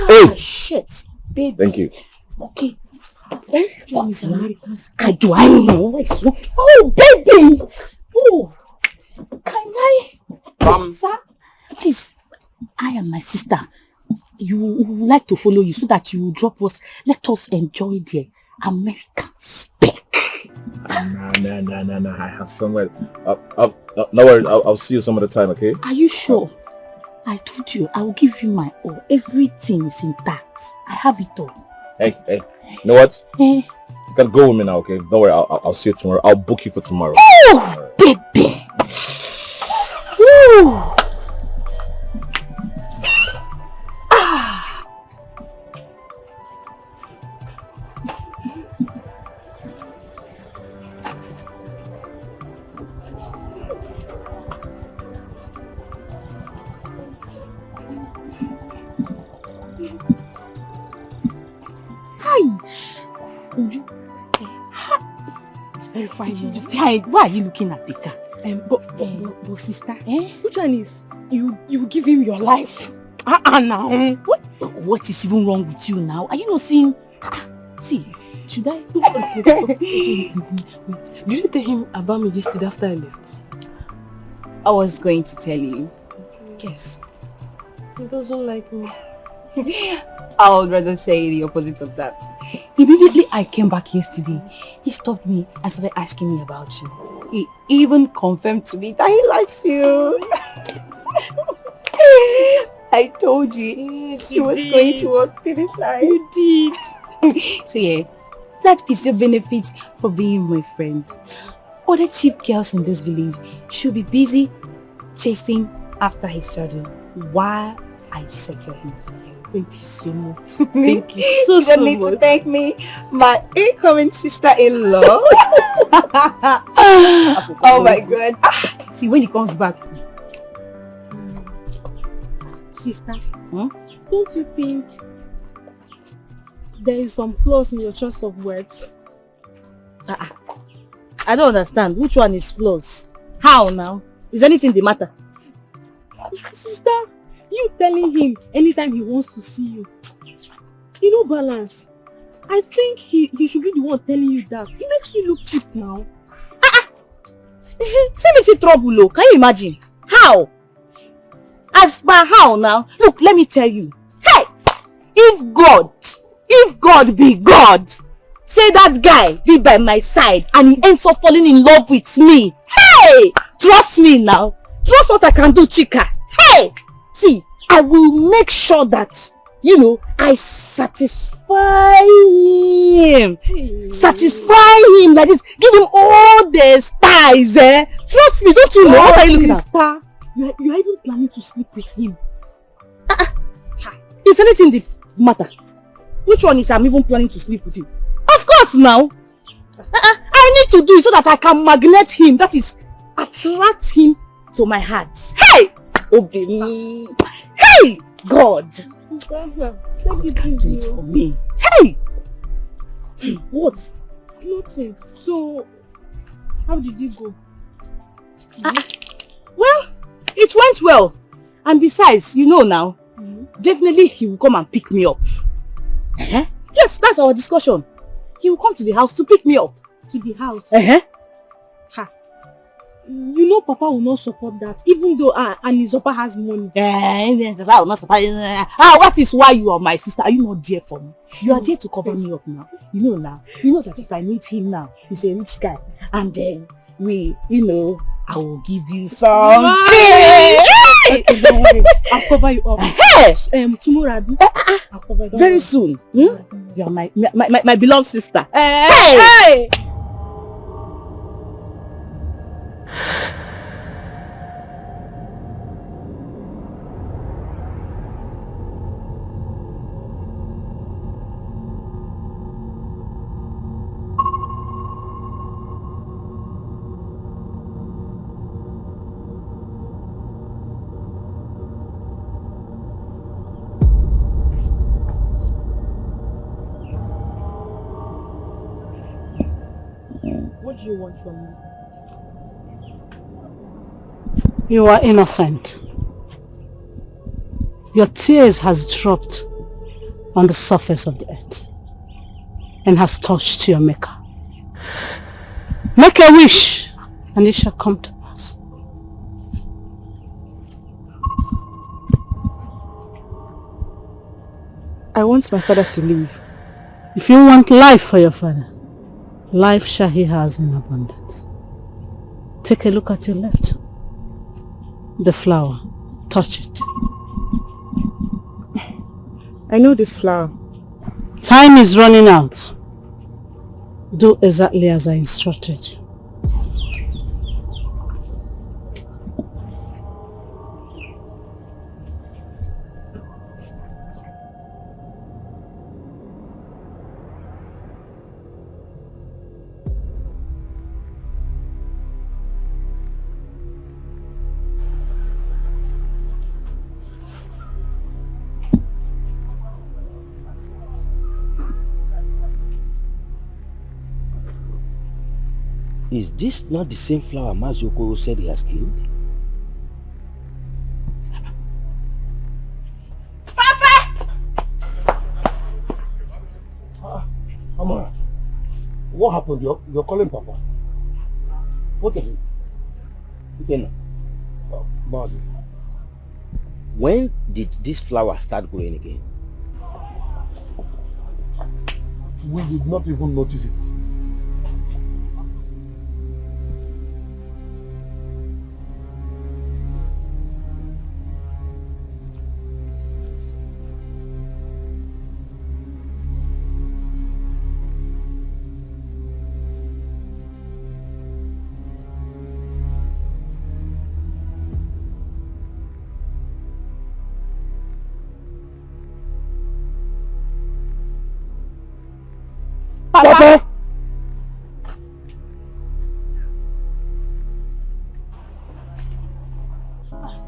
S12: Hey,
S11: shit, baby.
S12: Thank you.
S11: Okay. I know what's wrong. Oh, baby! Oh, can I? Sir, please, I am my sister. You would like to follow you so that you will drop us. Let us enjoy the American spec.
S12: No. I have somewhere. No worries. I'll see you some other time, okay?
S11: Are you sure? I told you, I will give you my all. Everything is intact. I have it all.
S12: Hey. You know what? You can go with me now, okay? Don't worry, I'll see you tomorrow. I'll book you for tomorrow.
S11: Oh, baby! Woo! Uju, it's very fine. Uju, why are you looking at the car?
S5: But sister, which one is you give him your life?
S11: Now. What is even wrong with you now? Are you not seeing? See,
S6: Should I? Wait. Did you tell him about me yesterday after I left?
S5: I was going to tell you. Yes.
S6: He doesn't like me.
S5: I would rather say the opposite of that. Immediately I came back yesterday, he stopped me and started asking me about you. He even confirmed to me that he likes you. I told you,
S6: yes,
S5: he was going to work till the time.
S6: You did.
S5: So yeah, that is your benefit for being my friend. Other cheap girls in this village should be busy chasing after his shadow while I secure him for you.
S6: Thank you so much. Thank you so
S5: much. You don't need to thank me, my incoming sister-in-law. Oh my God. See, when he comes back.
S6: Sister, don't you think there is some flaws in your choice of words?
S2: I don't understand. Which one is flaws? How now? Is anything the matter?
S6: Sister, you telling him anytime he wants to see you, you know, balance. I think he should be the one telling you that. He makes you look cheap now.
S2: See me see trouble, oh. Can you imagine? How? As by how now? Look, let me tell you. Hey! If God be God, say that guy be by my side and he ends up falling in love with me. Hey! Trust me now. Trust what I can do, Chika. Hey! See, I will make sure that, you know, I satisfy him.
S6: Hey.
S2: Satisfy him like this. Give him all the styles, eh? Trust me, don't you know? What are you looking at?
S6: You are even planning to sleep with him.
S2: Is anything the matter? Which one is I'm even planning to sleep with you? Of course now. I need to do it so that I can magnet him. That is, attract him to my heart. Hey! Obini. Hey! God.
S6: God
S2: can do it for me. Hey! What?
S6: Nothing. So, how did you go?
S2: Well, it went well. And besides, you know now, definitely he will come and pick me up. Yes, that's our discussion. He will come to the house to pick me up.
S6: To the house?
S2: Ha.
S6: You know Papa will not support that, even though Anizopa has money.
S2: Papa will not support. What is why you are my sister? Are you not there for me? You are there to cover me up now. You know now. You know that if I meet him now, he's a rich guy. And then we, you know, I will give you something.
S6: Okay, don't worry. I'll cover you up. Tomorrow, I'll cover you up.
S2: Very soon. You are my beloved sister.
S6: Hey! What do you want from me?
S3: You are innocent. Your tears has dropped on the surface of the earth and has touched your maker. Make a wish and it shall come to pass.
S5: I want my father to live.
S3: If you want life for your father, life shall he has in abundance. Take a look at your left. The flower. Touch it.
S5: I know this flower.
S3: Time is running out. Do exactly as I instructed you.
S10: Is this not the same flower Ngozi Okoro said he has killed?
S9: Amara, What happened? You're calling Papa. What is it?
S10: Okay,
S9: Mazi.
S10: When did this flower start growing again?
S9: We did not even notice it.
S3: Papa!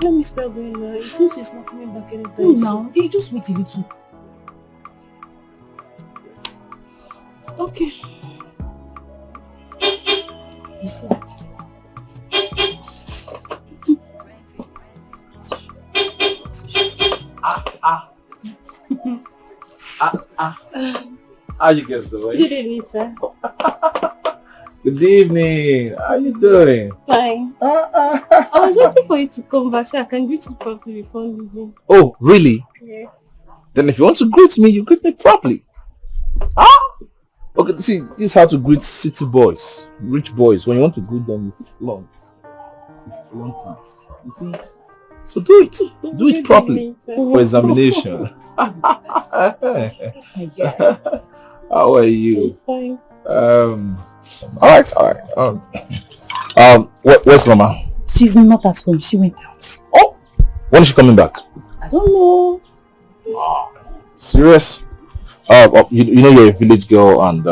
S6: Let me start going now. It seems he's not coming back anytime soon.
S5: Now, hey, just wait a little.
S6: Okay.
S5: You see?
S12: How you guys doing?
S6: Good evening, sir.
S12: Good evening. How you doing?
S6: Fine. I was waiting for you to come back so I can greet you properly before leaving.
S12: Oh, really?
S6: Yes.
S12: Then if you want to greet me, you greet me properly. Okay, see, this is how to greet city boys, rich boys. When you want to greet them, you flaunt. You flaunt it. You see? So do it. Do it properly for examination.
S5: That's my girl.
S12: How are you?
S6: Fine.
S12: Alright. Where's Mama?
S5: She's not at home. She went out.
S12: Oh! When is she coming back?
S5: I don't know.
S12: Serious? You know you're a village girl, and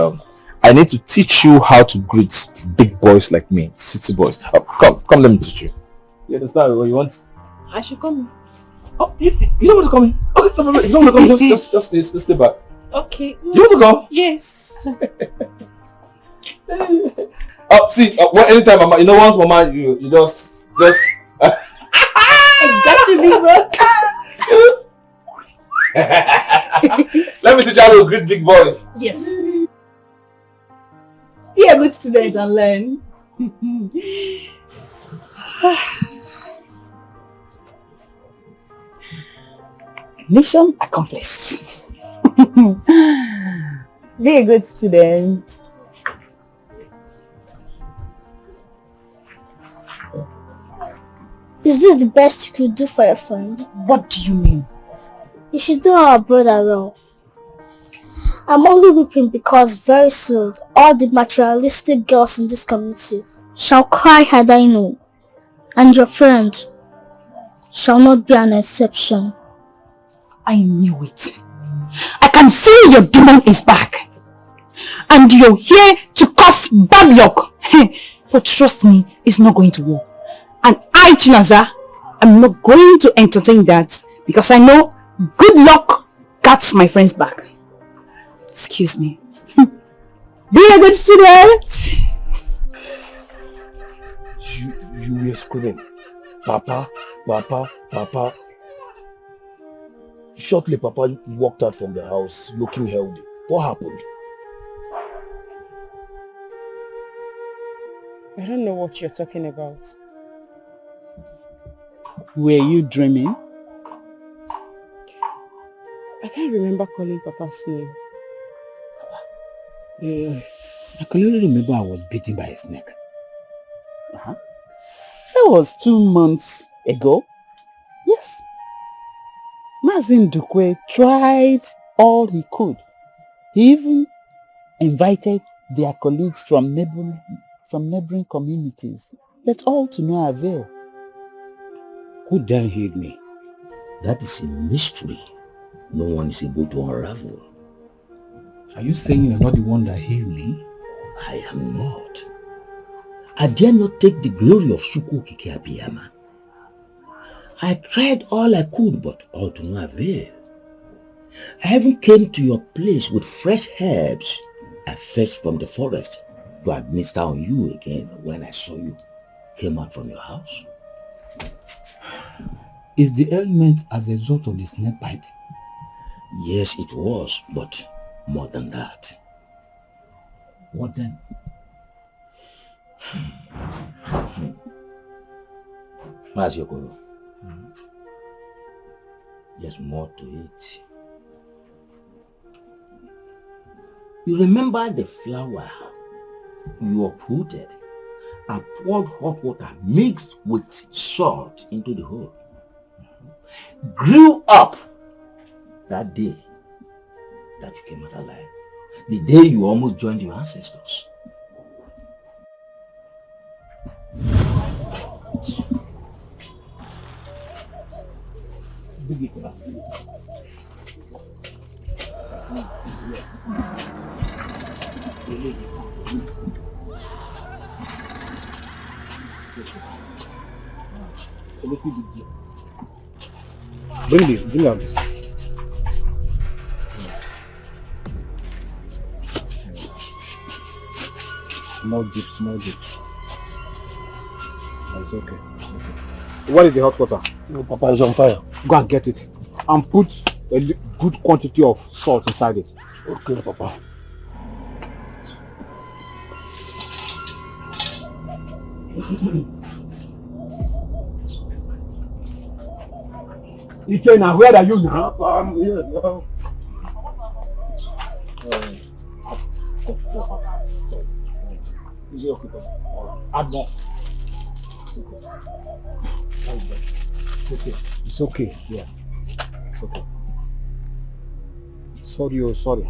S12: I need to teach you how to greet big boys like me, city boys. Come, let me teach you. You understand what you want?
S6: I should come.
S12: Oh, you don't want to come in? Okay, no, you don't want to come. Just stay back.
S6: Okay.
S12: You want to come?
S6: Yes.
S12: See, anytime Mama, once Mama, you just.
S5: I got you, big bro.
S12: Let me teach you how to greet big boys.
S5: Yes. Be a good student and learn. Mission accomplished. Be a good student.
S8: Is this the best you could do for a friend?
S5: What do you mean?
S8: You should do our brother well. I'm only weeping because very soon all the materialistic girls in this community shall cry had I known, and your friend shall not be an exception.
S5: I knew it. I can see your demon is back. And you're here to cause bad luck. But trust me, it's not going to work. And I, Chinaza, am not going to entertain that because I know good luck gets my friends back. Excuse me. Be a good student.
S9: You were screaming, Papa, Papa, Papa. Shortly, Papa walked out from the house looking healthy. What happened?
S1: I don't know what you're talking about.
S3: Were you dreaming?
S1: I can't remember calling Papa's name.
S7: I can only remember I was beaten by a snake.
S3: That was 2 months ago. Yes. Mazin Dukwe tried all he could. He even invited their colleagues from neighboring communities, but all to no avail.
S10: Who then healed me? That is a mystery no one is able to unravel.
S7: Are you saying you're not the one that healed me?
S10: I am not. I dare not take the glory of Shuku Kike Abiyama. I tried all I could, but all to no avail. I even came to your place with fresh herbs I fetched from the forest to administer on you again when I saw you came out from your house.
S7: Is the ailment as a result of the snake bite?
S10: Yes, it was, but more than that.
S12: What then?
S10: Mazi Okolo, there's more to it. You remember the flower you uprooted and poured hot water mixed with salt into the hole? Grew up that day that you came out alive. The day you almost joined your ancestors.
S7: Bring out this. Small dip. It's okay. What is the hot water?
S9: No, Papa, it's on fire.
S7: Go and get it. And put a good quantity of salt inside it.
S9: Okay, Papa.
S7: Dikeh, now where are you now?
S9: Papa, I'm here now.
S7: Is it okay? Add more. It's okay. Yeah. It's okay. Sorry.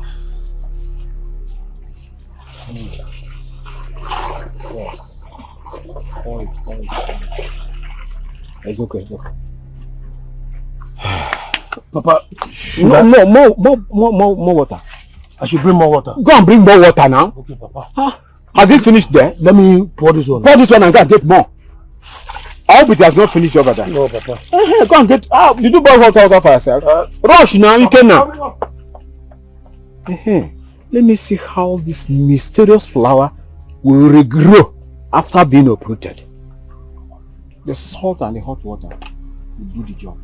S7: Yes. Point. It's okay.
S9: Papa,
S7: more water.
S9: I should bring more water.
S7: Go and bring more water now.
S9: Okay, Papa.
S7: Huh? Has it finished there?
S9: Let me pour this one.
S7: Pour this one and go and get more. I hope it has not finished over there.
S9: No, Papa.
S7: Go and get. Did you boil hot water for yourself? Rush now, you can now. Let me see how this mysterious flower will regrow after being uprooted. The salt and the hot water will do the job.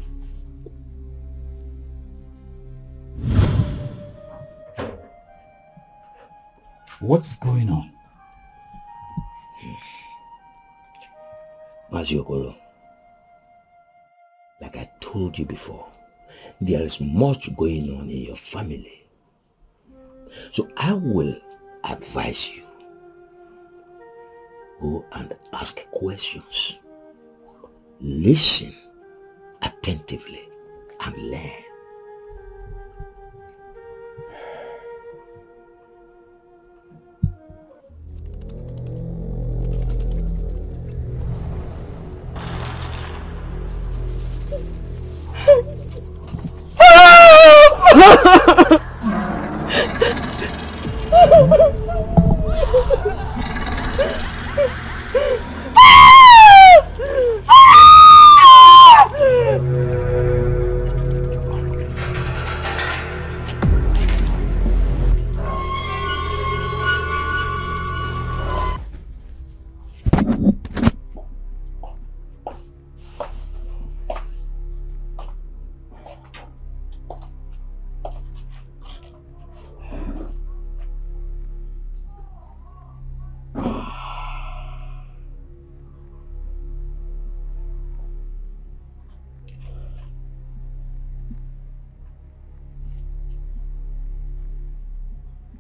S7: What's going on?
S10: Mazi Okolo, like I told you before, there is much going on in your family. So I will advise you, go and ask questions. Listen attentively and learn.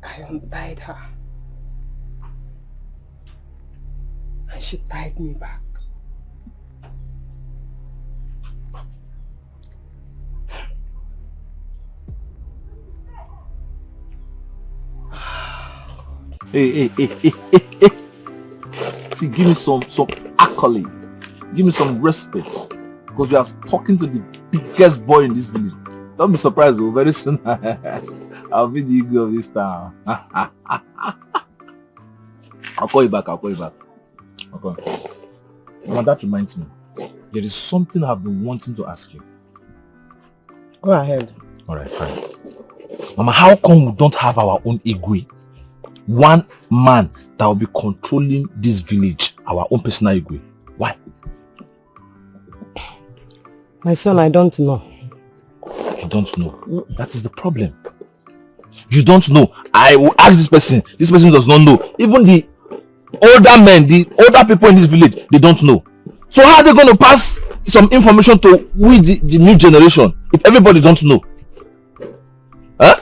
S1: I untied her. And she tied me back.
S12: Hey. See, give me some accolade. Give me some respect. Because we are talking to the biggest boy in this village. Don't be surprised, though. Very soon, I'll be the ego of this town. I'll call you back. Okay. Now that reminds me. There is something I've been wanting to ask you.
S1: Go ahead.
S12: Alright, fine. Mama, how come we don't have our own Igwe? One man that will be controlling this village, our own personal Igwe. Why?
S2: My son, I don't know.
S12: You don't know? That is the problem. You don't know. I will ask this person. This person does not know. Even the older men, the older people in this village, they don't know. So how are they going to pass some information to we the new generation if everybody don't know? Huh?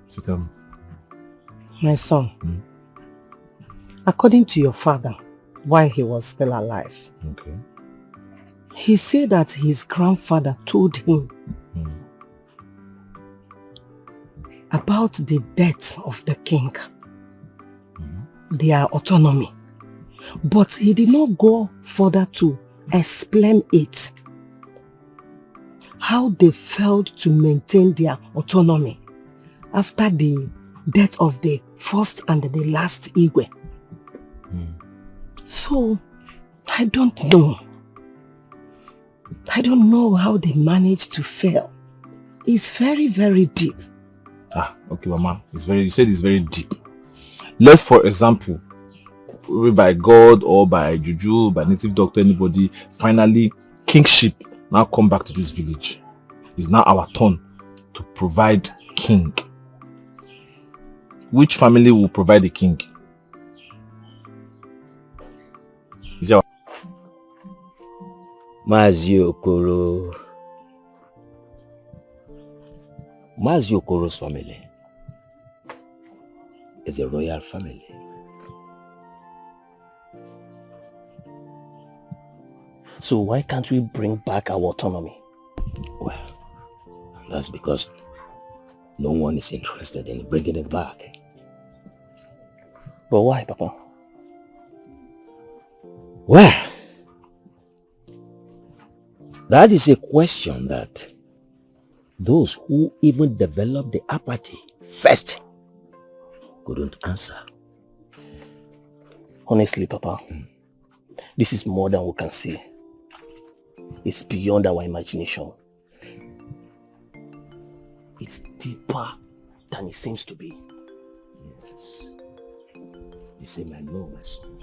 S12: So tell me.
S2: My son, according to your father, while he was still alive,
S12: okay,
S2: he said that his grandfather told him about the death of the king, their autonomy. But he did not go further to explain it, how they failed to maintain their autonomy after the death of the first and the last Igwe. So, I don't know. I don't know how they managed to fail. It's very, very deep.
S12: Ah, okay, Mama. You said it's very deep. Let's, for example, by God or by Juju, by native doctor, anybody, finally, kingship now come back to this village. It's now our turn to provide king. Which family will provide the king? Is your
S10: Ngozi Okoro. Ngozi Okoro's family is a royal family.
S14: So why can't we bring back our autonomy?
S10: Well, that's because no one is interested in bringing it back.
S14: But why, Papa?
S10: Well, that is a question that those who even developed the apathy first couldn't answer.
S14: Honestly, Papa, this is more than we can see. It's beyond our imagination. It's deeper than it seems to be.
S10: Yes. The same I know, my son.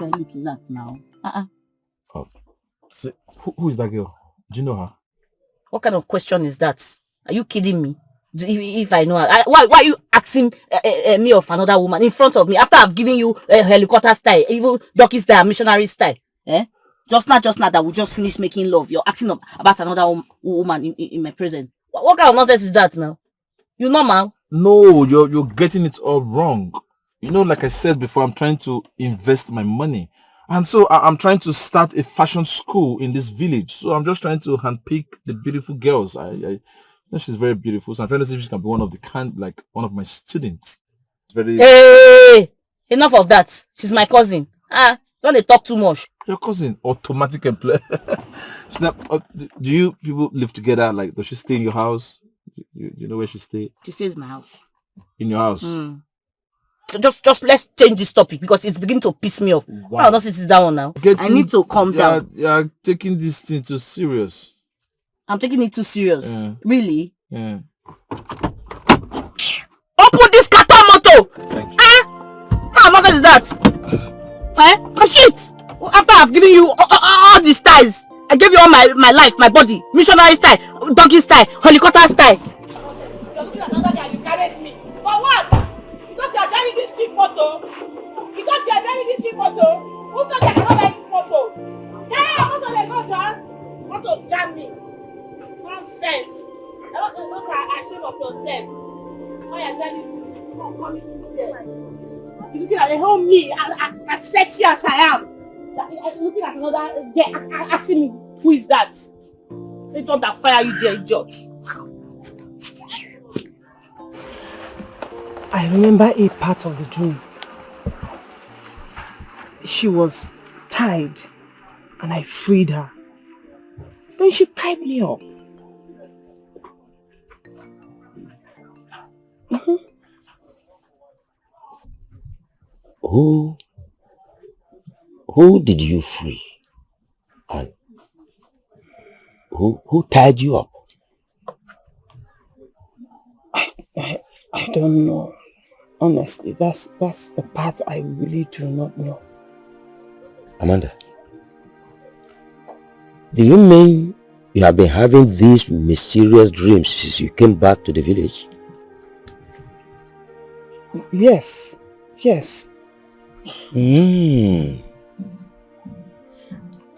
S11: Looking at now.
S12: Oh. See, who is that girl? Do you know her?
S11: What kind of question is that? Are you kidding me? If I know her, why are you asking me of another woman in front of me after I've given you a helicopter style, even donkey style, missionary style? Eh? Just now that we just finished making love, you're asking about another woman in my presence. What kind of nonsense is that now? You normal?
S12: No, you're getting it all wrong. You know, like I said before, I'm trying to invest my money. And so I'm trying to start a fashion school in this village. So I'm just trying to handpick the beautiful girls. I know she's very beautiful. So I'm trying to see if she can be one of my students. It's very...
S11: Hey! Enough of that. She's my cousin. Don't they talk too much?
S12: Your cousin? Automatic employer. Do you people live together? Like, does she stay in your house? You know where she stays?
S11: She stays in my house.
S12: In your house?
S11: Just let's change this topic because it's beginning to piss me off. Wow. How does this is that one now? I need to calm down.
S12: You're taking this thing too serious.
S11: I'm taking it too serious.
S12: Yeah.
S11: Really?
S12: Yeah.
S11: Open this carton motor!
S12: Thank you.
S11: How much is that? Come shit! After I've given you all these styles, I gave you all my life, my body, missionary style, donkey style, helicopter style. You're looking at another guy, you carried me. For what?
S2: driving this cheap motor? Because you are driving this cheap motor? Who told you I cannot buy this motor? Yeah, who told you I can't motor jam me? Nonsense. I want to look at shame of yourself. Why are you telling me? Come here. You're looking at the whole me, as sexy as I am. Looking at another girl, asking me, who is that? They thought that fire you there, idiot. I remember a part of the dream. She was tied and I freed her. Then she tied me up.
S10: Who did you free? And who tied you up?
S2: I don't know. Honestly, that's the part I really do not know.
S10: Amanda, do you mean you have been having these mysterious dreams since you came back to the village?
S2: Yes.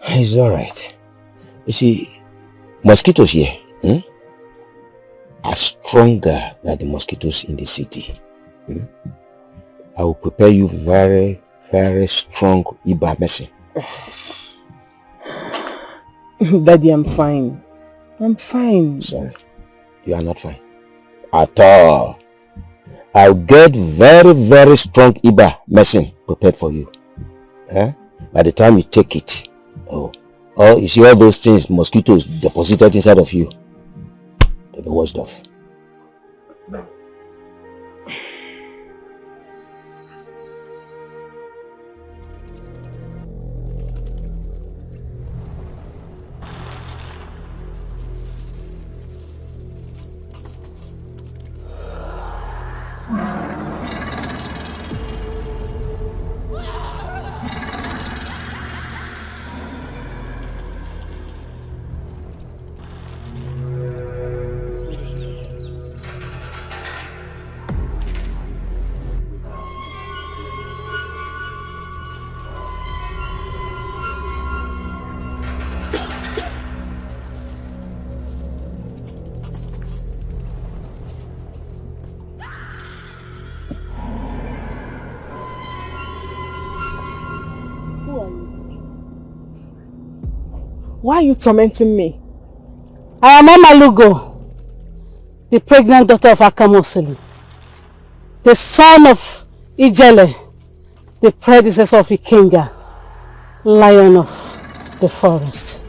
S10: It's alright. You see, mosquitoes here are stronger than the mosquitoes in the city. I will prepare you very, very strong Iba medicine.
S2: Daddy, I'm fine.
S10: Sorry, you are not fine. At all. I'll get very, very strong Iba medicine prepared for you. By the time you take it, you see all those things, mosquitoes deposited inside of you, they'll be washed off.
S2: Why are you tormenting me?
S6: I am Amalugo, the pregnant daughter of Akamosili, the son of Ijele, the predecessor of Ikenga, lion of the forest.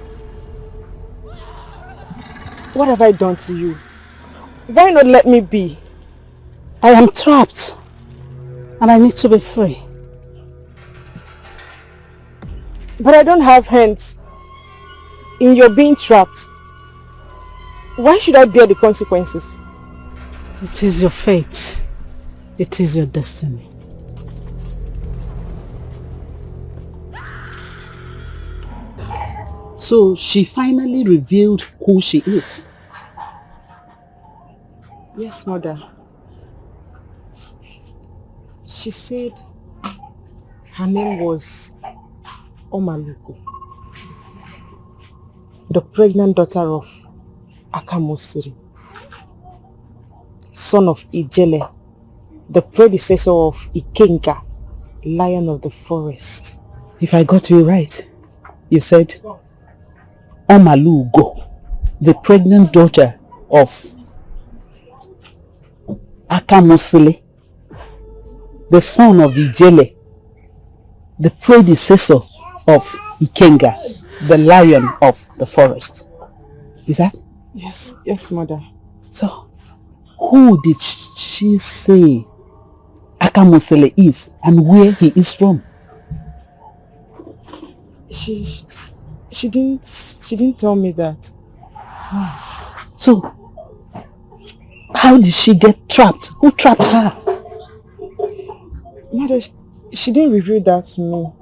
S2: What have I done to you? Why not let me be?
S6: I am trapped and I need to be free.
S2: But I don't have hands in your being trapped. Why should I bear the consequences?
S6: It is your fate. It is your destiny.
S3: So she finally revealed who she is.
S2: Yes, mother. She said her name was Omalugo, the pregnant daughter of Akamosiri, son of Ijele, the predecessor of Ikenga, lion of the forest.
S3: If I got you right, you said Omalugo, the pregnant daughter of Akamosili, the son of Ijele, the predecessor of Ikenga, the lion of the forest. Is that?
S2: Yes, mother.
S3: So, who did she say Akamosili is and where he is from?
S2: She didn't tell me that.
S3: So, how did she get trapped? Who trapped her?
S2: Mother, she didn't reveal that to me.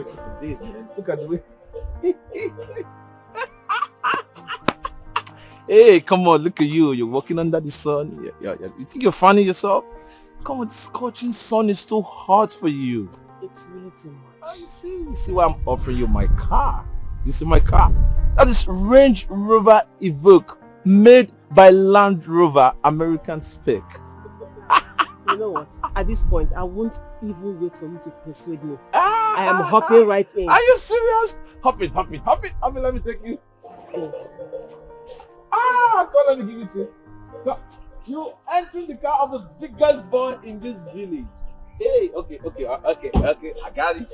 S12: waiting for this, man. Look at the way. Hey, come on, look at you. You're walking under the sun. You think you're finding yourself? Come on, the scorching sun is too hot for you.
S2: It's really too much.
S12: Oh, you see why I'm offering you my car? You see my car? That is Range Rover Evoque, made by Land Rover American spec.
S2: You know what? At this point, I won't even wait for you to persuade me. I am hopping right in.
S12: Are you serious? Hop in. Let me take you. Come on, let me give it to you. Come. You entering the car of the biggest boy in this village. Hey, okay. I got it.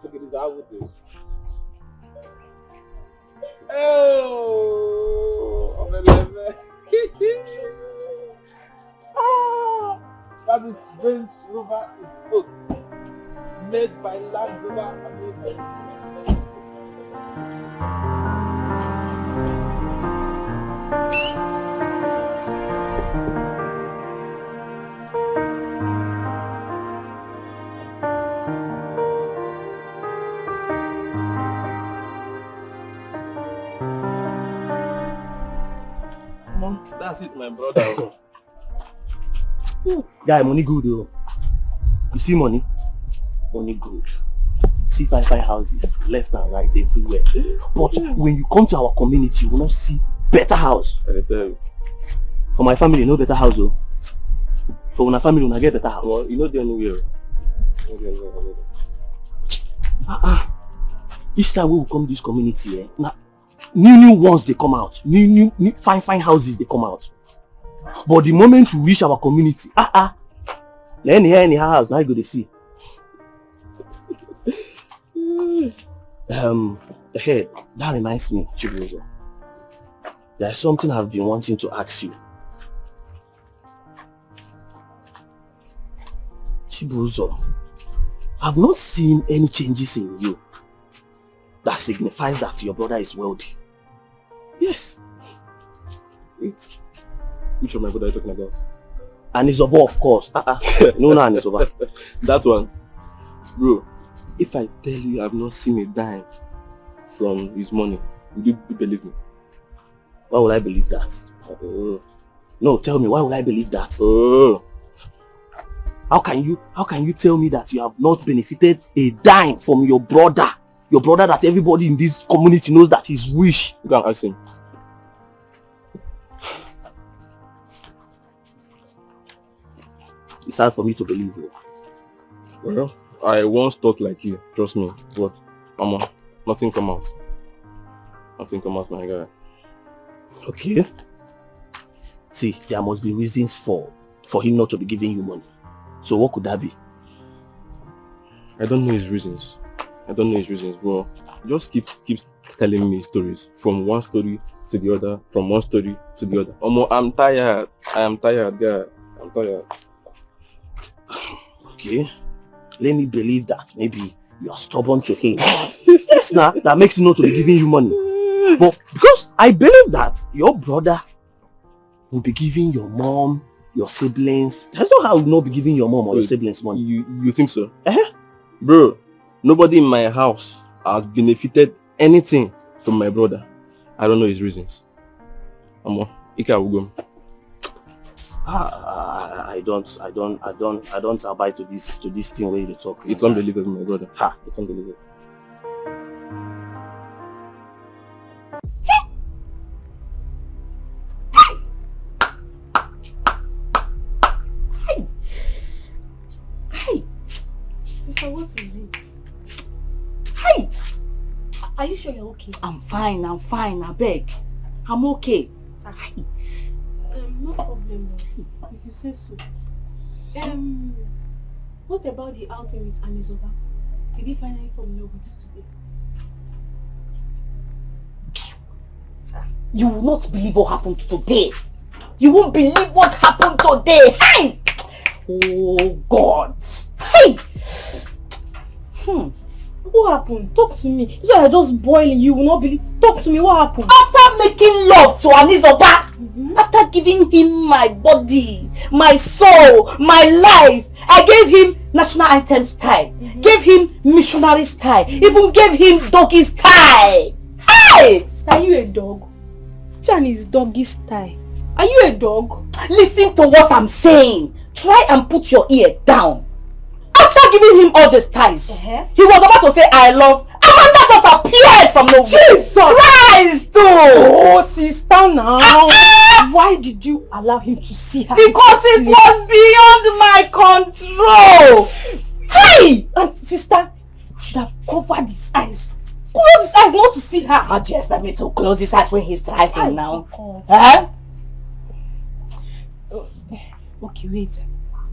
S12: Look at this, I will do it. Oh, I'm a level. That is Range Rover Evoque, made by Land Rover American. That's it, my brother.
S14: Guy, money good though. You see money? Money good. See fine houses, left and right, everywhere. But when you come to our community, you will not see better house. For my family, no better house though. For my family, when I get better house.
S12: Well, you know they're anywhere.
S14: Each time we will come to this community, now new ones they come out. New fine houses they come out. But the moment we reach our community, any house now you go to see. Hey, that reminds me, Chibuzo. There's something I've been wanting to ask you. Chibuzo, I've not seen any changes in you that signifies that your brother is wealthy. Yes.
S12: Wait. Which of my brother are you talking about?
S14: Anisobo, of course. No, Anisobo.
S12: That one. Bro, if I tell you I've not seen a dime from his money, would you believe me?
S14: Why would I believe that? No, tell me, why would I believe that? How can you tell me that you have not benefited a dime from your brother? Your brother that everybody in this community knows that he's rich.
S12: You can ask him.
S14: It's hard for me to believe you.
S12: Well, I once thought like you, trust me. But, Mama, nothing come out. Nothing come out, my guy.
S14: Okay. See, there must be reasons for him not to be giving you money. So what could that be?
S12: I don't know his reasons. Bro. Just keeps telling me stories. From one story to the other. From one story to the other. I'm tired. I am tired, guy. I'm tired.
S14: Okay. Let me believe that maybe you are stubborn to him. Yes, now that makes him not to be giving you money. But because I believe that your brother will be giving your mom, your siblings. That's not how he will not be giving your mom or your siblings money.
S12: You think so? Bro, nobody in my house has benefited anything from my brother. I don't know his reasons. Ika will go.
S14: I don't abide to this thing where you talk.
S12: It's unbelievable, my brother. It's unbelievable.
S11: Hey! Sister, what is it? Hey! Are you sure you're okay? I'm fine, I beg. I'm okay. Hey!
S6: No problem, if you say so. What about the outing with Anisoba? Did he finally fall in love with you today?
S11: You will not believe what happened today. You won't believe what happened today. Hey! Oh God. Hey!
S6: What happened? Talk to me. This one are just boiling. You will not believe. Talk to me. What happened?
S11: After making love to Anizoba, after giving him my body, my soul, my life, I gave him national anthem style, gave him missionary style, even gave him doggy style. Hey!
S6: Are you a dog? Chan is doggy style. Are you a dog?
S11: Listen to what I'm saying. Try and put your ear down. After giving him all the styles, he was about to say I love. Amanda just appeared from nowhere. Jesus Christ!
S6: Oh, sister, now. Why did you allow him to see her?
S11: Because it was beyond my control. Hey!
S6: And sister, you should have covered his eyes. Close his eyes not to see her.
S11: How do you expect me to close his eyes when he's driving now? Huh?
S6: Okay, wait.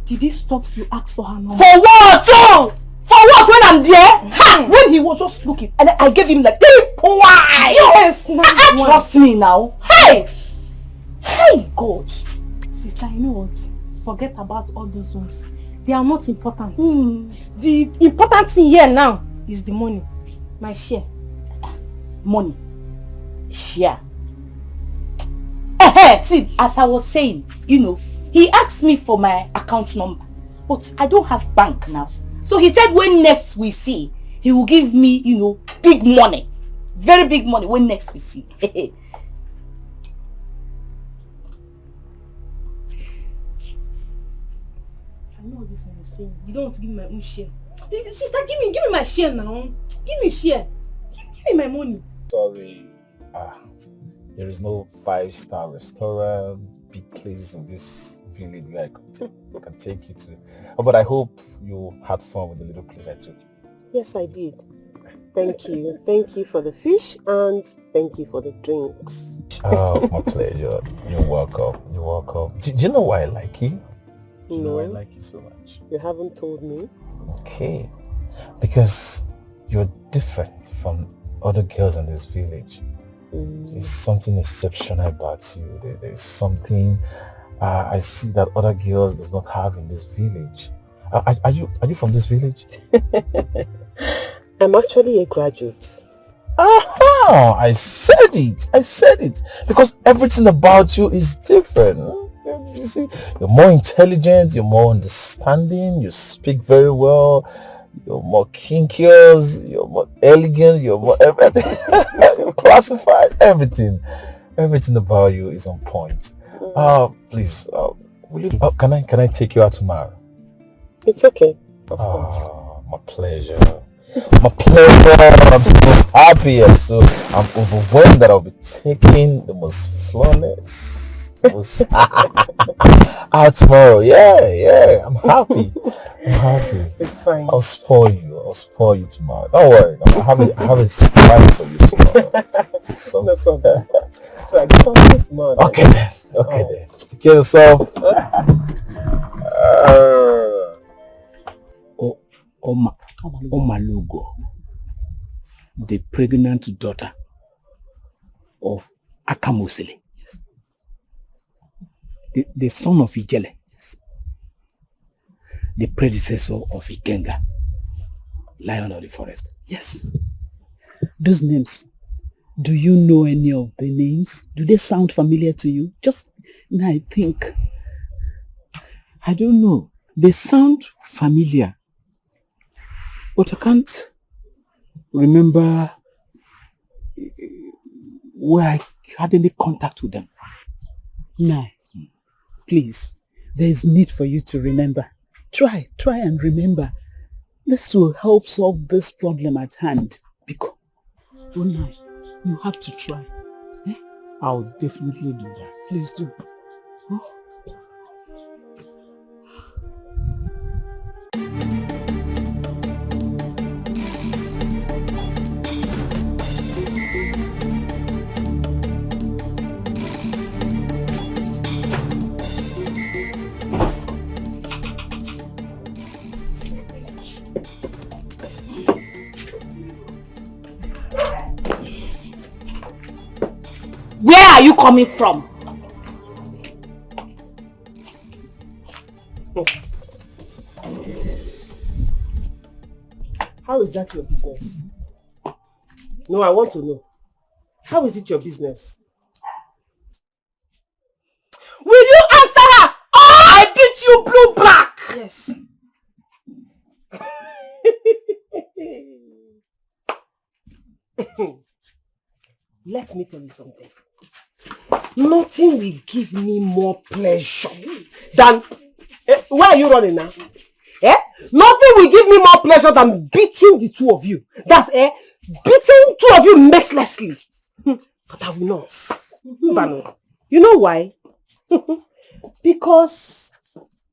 S6: Did he stop to ask for her number?
S11: For what? Oh! For what when I'm there? Ha! When he was just looking and I gave him like, why?
S6: Yes, nice one.
S11: Trust me now. Hey! Hey, God.
S6: Sister, you know what? Forget about all those ones. They are not important. The important thing here now is the money. My share.
S11: Money. Share. See, as I was saying, you know, he asked me for my account number, but I don't have bank now. So he said when next we see, he will give me, you know, big money. Very big money when next we see.
S6: I know what this one is saying. You don't want to give me my own share. Sister, give me my share now. Give me share. Give me my money.
S12: Sorry. There is no 5-star restaurant, big places in this village where I can take you to. But I hope you had fun with the little place I took you.
S2: Yes, I did. Thank you. Thank you for the fish and thank you for the drinks.
S12: Oh, my pleasure. You're welcome. You're welcome. Do you know why I like you? Do you know why I like you so much?
S2: You haven't told me.
S12: Okay. Because you're different from other girls in this village. There's something exceptional about you. There's something I see that other girls does not have in this village. Are you from this village?
S2: I'm actually a graduate.
S12: Aha! I said it. Because everything about you is different. You see, you're more intelligent, you're more understanding, you speak very well, you're more kinkious, you're more elegant, you're more everything. You're classified, everything about you is on point. Please, will you, can I take you out tomorrow?
S2: It's okay. Of course.
S12: My pleasure. My pleasure. I'm so happy. I'm overwhelmed that I'll be taking the most flawless out tomorrow. Yeah. I'm happy.
S2: It's fine.
S12: I'll spoil you tomorrow. Don't worry. I have a surprise for you tomorrow.
S2: No problem. So I guess I'll see you tomorrow.
S12: Okay then. Take care of yourself.
S7: Omalugo, the pregnant daughter of Akamusili, the son of Ijele, the predecessor of Ikenga, Lion of the Forest.
S3: Yes. Those names, do you know any of the names? Do they sound familiar to you? Just now I think.
S7: I don't know. They sound familiar. But I can't remember where I had any contact with them.
S3: No. Please, there is need for you to remember. Try and remember. This will help solve this problem at hand. Because, Unai, you have to try.
S7: I'll definitely do that.
S3: Please do. Oh.
S11: Where are you coming from?
S2: How How is that your business? No, I want to know. How is it your business? Will you answer her? Oh, I beat you blue black!
S5: Yes.
S2: Let me tell you something. Nothing will give me more pleasure than... where are you running now? Nothing will give me more pleasure than beating the two of you. That's beating two of you mercilessly. But I will not. Bano. You know why? Because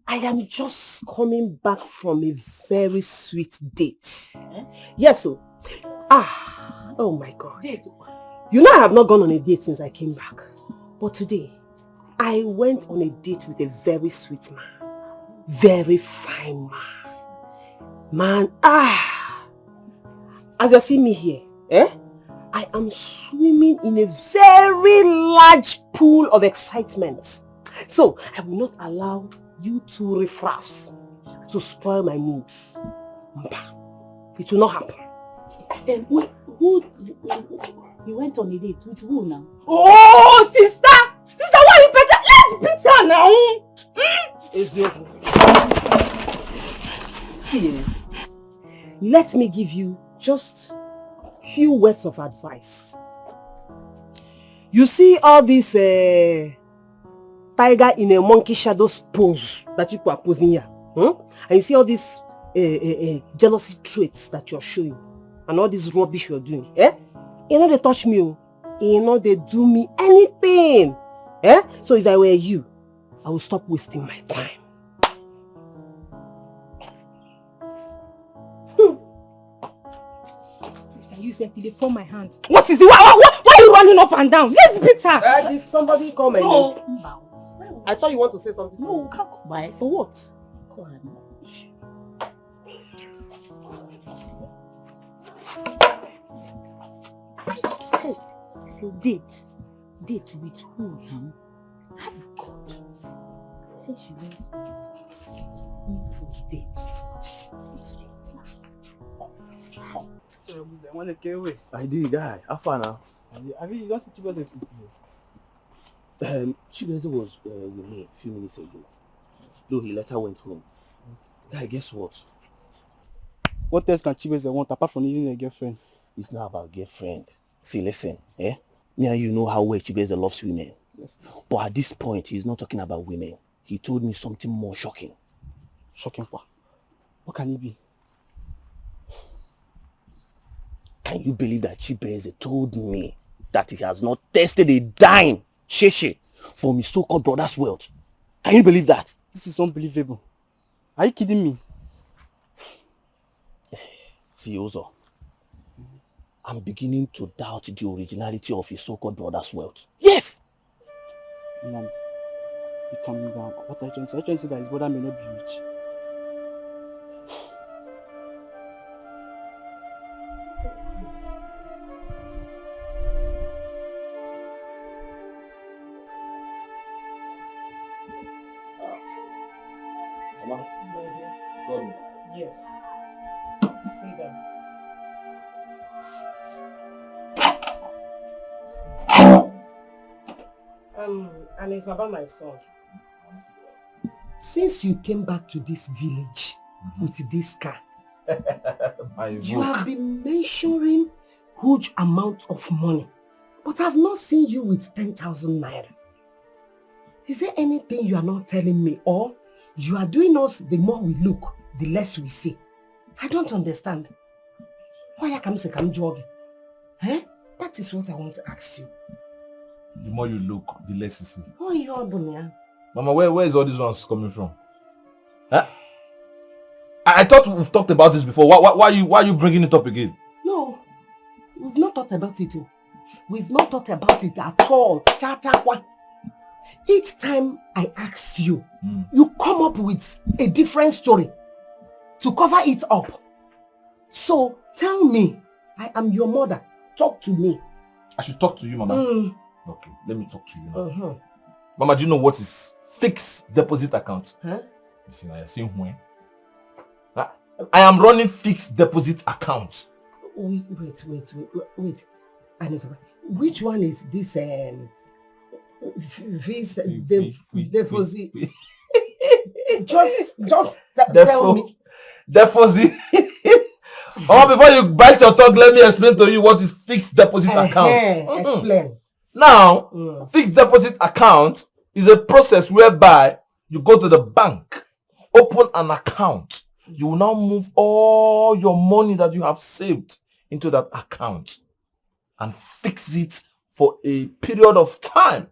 S2: I am just coming back from a very sweet date. Yes, so. Oh my God. You know I have not gone on a date since I came back. But today, I went on a date with a very sweet man. Very fine man. As you see me here, I am swimming in a very large pool of excitement. So, I will not allow you two riffraffs to spoil my mood. It will not happen.
S4: You went on a date with who now?
S2: Oh, sister! Sister, why are you better? Let's beat her now! See, let me give you just few words of advice. You see all this tiger in a monkey shadows pose that you are posing here? And you see all these jealousy traits that you're showing and all this rubbish you're doing. You know they touch me. You know they do me anything. So if I were you, I will stop wasting my time.
S5: Sister, you said you form my hand.
S2: What is it? Why are you running up and down? Let's beat her. Did somebody call my name?
S4: No.
S2: I thought you want to say something.
S4: No, can't come by. For what? Go on.
S2: So date with who? Oh God. Say she went for date.
S14: I did, guy. How far now?
S12: I mean, you don't see Chibeze today.
S14: Chibeze was with me a few minutes ago. Though he later went home. Guy, guess what?
S12: What else can Chibeze want apart from needing a girlfriend?
S14: It's not about girlfriend. See, listen, me and you know how well Chibeze loves women.
S12: Yes.
S14: But at this point, he's not talking about women. He told me something more shocking.
S12: Shocking what? What can it be?
S14: Can you believe that Chibeze told me that he has not tested a dime, sheshe, from his so-called brother's wealth? Can you believe that?
S12: This is unbelievable. Are you kidding me?
S14: See, Ozo, I'm beginning to doubt the originality of his so-called brother's wealth. Yes!
S12: Nand, be calming down. What I trying to say? I trying to say that his brother may not be rich.
S2: Mama, yes. See them. And it's about my son. Since you came back to this village with this car, you have been mentioning huge amount of money, but I've not seen you with 10,000 naira. Is there anything you are not telling me, or you are doing us the more we look, the less we see? I don't understand. Why come jogging? That is what I want to ask you.
S12: The more you look, the less you see.
S2: Oh, you're Bunya.
S12: Mama, where is all these ones coming from? I thought we've talked about this before. Why are you bringing it up again?
S2: No, we've not talked about it. We've not talked about it at all. Each time I ask you, you come up with a different story to cover it up. So tell me, I am your mother. Talk to me.
S12: I should talk to you, Mama. Okay, let me talk to you now. Mama, do you know what is fixed deposit account?
S2: Huh?
S12: You see, now you're saying when? I am running fixed deposit account.
S2: Wait. Anissa, which one is this deposit? Just tell me.
S12: Deposit. Before you bite your tongue, let me explain to you what is fixed deposit account.
S2: Explain.
S12: Now, fixed deposit account is a process whereby you go to the bank, open an account. You will now move all your money that you have saved into that account and fix it for a period of time.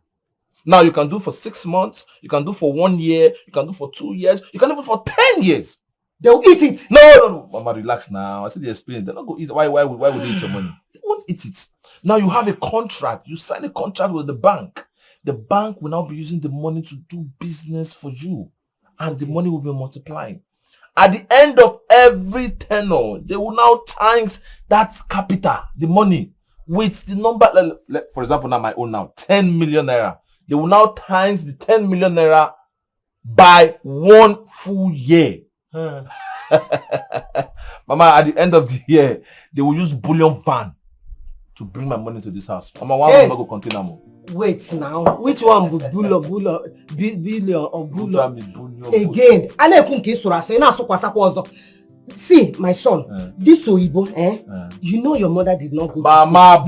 S12: Now, you can do for 6 months, you can do for 1 year, you can do for 2 years, you can do for 10 years.
S2: They'll eat it.
S12: No. Mama, relax now. I said they explain. They're not going to eat it. Why would they eat your money? They won't eat it. Now you have a contract. You sign a contract with the bank. The bank will now be using the money to do business for you. And the money will be multiplying. At the end of every tenure, they will now times that capital, the money, with the number, for example, now my own now, 10 million naira. They will now times the 10 million naira by 1 full year. Mama, at the end of the year, they will use bullion van to bring my money to this house. Mama, why will go container more?
S2: Wait now, which one would billion or bullion? Again, see, my son, this Oyibo, you know your mother did not go.
S12: Mama,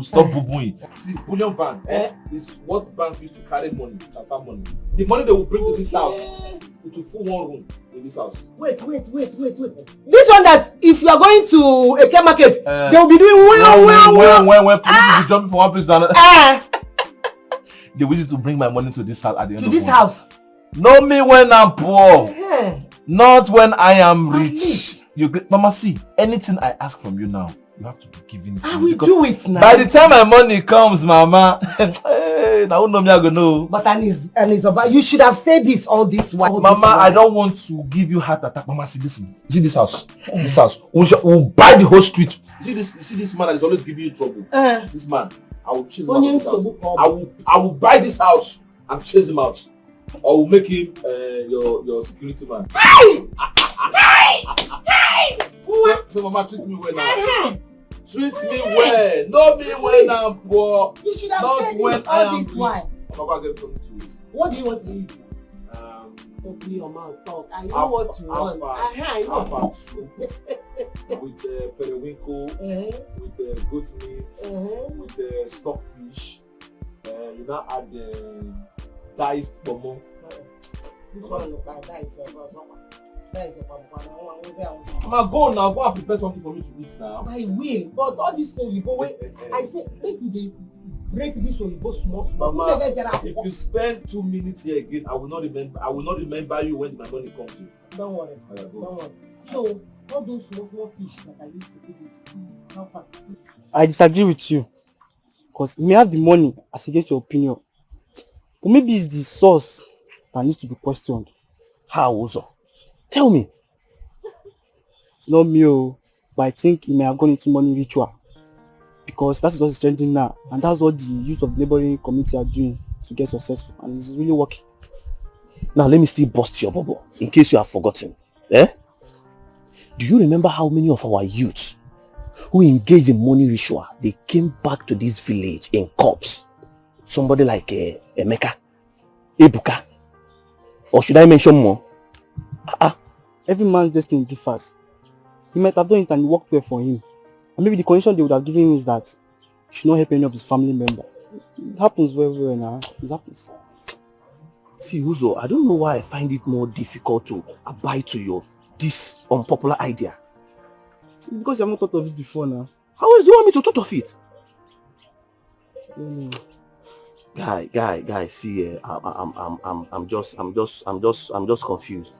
S12: stop boo-booing. See, bullion van is what bank used to carry money, transfer money. The money they will bring to this house, it will fill 1 room in this house.
S2: Wait. This one that if you are going to a care market, they will be doing
S12: when police will be jumping from one place to another. They wish to bring my money to this house at the end of the
S2: house.
S12: Know me when I'm poor, not when I am rich. Mama, see, anything I ask from you now, you have to be giving it to me.
S2: I will do it now.
S12: By the time my money comes, Mama, hey, now know me, I go know.
S2: But you should have said this all this while.
S12: Mama, I don't want to give you heart attack. Mama, see, listen. See this house. This house. We'll buy the whole street. See this man that is always giving you trouble. This man, I will chase him out of this house. I will buy this house and chase him out. Or will make him your security man. So Mama, treat me well now. Treat me well. Know me when I'm poor.
S2: You should have
S12: not
S2: said
S12: when
S2: this
S12: I
S2: all
S12: am
S2: this while.
S12: Mama, get something to eat.
S2: What do you want to eat? Open your mouth, talk. I know what you want. I know.
S12: With periwinkle, with goat meat, with stockfish. You now add diced pomo.
S2: This one look like that is
S12: Mama, go now. Go and prepare something for me to eat now.
S2: I will, but all this Oyibo way, I say, make you break this Oyibo small.
S12: Mama, if you spend 2 minutes here again, I will not remember you when my money comes to you.
S2: Don't worry. Don't worry. So, all those small fish that I used to put it, how far?
S15: I disagree with you. Because you may have the money as against your opinion. But maybe it's the source that needs to be questioned.
S9: How also? Tell me.
S15: It's not me, but I think it may have gone into money ritual. Because that is what's trending now. And that's what the youth of the neighboring community are doing to get successful. And it's really working.
S9: Now let me still bust your bubble, in case you have forgotten. Do you remember how many of our youths who engaged in money ritual, they came back to this village in corpse? Somebody like Emeka, Ebuka, or should I mention more?
S15: Every man's destiny differs. He might have done it and it worked well for him. And maybe the condition they would have given him is that he should not help any of his family members. It happens very well now. It happens.
S9: See, Uzo, I don't know why I find it more difficult to abide to this unpopular idea.
S15: It's because you have not thought of it before now.
S9: How else do you want me to thought of it? Guy, see, I'm just confused.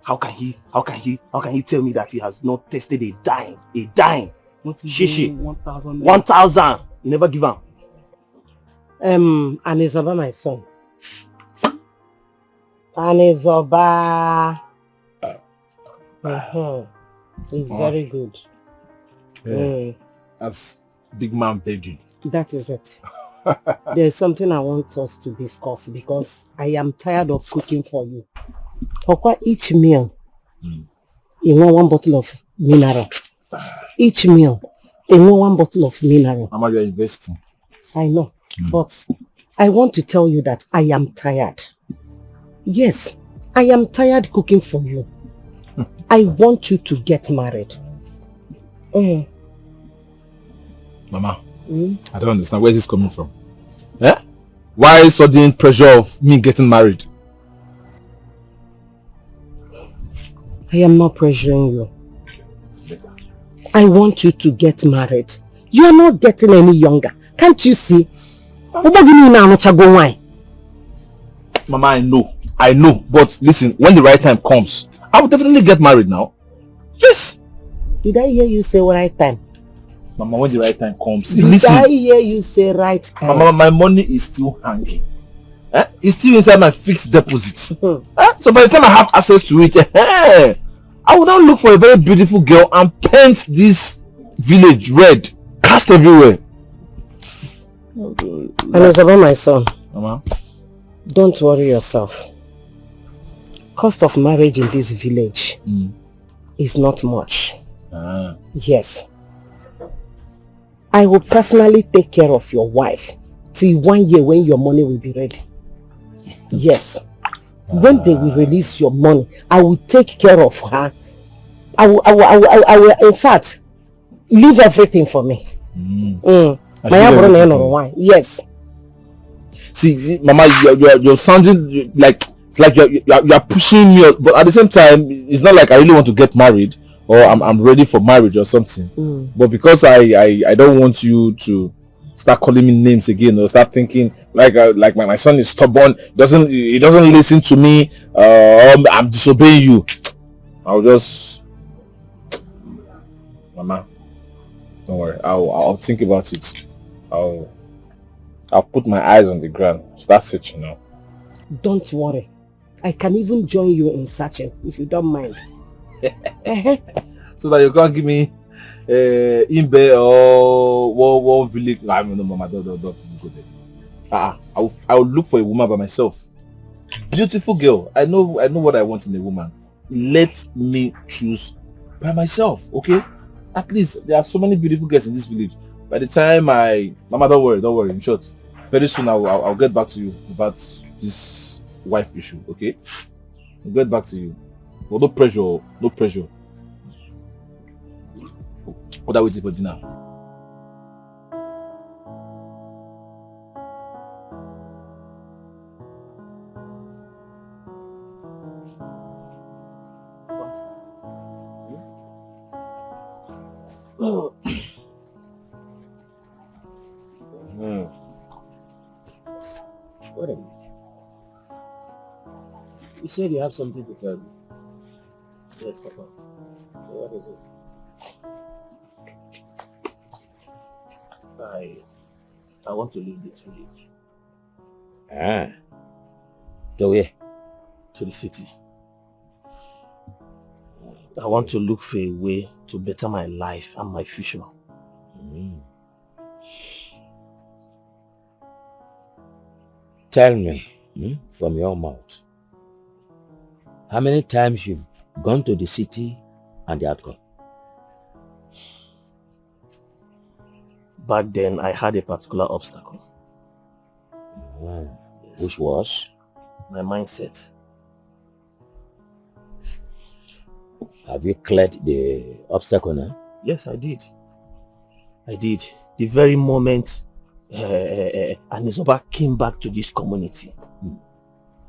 S9: How can he tell me that he has not tested a dime? Shishi. 1,000. You never give him.
S2: Anizoba, my son. Anizoba. It's very good.
S12: That's big man begging.
S2: That is it. There's something I want us to discuss because I am tired of cooking for you. For each meal, you want one bottle of mineral. Each meal, you want one bottle of mineral.
S12: How much you are investing?
S2: I know, but I want to tell you that I am tired. Yes, I am tired cooking for you. I want you to get married.
S12: Mama, I don't understand. Where is this coming from? Eh? Why sudden pressure of me getting married?
S2: I am not pressuring you. I want you to get married. You are not getting any younger. Can't you see?
S12: Mama, I know. But listen, when the right time comes, I will definitely get married now. Yes.
S2: Did I hear you say right time?
S12: Mama, when the right time comes,
S2: Did I hear you say right time?
S12: Mama, my money is still hanging. Eh? It's still inside my fixed deposits. So by the time I have access to it, I will now look for a very beautiful girl and paint this village red. Cast everywhere.
S2: And it's about my son.
S12: Mama.
S2: Don't worry yourself. Cost of marriage in this village is not much. Yes. I will personally take care of your wife till 1 year when your money will be ready. Yes. When they will release your money, I will take care of her. I will in fact, leave everything for me. Yes.
S12: See, Mama, you're sounding like you're pushing me, but at the same time, it's not like I really want to get married or I'm ready for marriage or something. But because I don't want you to start calling me names again or start thinking like my son is stubborn, he doesn't listen to me, I'm disobeying you. I'll just, Mama, don't worry, I'll think about it. I'll put my eyes on the ground, start searching now.
S2: Don't worry, I can even join you in searching if you don't mind.
S12: So that you can't give me Imbe or one village. No, Mama, don't go there. I'll look for a woman by myself. Beautiful girl. I know what I want in a woman. Let me choose by myself, okay? At least there are so many beautiful girls in this village. By the time Mama, don't worry. In short, very soon I'll get back to you about this wife issue, okay? I'll get back to you. But no pressure. What are we waiting for dinner?
S10: What are you? You said you have something to tell me. Yes, Papa. So what is it? I want to leave this village.
S2: To where?
S10: To the city. I want to look for a way to better my life and my future. Tell me, from your mouth, how many times you've gone to the city and the outcome?
S2: Back then, I had a particular obstacle.
S10: Yes. Which was?
S2: My mindset.
S10: Have you cleared the obstacle now?
S2: Yes, I did. The very moment Anizoba came back to this community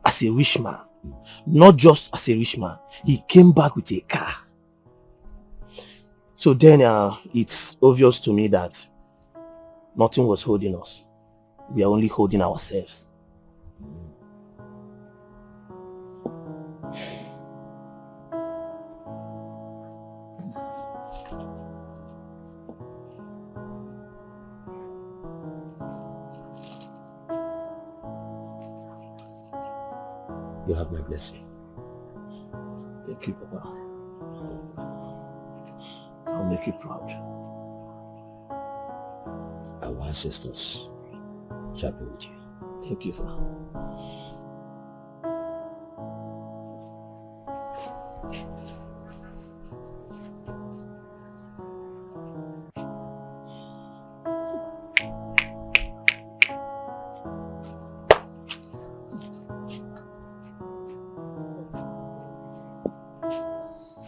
S2: as a rich man, not just as a rich man, he came back with a car. So then it's obvious to me that nothing was holding us. We are only holding ourselves.
S10: You have my blessing.
S2: Thank you, Papa. I'll make you proud.
S10: Our ancestors Shall be with you.
S12: Thank you, sir.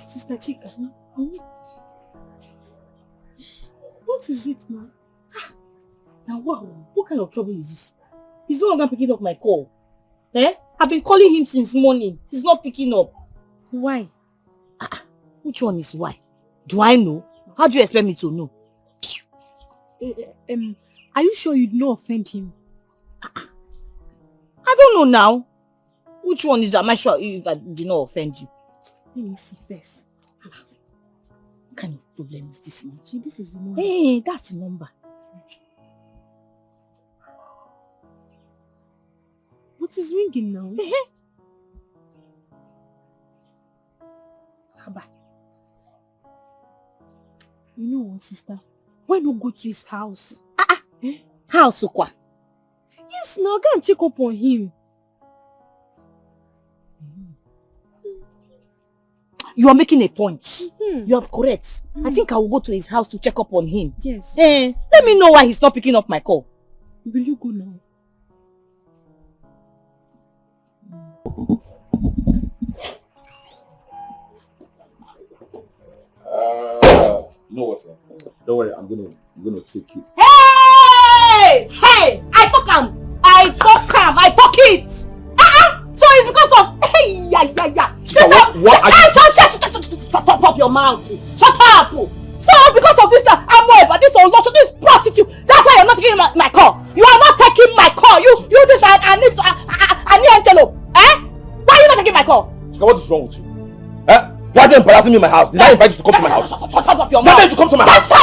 S6: Sister Chika, what is it now? Now what kind of trouble is this? He's no longer picking up my call. I've been calling him since morning. He's not picking up. Why?
S11: Which one is why? Do I know? How do you expect me to know?
S6: Are you sure you did not offend him?
S11: I don't know now. Which one is that? Am I sure if I did not offend you?
S6: Let me see first.
S11: What kind of problem is this now?
S6: This is the number.
S11: Hey, that's the number.
S6: What is ringing now? Haba. You know what, sister? Why not go to his house?
S11: House, Okwa?
S6: Yes, now go and check up on him.
S11: You are making a point. You are correct. I think I will go to his house to check up on him.
S6: Yes.
S11: Let me know why he's not picking up my call.
S6: Will you go now?
S12: You know what, sir? Don't worry, I'm gonna take it.
S11: Hey! Hey! I talk it! So it's because of Shut up your mouth! Shut up! So because of this Amoeba, this Olosho, this prostitute, that's why you're not taking my call. You are not taking my call. You this I need antelope. Why are you not taking my call?
S12: What is wrong with you? Why are you embarrassing me in my house? Did I invite you to come to my house?
S11: Shut up your mouth.
S12: Tell them to come to my house. Go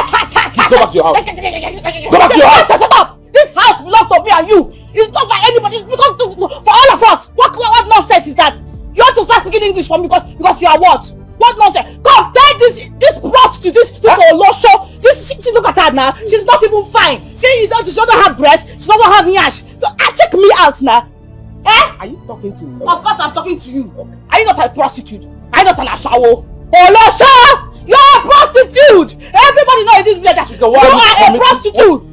S12: back to your house. Go back to your house.
S11: Shut up. This house belongs to me and you. It's not by anybody. It's belongs to for all of us. What nonsense is that? You want to start speaking English for me because you are what? What nonsense? Come, take this prostitute, this Olosho, she look at her now. She's not even fine. She doesn't have breasts. She doesn't have yash. So check me out now.
S2: Are you talking to me?
S11: Of course I'm talking to you. Are you not a prostitute? Are you not an ashawo? Olosho! You're a prostitute! Everybody knows in this village that you are a prostitute!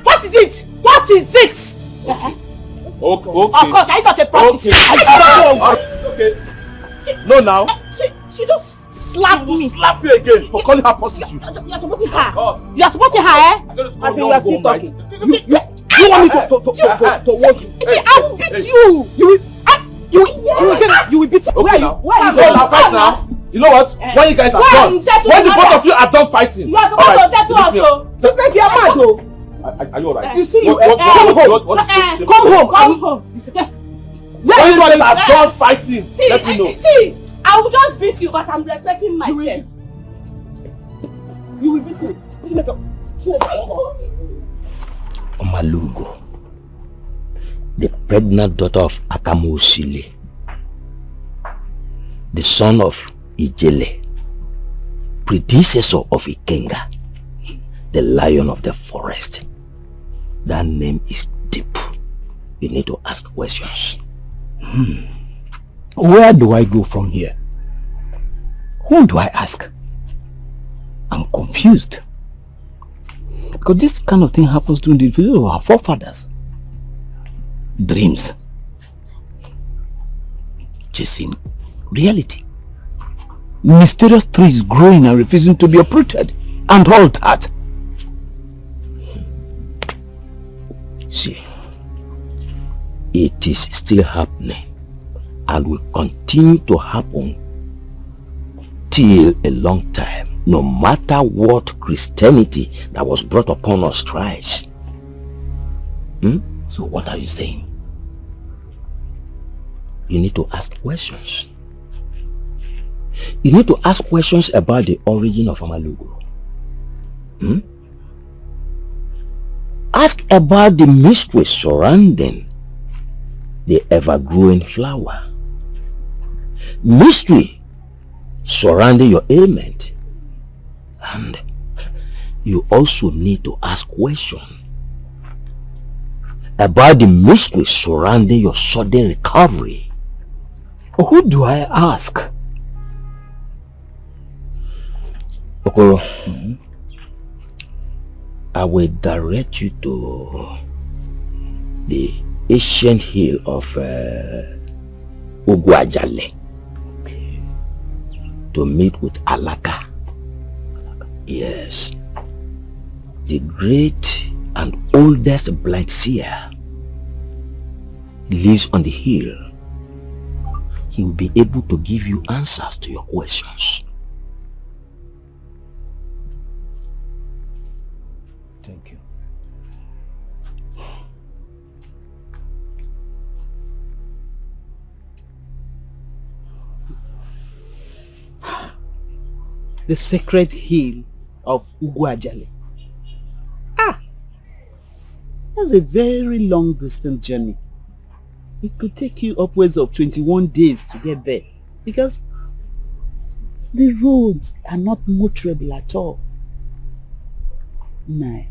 S11: What is it? What is it?
S12: Okay.
S11: Of course, are you not a prostitute?
S12: Okay. No, now.
S11: She just slapped me.
S12: Slap you again for calling her prostitute.
S11: You're supporting her. You're supporting her, I think you're still talking.
S2: You want me to what?
S11: See, I will beat you.
S2: You will beat.
S12: Okay, now. Where are you going to fight now? You know what? When you guys are done, when the both of you are done fighting,
S11: you are supposed to settle us. So
S2: just like you're mad though.
S12: Are you alright?
S2: You see,
S12: come home. When you guys are done fighting, let me know.
S11: See, I will just beat you, but I'm respecting myself.
S2: You will beat me.
S10: Omalugo, the pregnant daughter of Akamu Osile, the son of Ijele, predecessor of Ikenga, the lion of the forest. That name is deep. You need to ask questions.
S7: Where do I go from here? Who do I ask? I'm confused. Because this kind of thing happens to individuals of our forefathers. Dreams. Chasing reality. Mysterious trees growing and refusing to be uprooted. And all that.
S10: See, it is still happening and will continue to happen till a long time, no matter what Christianity that was brought upon us tries.
S7: So what are you saying?
S10: You need to ask questions. You need to ask questions about the origin of Amalugo. Ask about the mystery surrounding the ever-growing flower. Mystery surrounding your ailment. And you also need to ask questions about the mystery surrounding your sudden recovery. Who do I ask? Okoro, I will direct you to the ancient hill of Ugwajale to meet with Alaka. Yes, the great and oldest blind seer lives on the hill. He will be able to give you answers to your questions.
S7: Thank you.
S3: The sacred hill of Ugwajale. That's a very long distance journey. It could take you upwards of 21 days to get there because the roads are not motorable at all. Nah,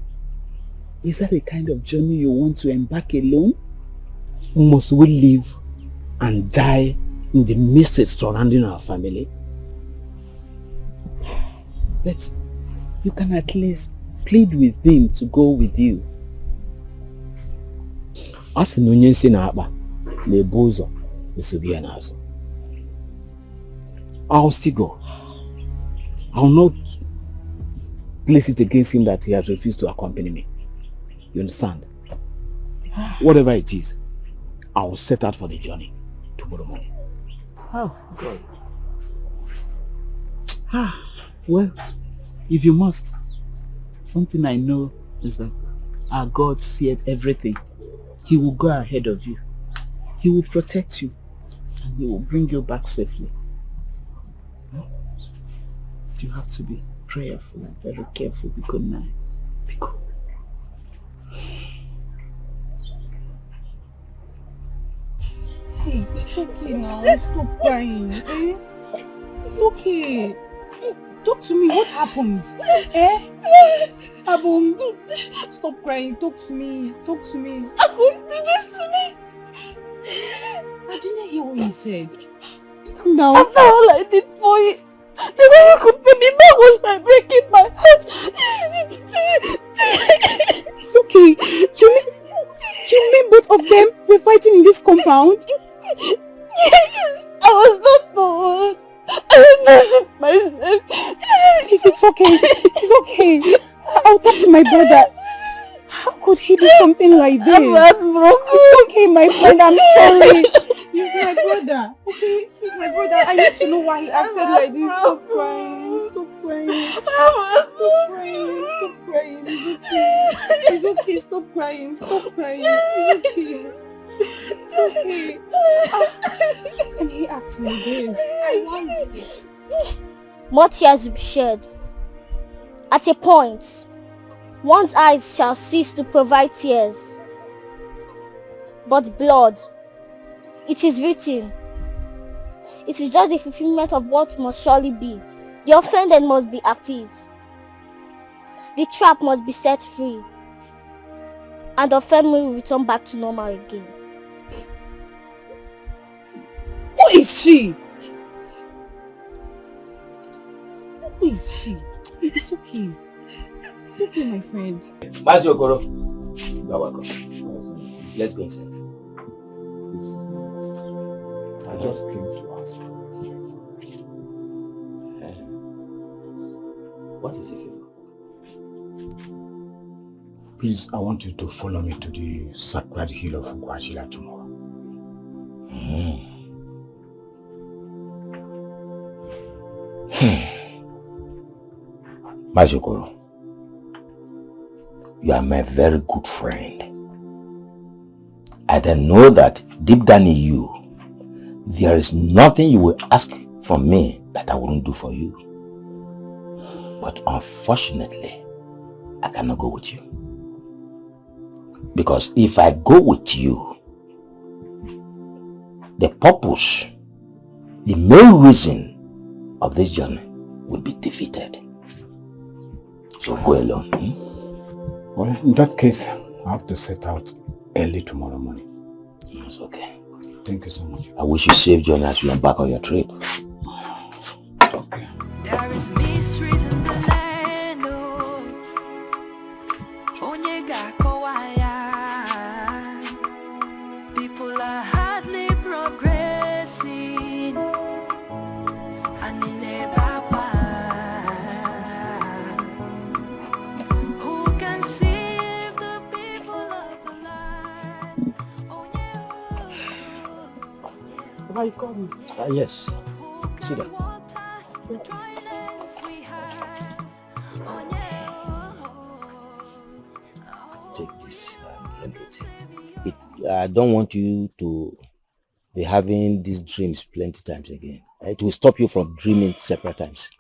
S3: is that the kind of journey you want to embark alone?
S7: Must we live and die in the mystery surrounding our family?
S3: But you can at least plead with him to go with you.
S7: As no one say na akpa na ebozo esobi anazo. I'll still go. I'll not place it against him that he has refused to accompany me. You understand? Whatever it is, I'll set out for the journey tomorrow morning.
S3: Oh, God. Well, if you must, one thing I know is that our God seeth everything. He will go ahead of you. He will protect you. And he will bring you back safely. But you have to be prayerful and very careful. Be good night. Be good.
S5: Hey, it's okay now. Stop crying. Eh? It's okay. Talk to me. What happened? Eh? Abum, stop crying. Talk to me. Talk to me. Abum did this to me. I didn't hear what you said. No.
S6: After all I did for you, the way you could pay me back was by breaking my heart.
S5: It's okay. You mean both of them were fighting in this compound?
S6: Yes, I was not the one. I witnessed it myself.
S5: It's okay. It's okay. I'll talk to my brother. How could he do something like this? It's okay, my friend. I'm sorry. He's my brother. Okay? He's my brother. I need to know why he acted like this. Stop crying. Stop crying. Stop crying. Stop crying. It's okay. It's okay. Stop crying. Stop crying. It's okay. It's okay. And he acts like this. Why is this?
S8: More tears will be shed. At a point, one's eyes shall cease to provide tears. But blood, it is written. It is just the fulfillment of what must surely be. The offended must be appeased. The trap must be set free. And the family will return back to normal again.
S3: Who is she?
S5: Who is she? It's okay. It's okay, my friend.
S10: Mazi Okoro, you are welcome. Let's go inside.
S7: I just came to ask for
S10: what is the favor?
S7: Please, I want you to follow me to the sacred hill of Ugwajale tomorrow.
S10: Mazi Okoro, you are my very good friend. I then know that deep down in you, there is nothing you will ask from me that I wouldn't do for you. But unfortunately, I cannot go with you. Because if I go with you, the purpose, the main reason of this journey will be defeated. So go alone.
S7: Well, in that case, I have to set out early tomorrow morning.
S10: It's okay.
S7: Thank you so much.
S10: I wish you safe journey as you embark on your trip.
S7: Okay.
S13: There is mysteries in the land, oh. Onyega kowaya. People are hardly progressing. And in a baba, who can save the people of the land?
S3: Why you call me?
S10: Yes. See that. Take this. I don't want you to be having these dreams plenty times again. It will stop you from dreaming several times.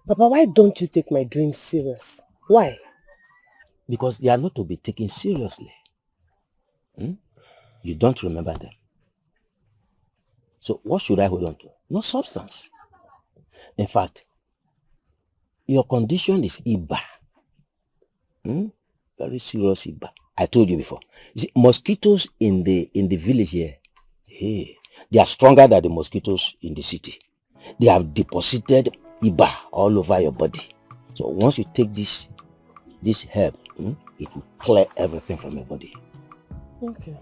S2: Papa, why don't you take my dreams serious? Why?
S10: Because they are not to be taken seriously. You don't remember them. So what should I hold on to? No substance. In fact, your condition is Iba. Very serious Iba. I told you before. You see, mosquitoes in the village here, hey, they are stronger than the mosquitoes in the city. They have deposited Iba all over your body. So once you take this herb, it will clear everything from your body.
S2: Okay.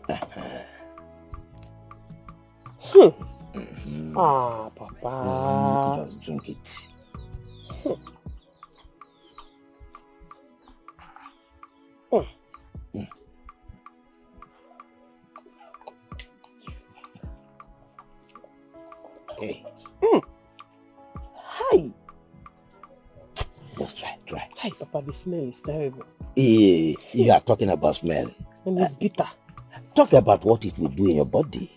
S3: Ah, Papa.
S10: Just drink it. Hey.
S2: Hi.
S10: Just try.
S2: Hi, Papa, the smell is terrible.
S10: Hey, you are talking about smell.
S2: And it's bitter.
S10: Talk about what it will do in your body.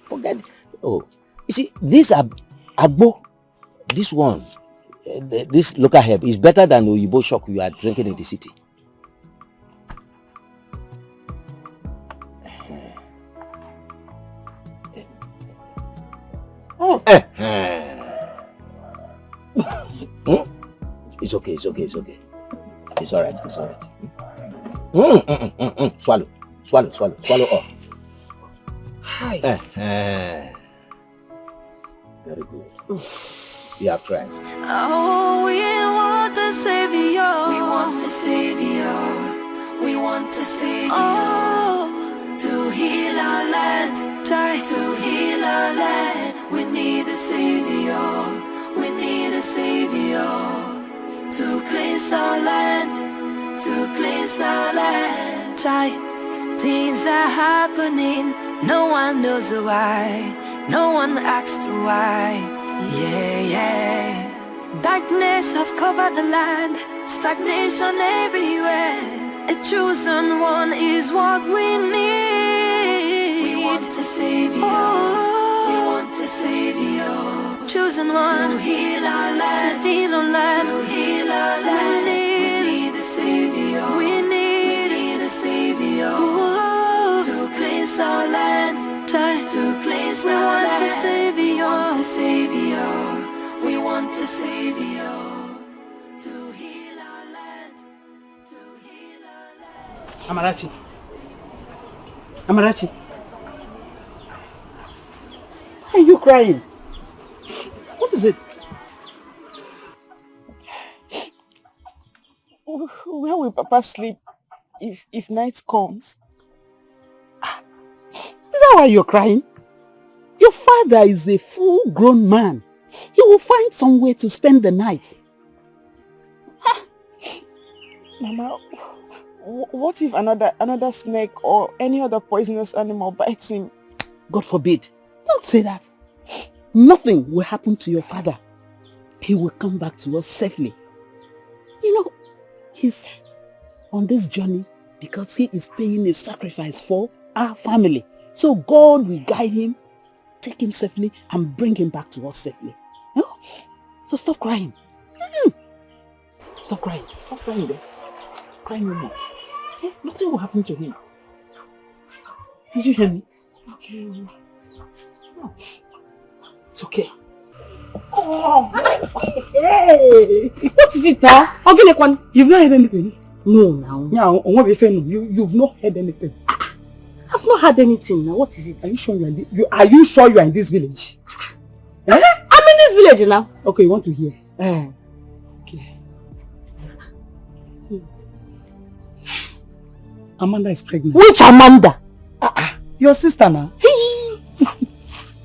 S10: Forget. Oh, you see, this agbo, this one, this local herb is better than the Oyibo shock you are drinking in the city. It's okay. It's all right. Swallow up.
S2: Hi.
S10: Very good. You have tried.
S13: Oh, we want a savior. We want a savior. We want a savior. Oh, to heal our land. Try to heal our land. We need a savior. We need a savior. To cleanse our land. To cleanse our land. Try. Things are happening. No one knows why. No one asks why. Yeah. Darkness have covered the land. Stagnation everywhere. A chosen one is what we need. We want a savior. We want a savior. Chosen one to heal our land. To heal our land. To heal our land. We need a savior. We need a savior. To cleanse our land. Try to cleanse our land. We want a savior. We want a savior. To heal our land. To heal our land.
S3: Amarachi. Why are you crying? What is it?
S1: Where will Papa sleep if night comes?
S3: Is that why you're crying? Your father is a full-grown man. He will find somewhere to spend the night.
S1: Mama, what if another snake or any other poisonous animal bites him?
S3: God forbid. Don't say that. Nothing will happen to your father. He will come back to us safely. You know, he's on this journey because he is paying a sacrifice for our family. So God will guide him, take him safely, and bring him back to us safely. You know? So stop crying. Stop crying. Stop crying there. Cry no more. Nothing will happen to him. Did you hear me? Okay. No. It's okay. Oh, hey! What is it now? You've not heard anything? No, now. You've not heard anything.
S2: I've not had anything now. What is it?
S3: Are you sure are you sure you are in this village?
S2: I'm in this village now.
S3: Okay, you want to hear? Okay. Amanda is pregnant.
S2: Which Amanda?
S3: Your sister now.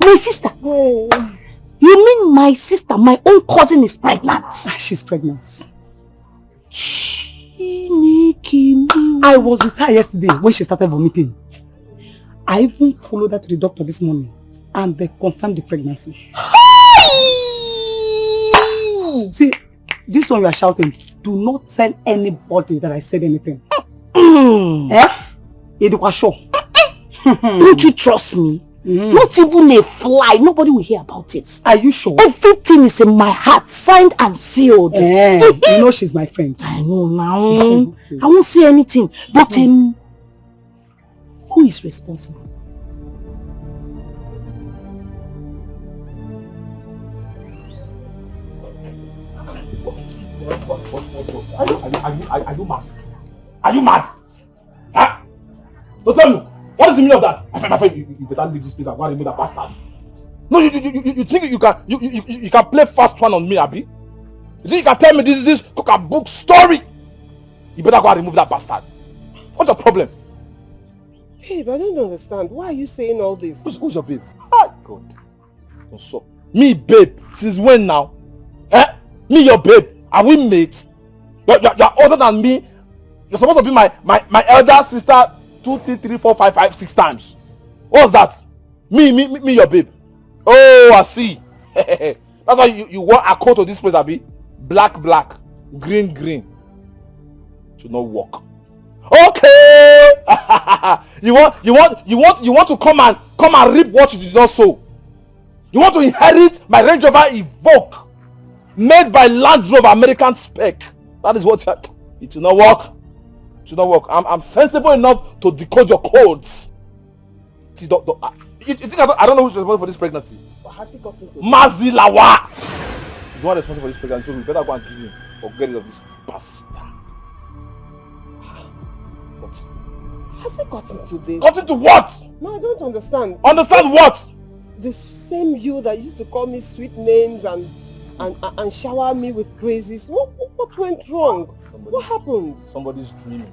S2: My sister? You mean my sister, my own cousin is pregnant?
S3: She's pregnant. I was with her yesterday when she started vomiting. I even followed her to the doctor this morning and they confirmed the pregnancy. See, this one you are shouting, do not tell anybody that I said anything. Edochie.
S2: Don't you trust me? Not even a fly. Nobody will hear about it.
S3: Are you sure?
S2: Everything is in my heart, signed and sealed.
S3: You know she's my friend.
S2: I know now. I won't say anything. But who is responsible?
S12: Are you mad? Are you mad? Huh? Don't tell me. What is the meaning of that? My friend, you better leave this place and go and remove that bastard. No, you think you can play fast one on me, Abi? You think you can tell me this cook-a-book story? You better go and remove that bastard. What's your problem?
S2: Babe, I don't understand. Why are you saying all this?
S12: Who's your babe? Oh God. What's up? Me, babe. Since when now? Me, your babe. Are we mates? You're older than me. You're supposed to be my elder sister 2, 3, 4, 5, 5, 6 times. What's that? Me, your babe. Oh, I see. That's why you wore a coat to this place, Abi. Black, green. Should not work. Okay. you want to come and reap what you did not sow. You want to inherit my Range Rover Evoque, made by Land Rover American spec. That is what it will not work. It will not work. I'm sensible enough to decode your codes. See, you think I don't know who's responsible for this pregnancy?
S2: But has he got into
S12: Mazilawa is the one responsible for this pregnancy, so we better go and kill him or get rid of this bastard. But
S2: has he got into this?
S12: Got into what?
S2: No, I don't understand.
S12: Understand what?
S2: The same you that used to call me sweet names and shower me with praises. What went wrong? What happened?
S12: Somebody's dreaming.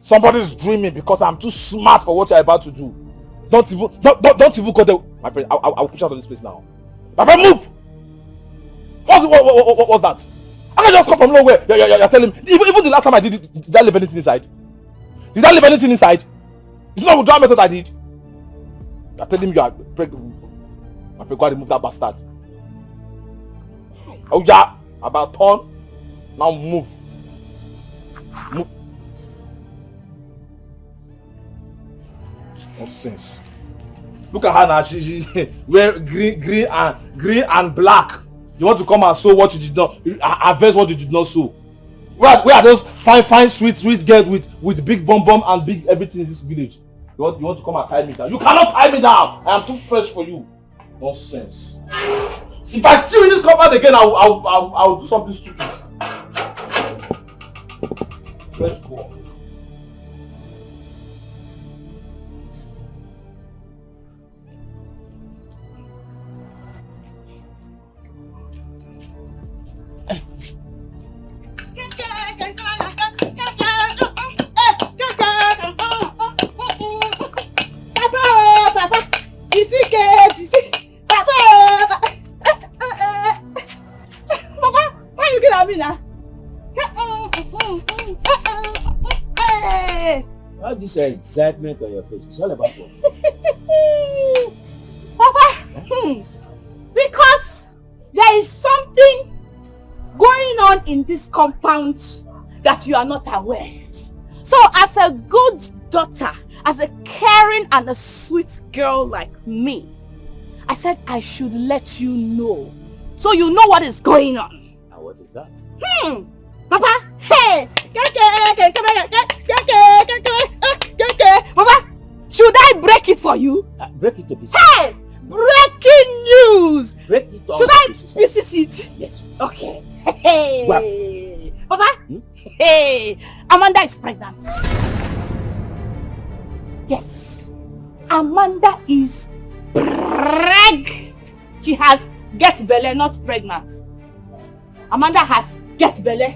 S12: Somebody's dreaming because I'm too smart for what you're about to do. Don't even go there. My friend, I'll push out of this place now. My friend, move! What's that? I can just come from nowhere. You're telling me. Even the last time I did it, did I leave anything inside? Did I leave anything inside? It's not with that method I did. You're telling me you are pregnant. My friend, go and remove that bastard. Oh yeah, about turn. Now move. Move. Nonsense. Look at her now. She wear green and black. You want to come and sow what you did not harvest what you did not sow. Where are those fine sweet girls with big bum and big everything in this village? You want to come and tie me down? You cannot tie me down. I am too fresh for you. Nonsense. If I steal in this compound again, I'll do something stupid. Fresh boy.
S10: How this excitement on your face? It's all about what?
S11: Papa, because there is something going on in this compound that you are not aware. So as a good daughter, as a caring and a sweet girl like me, I said I should let you know. So you know what is going on.
S10: And what is that?
S11: Papa, hey! Papa, should I break it for you?
S10: Break it to pieces.
S11: Hey! Breaking news!
S10: Break it to
S11: Should I
S10: pieces
S11: it?
S10: Yes.
S11: Okay. Hey! Papa, hey! Amanda is pregnant. Yes. Amanda is She has get belle, not pregnant. Amanda has get belle.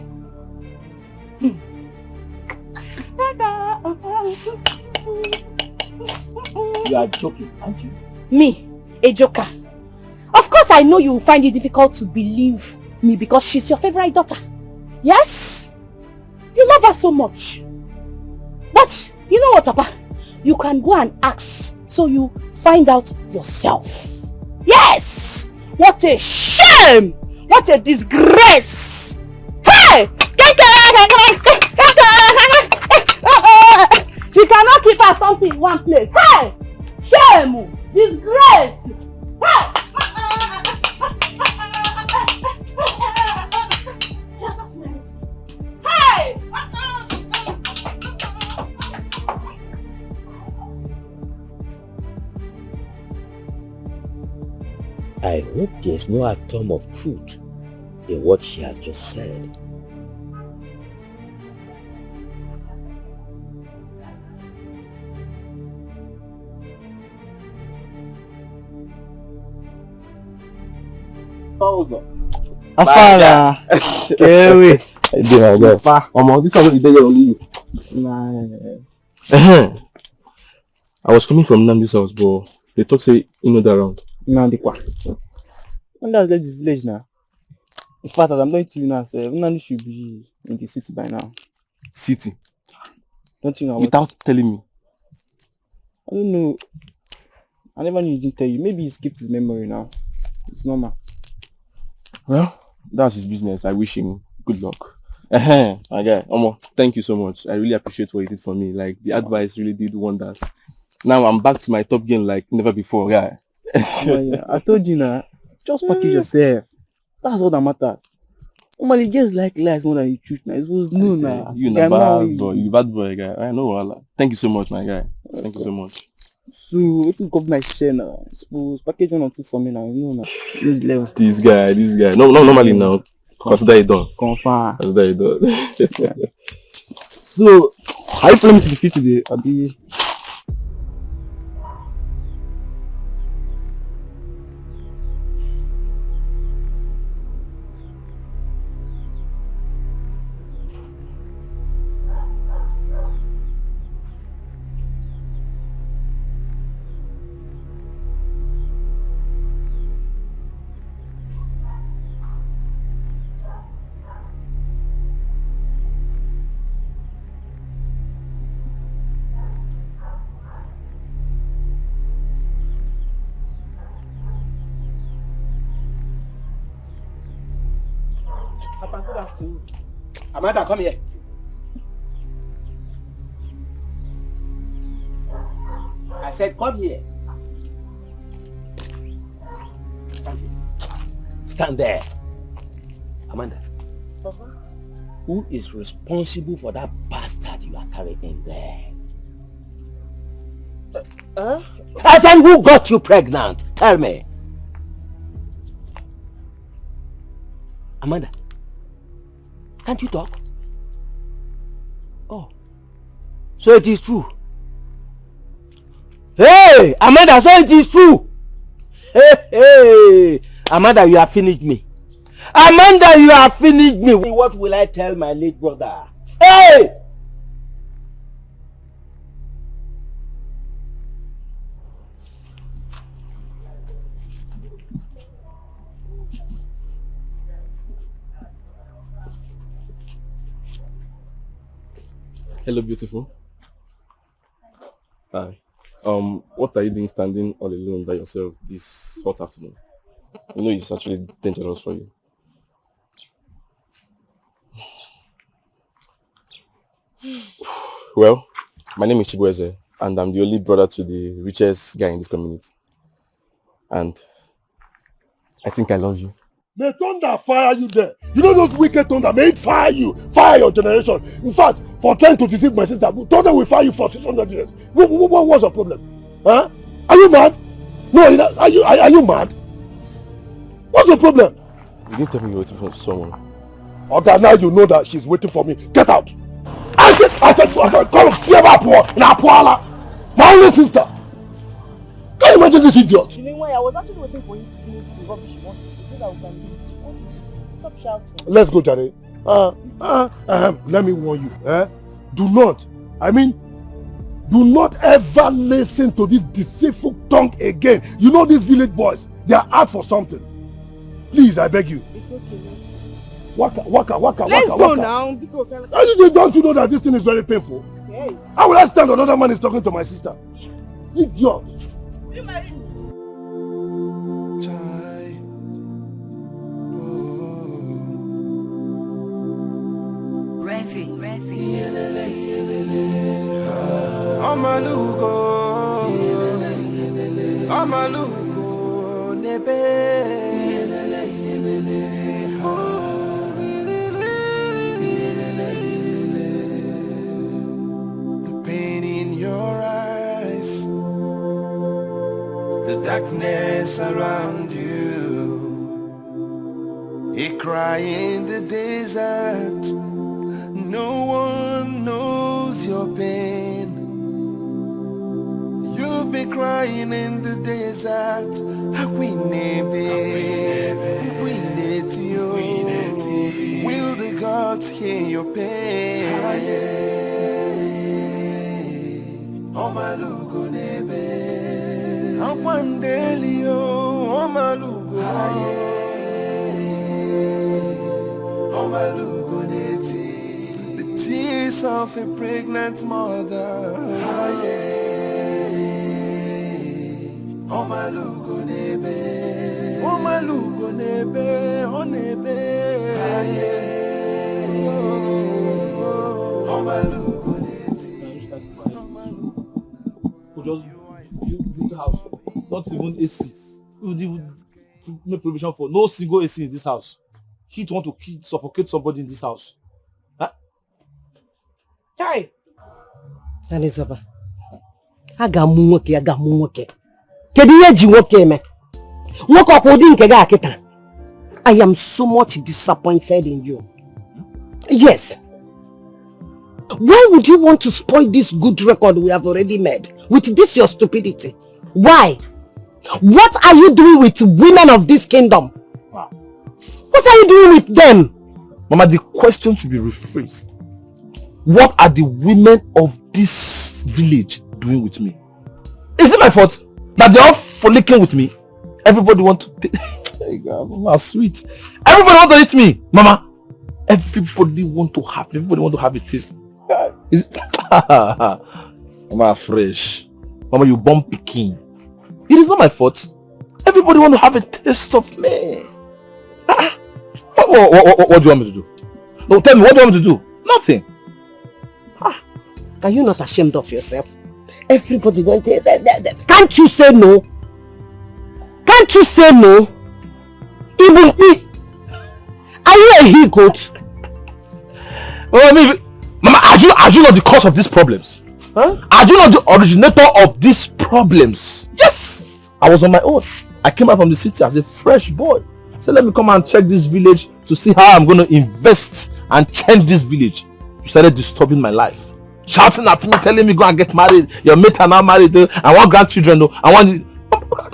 S12: You are joking, aren't you?
S11: Me, a joker. Of course I know you will find it difficult to believe me because she's your favorite daughter. Yes? You love her so much. But you know what, Papa? You can go and ask so you find out yourself. Yes! What a shame! What a disgrace! Hey! She cannot keep her something in one place. Hey! Shame! Disgrace! Hey! Just a minute. Hey!
S10: I hope there's no atom of truth in what she has just said.
S14: Afara. Kewe.
S9: This one is only you.
S14: I was coming from Namdi's house, but they talk say you know that around.
S15: Nandikwa. When that's left the village now. In fact, as I'm going to you now, sir, Nandi should be in the city by now.
S14: City?
S15: Don't you know?
S14: Without telling me?
S15: I don't know. I never knew he didn't tell you. Maybe he skipped his memory now. It's normal.
S14: Well, that's his business. I wish him good luck. My guy, Omo, thank you so much. I really appreciate what you did for me. Like, the advice really did wonders. Now I'm back to my top game like never before, guy.
S15: Yeah. I told you now. Just package yourself. That's all that matters. Normally, just like lies more than you truth now. It was no now.
S14: You bad boy. You bad boy, guy. I know Allah. Thank you so much, my guy. Thank you so much.
S15: So, what's going to nice share now? Suppose package 1 or 2 for me now. You know now. This level.
S14: This guy. No, normally now. Consider it done.
S15: Confirm.
S14: Consider it done.
S15: So, how you planning to defeat today? Abi?
S12: Amanda, come here. I said, come here. Stand there. Amanda. Who is responsible for that bastard you are carrying there? I said, who got you pregnant? Tell me. Amanda. Can't you talk? Oh. So it is true. Hey! Amanda, so it is true! Hey! Amanda, you have finished me. Amanda, you have finished me. What will I tell my late brother? Hey!
S14: Hello, beautiful. Hi. What are you doing standing all alone by yourself this hot afternoon? You know it's actually dangerous for you. Well, my name is Chibueze, and I'm the only brother to the richest guy in this community. And I think I love you.
S9: May thunder fire you there. You know those wicked thunder, may it fire you. Fire your generation. In fact, for trying to deceive my sister, thunder will fire you for 600 years. What's your problem? Huh? Are you mad? No, are you mad? What's your problem?
S14: You didn't tell me you were waiting for someone.
S9: Okay, now you know that she's waiting for me. Get out. I said, come see about poor. Now, Paula, my only sister. imagine this idiot?
S2: You mean why? I was actually waiting for you to finish the rubbish you want to say so that we can leave. What is it? Stop shouting.
S9: Let's go, Jare. Let me warn you. Do not ever listen to this deceitful tongue again. You know these village boys, they are out for something. Please, I beg you.
S2: It's okay, let's
S9: Waka.
S2: Let's go now.
S9: Don't you know that this thing is very painful?
S2: Okay.
S9: How will I stand another man is talking to my sister? Idiot.
S2: You married me.
S13: Amalugo nebe. The pain in your eyes, the darkness around you, a cry in the desert. No one knows your pain. You've been crying in the desert. Will the gods hear your pain? Omalugo nebe. Akwandelio. Omalugo. Omalugo neti. The tears of a pregnant mother. Omalugo nebe. Omalugo nebe. Onebe. Omalugo neti.
S12: Just do the house. Not even AC. We would make provision for no single AC in this house. Heat want to suffocate somebody in this house. Huh?
S2: Hey. Alizaba. Agamu nwoke. Kedu ihe ji nwoke eme? Nwoke ọkwụdị nke gị akịta. I am so much disappointed in you. Yes. Why would you want to spoil this good record we have already made with this your stupidity? Why? What are you doing with women of this kingdom?
S12: Wow.
S2: What are you doing with them?
S12: Mama, the question should be rephrased. What are the women of this village doing with me? Is it my fault that they're all frolicking with me? Everybody want to Mama, sweet. Everybody want to eat me, Mama. Everybody want to have a taste. Is it? Mama, fresh. Mama, you born Peking. It is not my fault. Everybody want to have a taste of me. What do you want me to do? No, tell me, what do you want me to do? Nothing.
S2: Are you not ashamed of yourself? Everybody went there. Can't you say no? Can't you say no? Even me. Are you a he-goat?
S12: Mama, are you not the cause of these problems? Huh? Are you not the originator of these problems? Yes! I was on my own. I came out from the city as a fresh boy. So let me come and check this village to see how I'm going to invest and change this village. You started disturbing my life. Shouting at me, telling me go and get married. Your mate are now married. I want grandchildren. I want...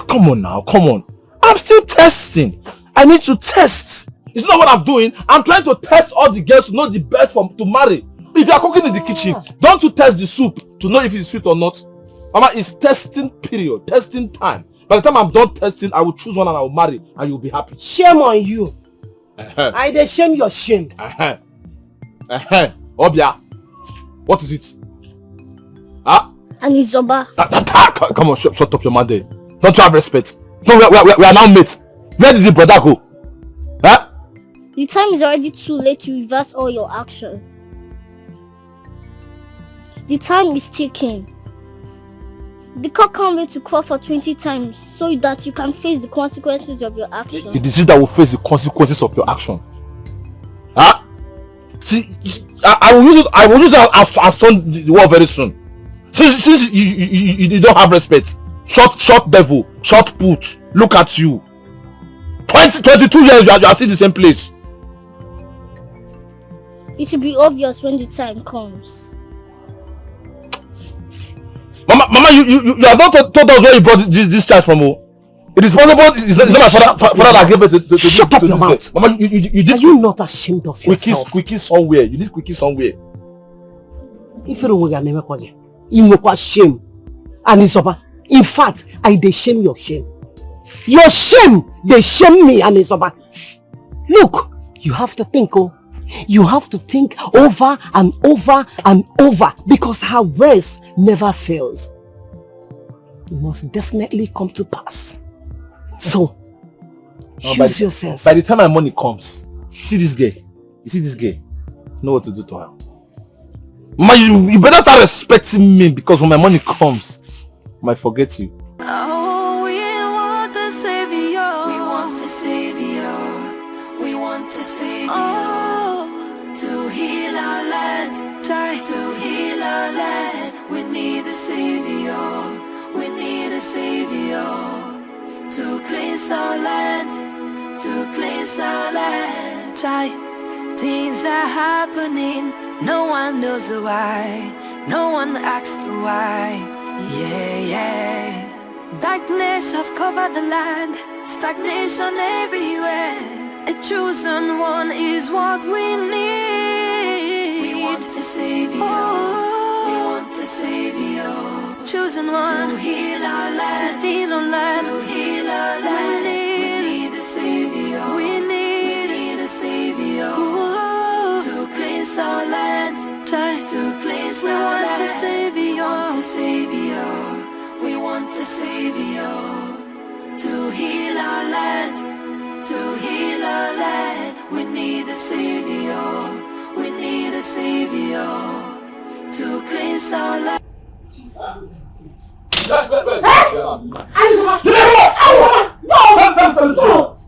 S12: Come on now, come on. I'm still testing. I need to test. It's not what I'm doing. I'm trying to test all the girls to know the best to marry. If you are cooking in the kitchen, don't you test the soup to know if it's sweet or not? Mama, it's testing period, testing time. By the time I'm done testing, I will choose one and I will marry and you'll be happy.
S2: Shame on you. I dey shame your shame.
S12: Obia, what is it?
S8: Anizoba.
S12: Come on, shut up your mouth there. Don't you have respect? No, we are now mates. Where did the brother go? Huh?
S8: The time is already too late to reverse all your action. The time is ticking. The cock can't wait to crawl for 20 times so that you can face the consequences of your action.
S12: It is you that will face the consequences of your action. Huh? See, I will use it as turn the war very soon. Since you don't have respect. Short devil, short put. Look at you. 22 years you are still in the same place.
S8: It will be obvious when the time comes.
S12: Mama, Mama, you have not told us where you brought this charge from. Oh. It is possible. It's not my father that gave it to
S2: Shut up your mouth.
S12: Mama, you did.
S2: Are you not ashamed of yourself?
S12: Quickie somewhere. You did quickie somewhere.
S2: If you don't never call you, you know what shame. And it's over. In fact, they shame your shame. Your shame, they shame me, and it's over. Look, you have to think, oh. You have to think over and over and over, because her words never fails. It must definitely come to pass. So, use your sense.
S12: By the time my money comes, see this girl. You see this girl? Know what to do to her. Mama, you better start respecting me, because when my money comes, I might forget you.
S13: Oh, we want the savior. We want the savior. We want the savior. Oh, to heal our land. Try to heal our land. We need a savior. We need a savior. To cleanse our land. To cleanse our land. Try. Things are happening. No one knows why. No one asks why. Yeah. Darkness have covered the land. Stagnation everywhere. A chosen one is what we need. We want a savior. We want a savior. Chosen one to heal our land. To heal our land. To heal our land. We need a savior. We need a savior. To cleanse our land. Try to cleanse our land. We want a savior. We want a savior. To heal our land. To heal our land. We need a savior. We need a savior. To cleanse our land.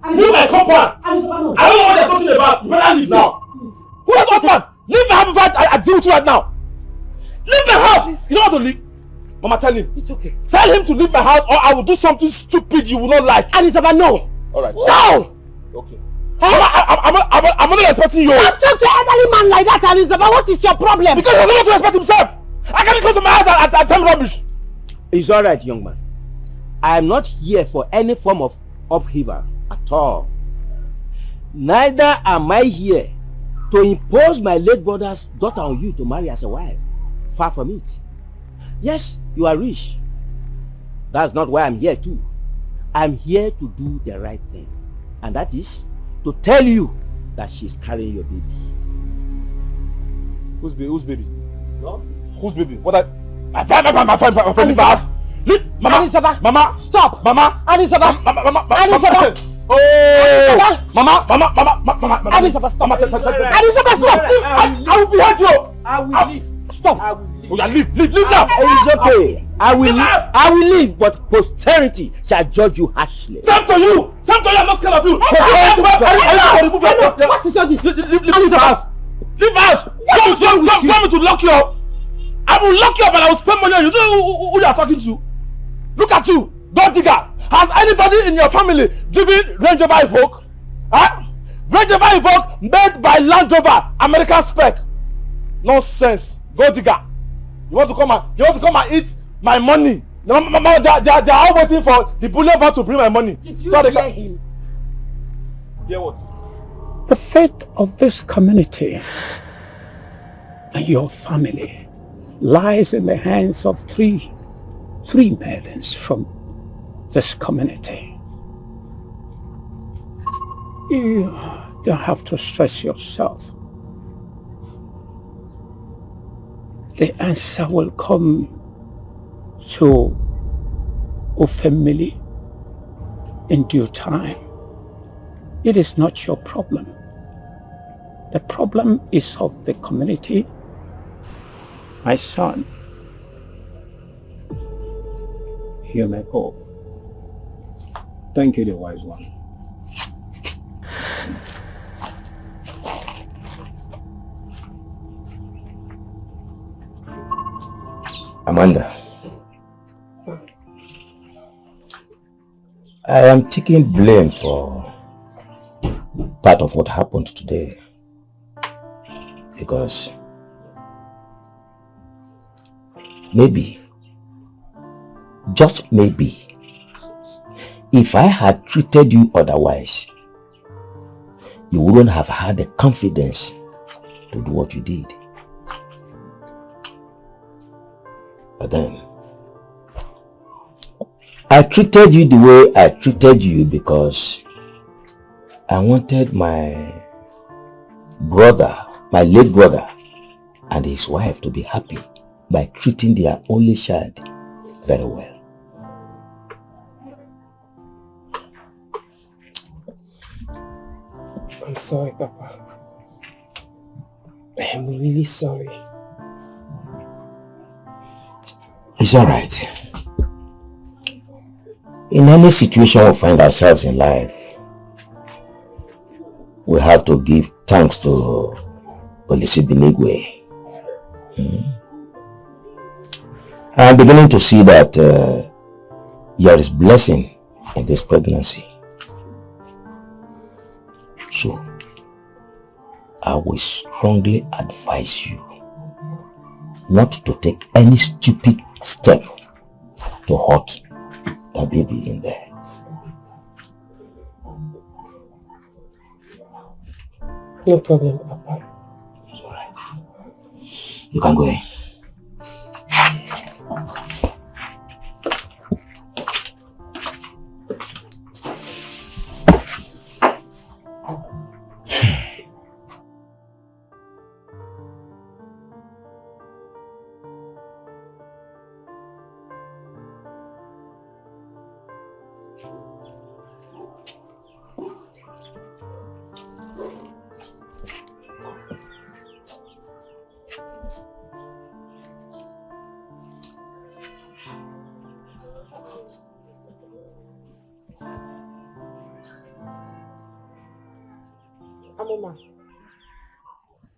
S12: Leave my compound! I don't know what you're talking about. You better leave now. Who is that man? Leave my house before I deal with you right now. Leave my house! You don't want to leave? Mama, tell him.
S2: It's okay.
S12: Tell him to leave my house, or I will do something stupid you will not like.
S2: And it's about no.
S12: Alright.
S2: No!
S12: Okay. I'm not expecting you.
S2: Don't talk to elderly man like that, Elizabeth. What is your problem?
S12: Because he doesn't want to respect himself. I can't go to my house and tell rubbish.
S10: It's alright, young man. I am not here for any form of upheaval at all. Neither am I here to impose my late brother's daughter on you to marry as a wife. Far from it. Yes, you are rich. That's not why I'm here too. I'm here to do the right thing. And that is to tell you that she's carrying your baby.
S12: Whose baby? No? Whose baby? What I... My friend, leave my house. Leave, Mama, Mama, stop, Mama, Mama. Oh, Mama, Anisaba, stop. Anisaba, stop. I will behead you. I will leave. Stop. Oh, yeah, leave now.
S10: It's okay. I will leave, but posterity shall judge you harshly.
S12: Same to you. I'm not scared of you. What is all this? Leave my house. Leave my house. Don't want me to lock you up. I will lock you up and I will spend money on you. You know who you are talking to? Look at you, gold digger. Has anybody in your family driven Range Rover Evoque? Huh? Range Rover Evoque made by Land Rover, American spec. Nonsense, gold digger. You want to come and eat my money? They are all waiting for the boulevard to bring my money.
S2: Did you hear him?
S12: Hear what?
S7: The fate of this community and your family lies in the hands of three maidens from this community. You don't have to stress yourself. The answer will come to Ofemili in due time. It is not your problem. The problem is of the community. My son, you may go. Thank you, the wise one.
S10: Amanda, I am taking blame for part of what happened today because maybe just maybe, if I had treated you otherwise, you wouldn't have had the confidence to do what you did. But then, I treated you the way I treated you because I wanted my brother, my late brother, and his wife to be happy by treating their only child very well.
S1: I'm sorry, Papa. I am really sorry.
S10: It's alright. In any situation we find ourselves in life, we have to give thanks to Olise Binigwe. I'm beginning to see that there is blessing in this pregnancy. So, I will strongly advise you not to take any stupid step to hurt the baby in there.
S1: No problem, Papa.
S10: It's alright. You can go in.
S1: Amoma,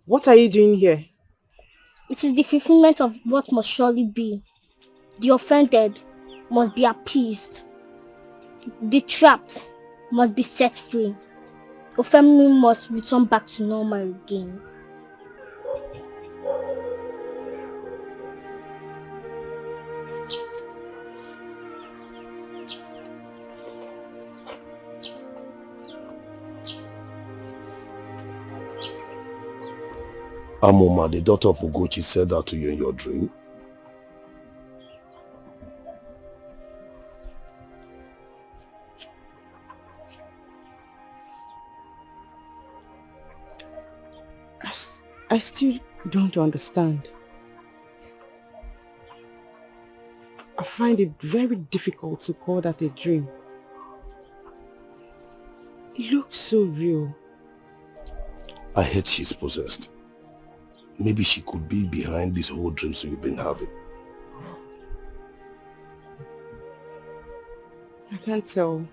S1: what are you doing here?
S8: It is the fulfillment of what must surely be. The offended must be appeased. The trapped must be set free. Your family must return back to normal again.
S9: Amoma, the daughter of Ugochi, said that to you in your dream?
S1: I still don't understand. I find it very difficult to call that a dream. It looks so real.
S9: I hate she's possessed. Maybe she could be behind these whole dreams you've been having.
S1: I can't tell.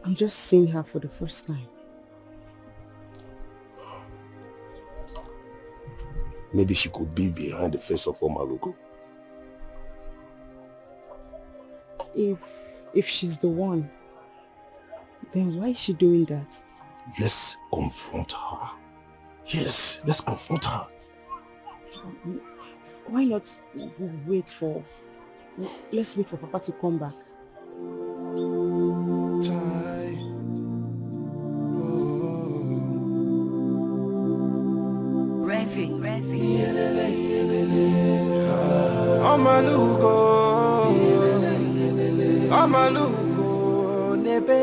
S1: I'm just seeing her for the first time.
S9: Maybe she could be behind the face of Omalugo.
S1: If she's the one, then why is she doing that?
S9: Let's confront her. Yes, let's confront her.
S1: Why not let's wait for Papa to come back.
S13: Amalugo, nebe.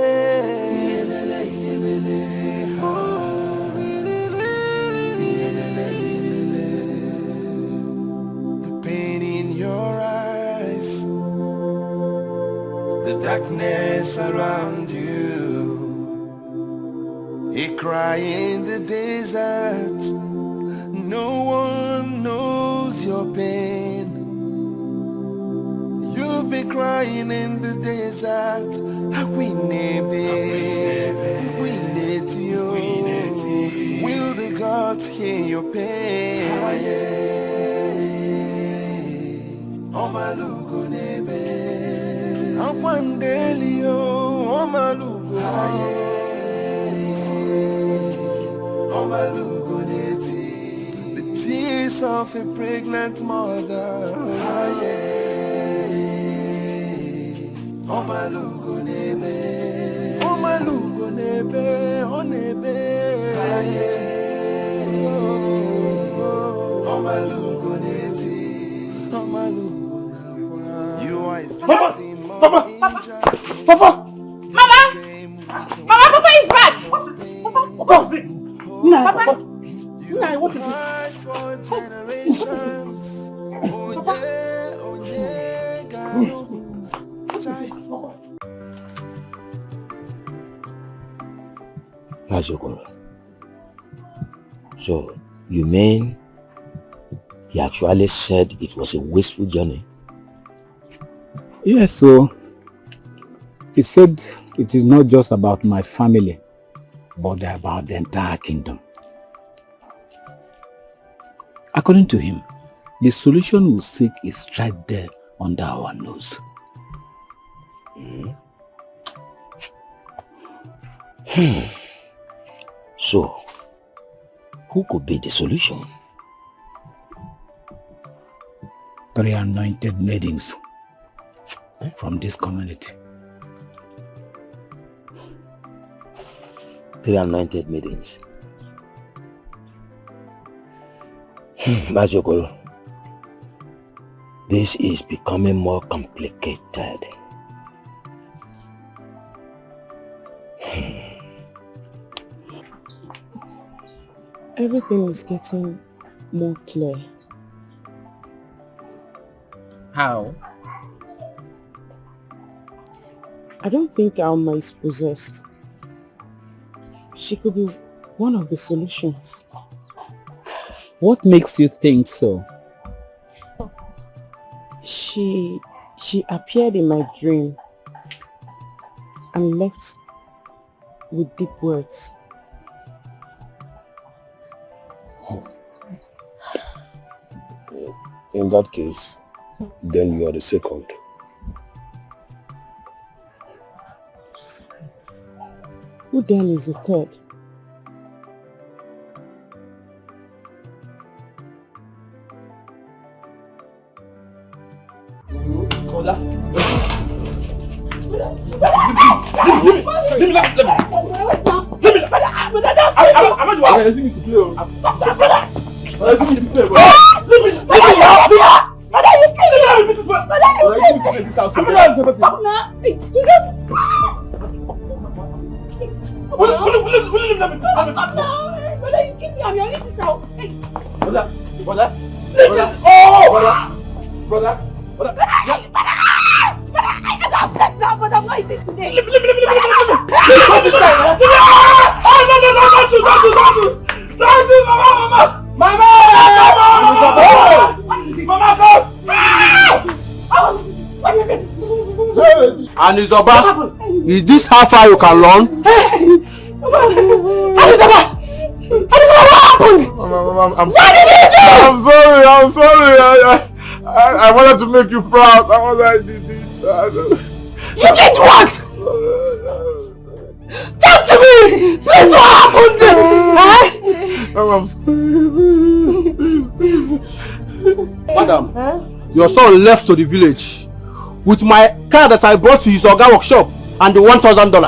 S13: The pain in your eyes, the darkness around you, a cry in the desert. No one knows your pain. You've been crying in the desert. Will the gods hear your pain? Omalugo nebe. Akwandelio Omalugo. Omalugo neti. The tears of a pregnant mother. Omalugo nebe, Omalugo nebe, Onebe, Omalugo neti, Omalugo nakwa. You are inflicting more injustice.
S2: Papa, Papa is back. Papa, Papa, what is it?
S13: For generations,
S10: So, you mean he actually said it was a wasteful journey?
S7: Yes, so he said it is not just about my family, but about the entire kingdom. According to him, the solution we seek is right there under our nose.
S10: So, who could be the solution?
S7: 3 anointed maidens from this community.
S10: 3 anointed maidens. Mazokoro, this is becoming more complicated.
S1: Everything is getting more clear.
S2: How?
S1: I don't think Alma is possessed. She could be one of the solutions.
S7: What makes you think so?
S1: She appeared in my dream and left with deep words.
S9: In that case, then you are the second.
S1: Who then is the third?
S12: Kola. Let me.
S14: And Izoba, is this how far you can run?
S2: What happened?
S9: I'm
S2: What did you do?
S9: I'm sorry. I wanted to make you proud. That was why I did it.
S2: You did what? Talk to me! Please, what happened?
S9: I'm sorry. Please.
S14: Madam, your son left to the village with my car that I brought to his Oga workshop and the $1,000.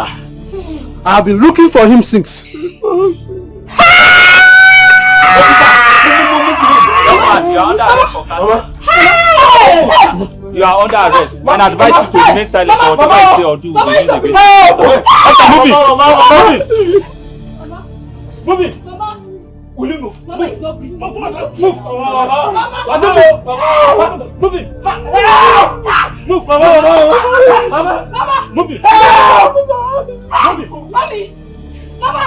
S14: I have been looking for him since.
S16: You are under arrest and advise you to remain silent or whatever you say or do will use against you. Move it! Will you move?
S2: Mama is not breathing.
S16: Move!
S2: Mama!
S16: Move it! Move! Mama! Move it! Move it!
S2: Mommy! Mama!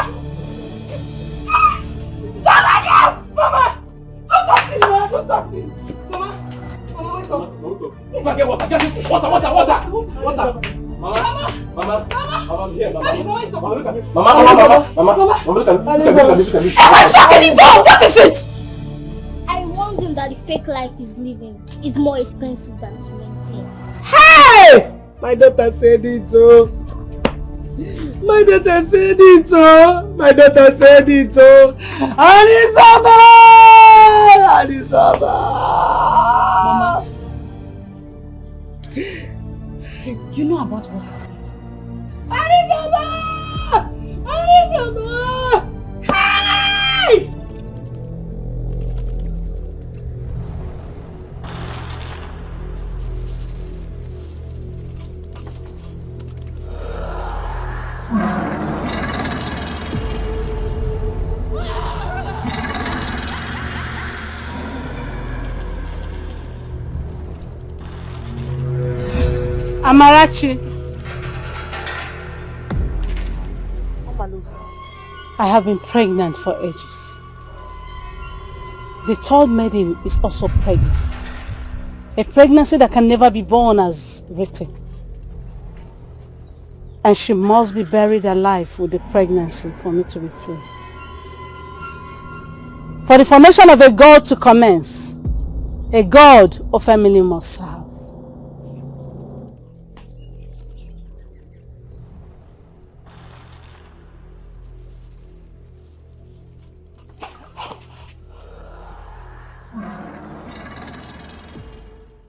S2: Mama! Do something! Mama! Mama, wake up!
S14: Get water! Mama, I'm here, Mama.
S2: Daddy, Mama is not.
S14: Mama, look at me.
S2: Mama,
S14: look at me.
S2: Am I sucking his phone? What is it?
S8: I warned him that the fake life he's living is more expensive than to maintain.
S2: Hey!
S1: My daughter said it, oh. My daughter said it, oh. Anisaba!
S11: You know
S7: what happened?
S2: Arizaba! Hey!
S6: Amarachi. I have been pregnant for ages. The third maiden is also pregnant. A pregnancy that can never be born as written. And she must be buried alive with the pregnancy for me to be free. For the formation of a God to commence, a God of family must serve.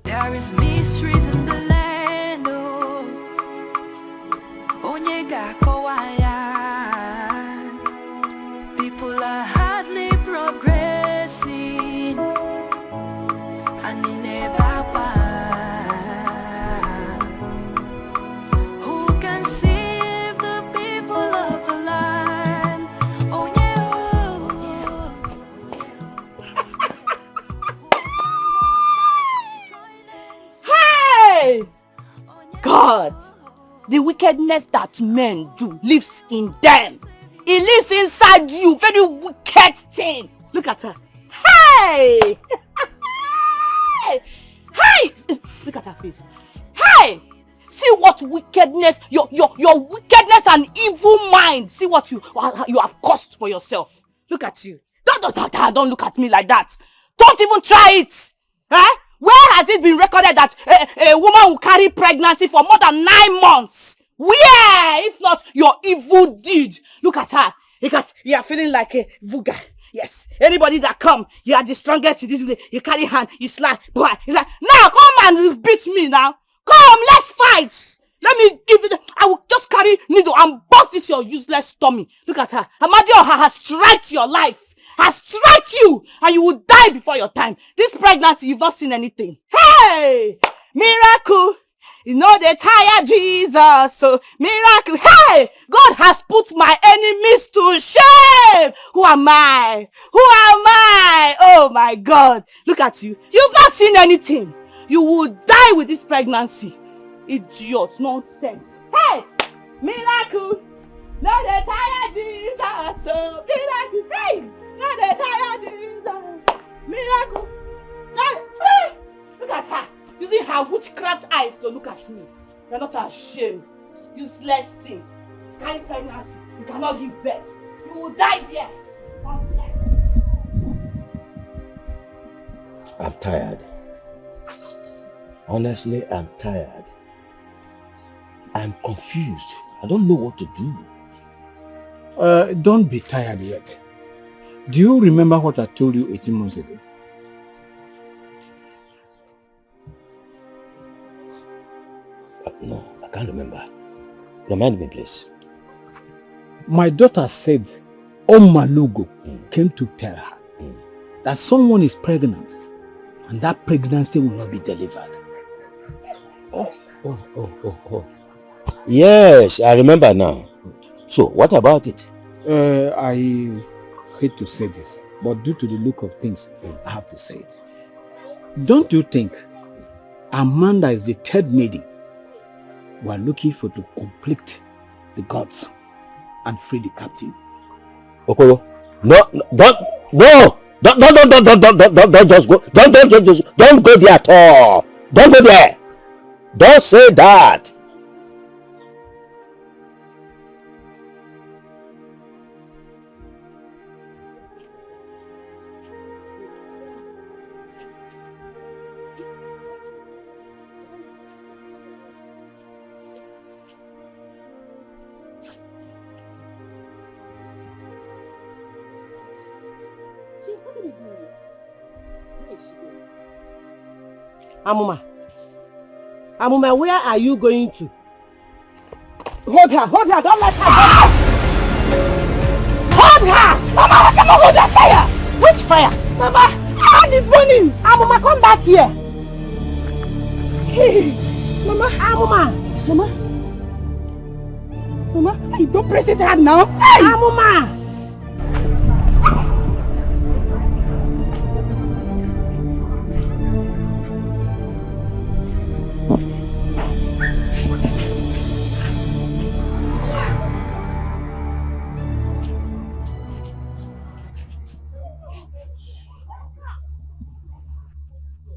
S13: There is mysteries in the land, oh. Onyega kowaya. People are hardly progressing. And in a who can save the people of the land? Oh
S2: Hey! God, the wickedness that men do lives in them. It lives inside you. Very wicked thing. Look at her. Hey! Hey! Look at her face. Hey! See what wickedness, your wickedness and evil mind. See what you have caused for yourself. Look at you. Don't look at me like that. Don't even try it. Eh? Where has it been recorded that a woman will carry pregnancy for more than 9 months? Where? If not your evil deed. Look at her. Because you are feeling like a vulgar. Yes. Anybody that come, you are the strongest in this way. You carry hand, you slap. Boy, he's like, now come and beat me now. Come, let's fight. Let me give it. I will just carry needle and bust this your useless tummy. Look at her. Amadioha has striked your life. Has struck you, and you will die before your time. This pregnancy, you've not seen anything. Hey! Miracle! You know they tire Jesus, so miracle. Hey! God has put my enemies to shame. Who am I? Who am I? Oh my God. Look at you. You've not seen anything. You will die with this pregnancy. Idiot. Nonsense. Hey! Miracle! No they tire Jesus, so miracle. Hey! Now they tired Jesus. Miracle. Look at her. Using her witchcraft eyes to look at me. You're not ashamed. Useless thing. Carry pregnancy. You cannot give birth. You will die there.
S10: I'm tired. Honestly, I'm tired. I'm confused. I don't know what to do.
S7: Don't be tired yet. Do you remember what I told you 18 months ago?
S10: No, I can't remember. Remind me, please.
S7: My daughter said Omalugo came to tell her that someone is pregnant and that pregnancy will not be delivered.
S10: Oh. Yes, I remember now. So, what about it?
S7: I hate to say this, but due to the look of things, I have to say it. Don't you think Amanda is the third maiden we are looking for to complete the gods and free the captive?
S10: Okoro, don't just go. Don't go there at all. Don't go there. Don't say that.
S2: Amuma, where are you going to? Hold her, don't let her go. Hold her! Mama, come on, hold that fire! Which fire? Mama, hand is burning! Mama, come back here! Hey, Mama, Mama! Mama, hey, don't press it hard now! Hey! Mama!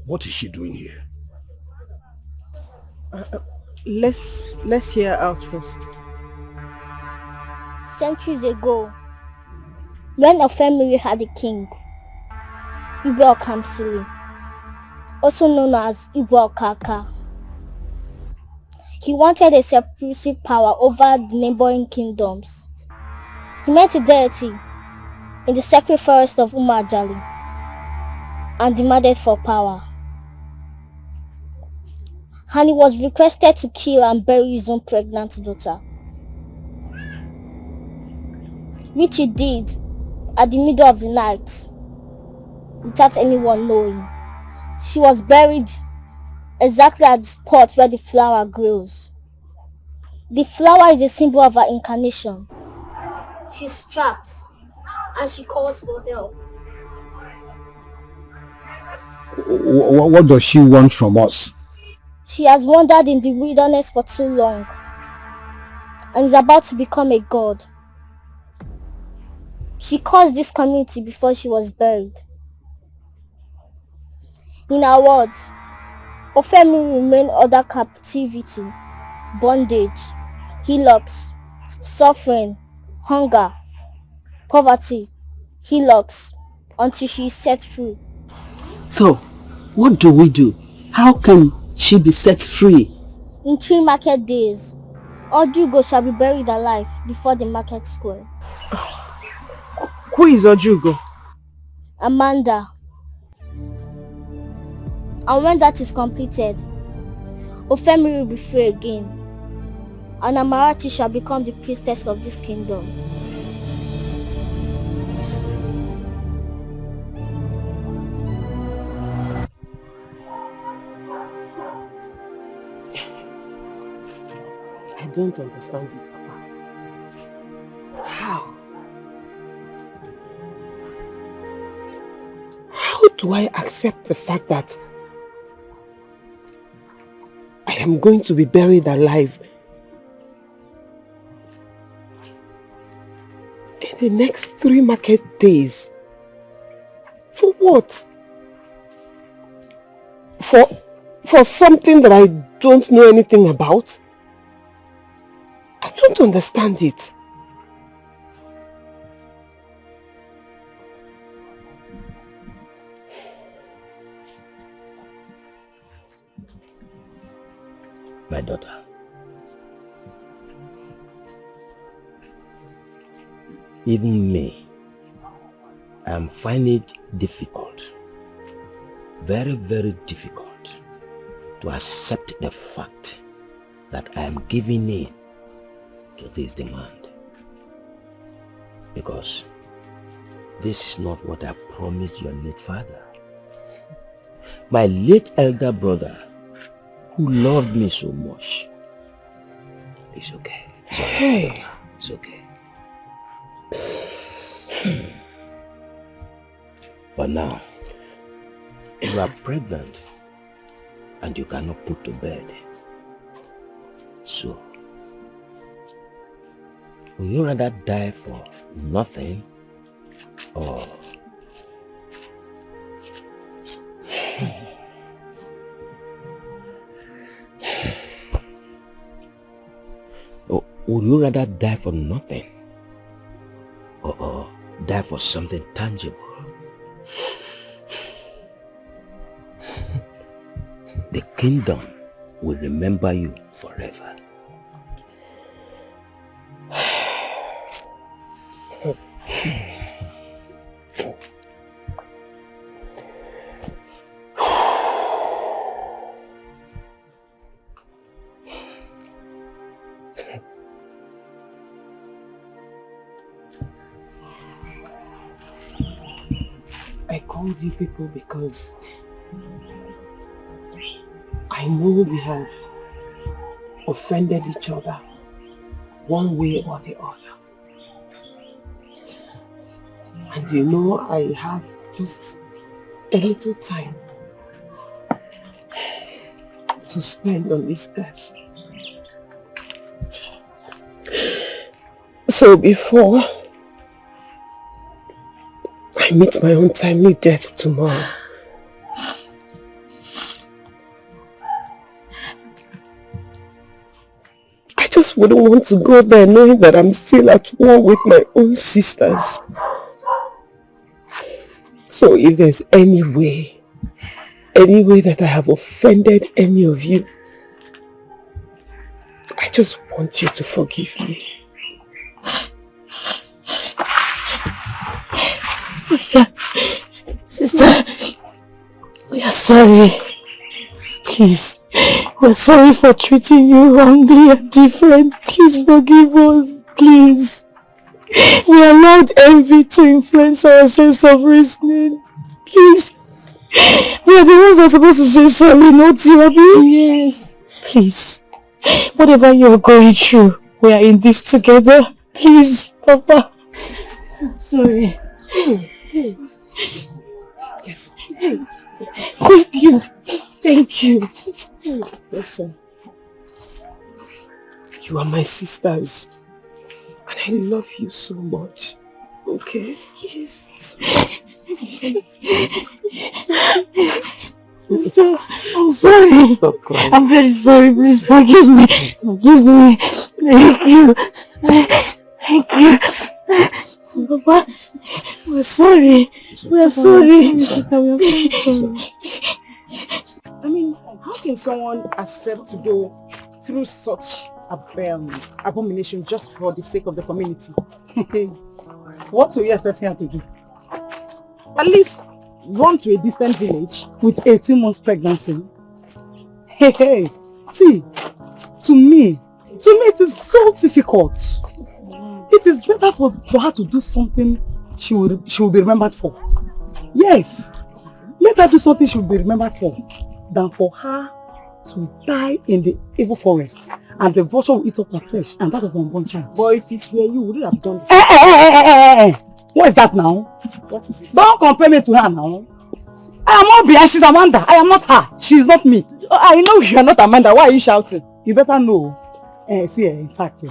S9: What is she doing here?
S1: Let's hear her out first.
S8: Centuries ago, when a family had a king, Ebele Okaro, also known as Ebele Okaro. He wanted a separate power over the neighboring kingdoms. He met a deity in the sacred forest of Umajali and demanded for power. And he was requested to kill and bury his own pregnant daughter, which he did at the middle of the night without anyone knowing. She was buried exactly at the spot where the flower grows. The flower is a symbol of her incarnation. She's trapped and she calls for help.
S7: What does she want from us?
S8: She has wandered in the wilderness for too long and is about to become a god. She caused this community before she was buried. In her words, her family remain under captivity, bondage, hillocks, suffering, hunger, poverty, hillocks, until she is set free.
S3: So, what do we do? How can she be set free?
S8: In 3 market days, Ojugo shall be buried alive before the market square.
S1: Who is Ojugo?
S8: Amanda. And when that is completed, her family will be free again, and Amarachi shall become the priestess of this kingdom.
S2: I don't understand it, Papa. How? How do I accept the fact that I am going to be buried alive in the next 3 market days? For what? For something that I don't know anything about? I don't understand it.
S10: My daughter, even me, I am finding it difficult, very, very difficult to accept the fact that I am giving in to this demand, because this is not what I promised your late father. My late elder brother, who loved me so much. It's okay. It's okay. It's okay. But now, you are pregnant and you cannot put to bed. So, will you rather die for nothing or would you rather die for nothing or die for something tangible? The kingdom will remember you forever.
S1: I called you people because I know we have offended each other one way or the other. And you know I have just a little time to spend on this earth. So before I meet my untimely death tomorrow, I just wouldn't want to go there knowing that I'm still at war with my own sisters. So if there's any way that I have offended any of you, I just want you to forgive me.
S8: Sister, we are sorry. Please, we're sorry for treating you wrongly and different. Please forgive us, please. We allowed envy to influence our sense of reasoning. Please, we are the ones that are supposed to say sorry, not you, Abi. Yes. Please, whatever you're going through, we are in this together. Please, Papa. Sorry. Thank you. Thank you.
S1: Listen, you are my sisters, and I love you so much. Okay? Yes.
S8: I'm sorry.
S1: Stop crying.
S8: I'm very sorry. Please forgive me. Forgive me. Thank you. Thank you. Papa, we're sorry. We're sorry. Sister, we are very sorry.
S1: I mean, how can someone accept to go through such abomination just for the sake of the community?
S3: What are you expecting her to do?
S1: At least run to a distant village
S3: with 18 months pregnancy. Hey, see, to me it is so difficult. It is better for her to do something she will be remembered for. Yes, let her do something she will be remembered for than for her to die in the evil forest and the vulture will eat up her flesh and that of her unborn child.
S1: But if it were you, would you have done this?
S3: What is that now?
S1: What is it?
S3: Don't compare me to her now. I am not behind, she's Amanda. I am not her. She is not me. I know you are not Amanda. Why are you shouting? You better know. See, in fact,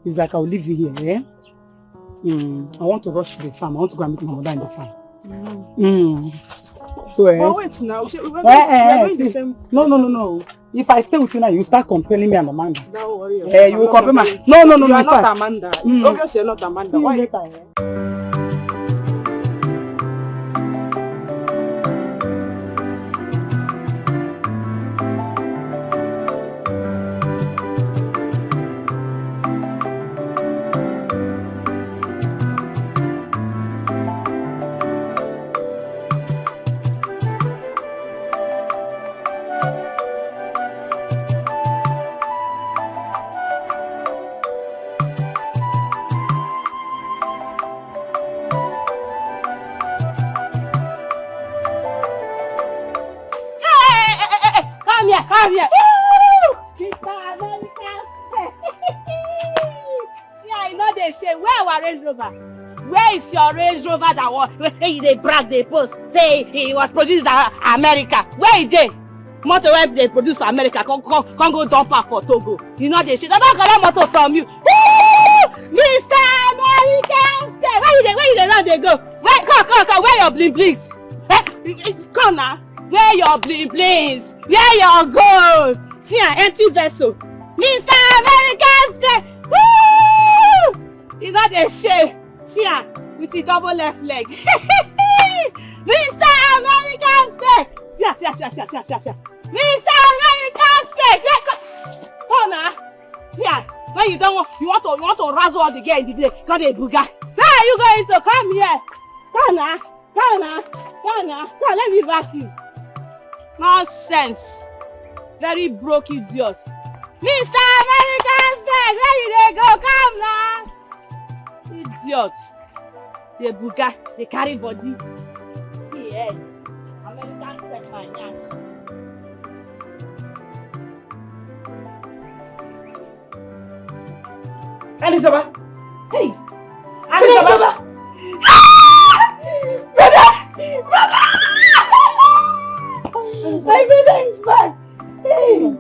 S3: it's like I'll leave you here. I want to rush to the farm. I want to go and meet my mother in the farm. So,
S1: but wait now. We're going the same.
S3: No. If I stay with you now, you start comparing me and Amanda.
S1: Don't worry yourself.
S3: You will compare me.
S1: No. You are not Amanda. It's obvious you're not Amanda. Why?
S3: Later,
S2: Come here. Sister America. See, I know they say, where our Range Rover? Where is your Range Rover that was, they brag, they post, say he was produced in America? Where is they? Motor where they produce for America, come go dump her for Togo. You know they shit. I don't collect motor from you. Mr. American Sky. Where you run they go? Come, where your bling blings? Come now. Where your bling blings? Where your gold? See an empty vessel. Mr. American Sky. Woo! You know they shit. See with the double left leg. Mr. American Sky. See. Mr. American Sky. Come now. See when you want to razzle all the girl in the day, got a booger. Now you going to come here? Come now. Come, let me back you. Nonsense. Very broke idiot. Mr. American Sky, where you they go? Come now. Idiot. The booger, they carry body.
S11: head. American step my nyash.
S2: Elizabeth! Hey!
S11: Elizabeth!
S2: Brother! My brother is back! Hey!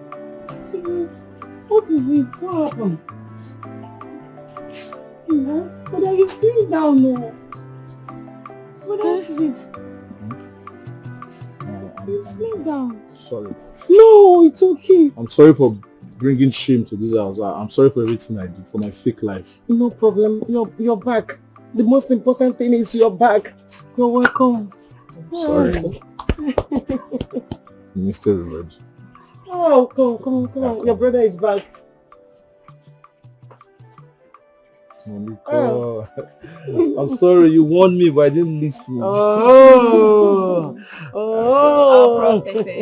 S2: What is it? What happened? Brother, you feel down now. Brother, what is it? You sleep down.
S12: Sorry.
S2: No, it's okay.
S12: I'm sorry for bringing shame to this house. I'm sorry for everything I did, for my fake life.
S2: No problem. You're back. The most important thing is you're back. You're welcome.
S12: Sorry. Mr. Reward.
S2: Oh, come on. Your brother is back.
S12: Oh. I'm sorry, you warned me, but I didn't listen.
S2: Oh.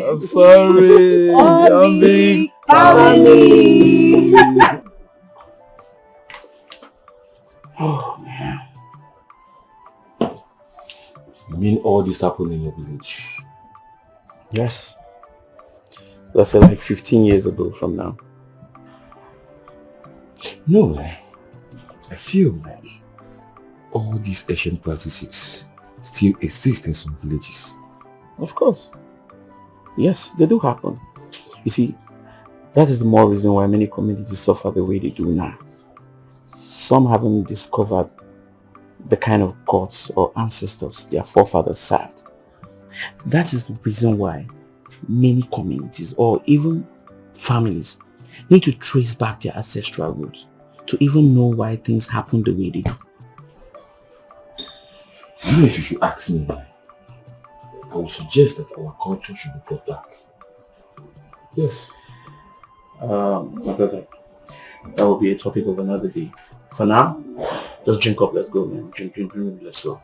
S12: I'm sorry. I'm being
S11: family.
S12: Oh, man. You mean all this happened in your village?
S15: Yes. Let's say like 15 years ago from now.
S12: No, I feel like all these ancient practices still exist in some villages.
S15: Of course. Yes, they do happen. You see, that is the more reason why many communities suffer the way they do now. Some haven't discovered the kind of gods or ancestors their forefathers served. That is the reason why many communities or even families need to trace back their ancestral roots to even know why things happen the way they do.
S12: Even if you should ask me, I would suggest that our culture should be brought back. Yes.
S15: My brother, that will be a topic of another day. For now, just drink up, let's go, man. Drink, let's go.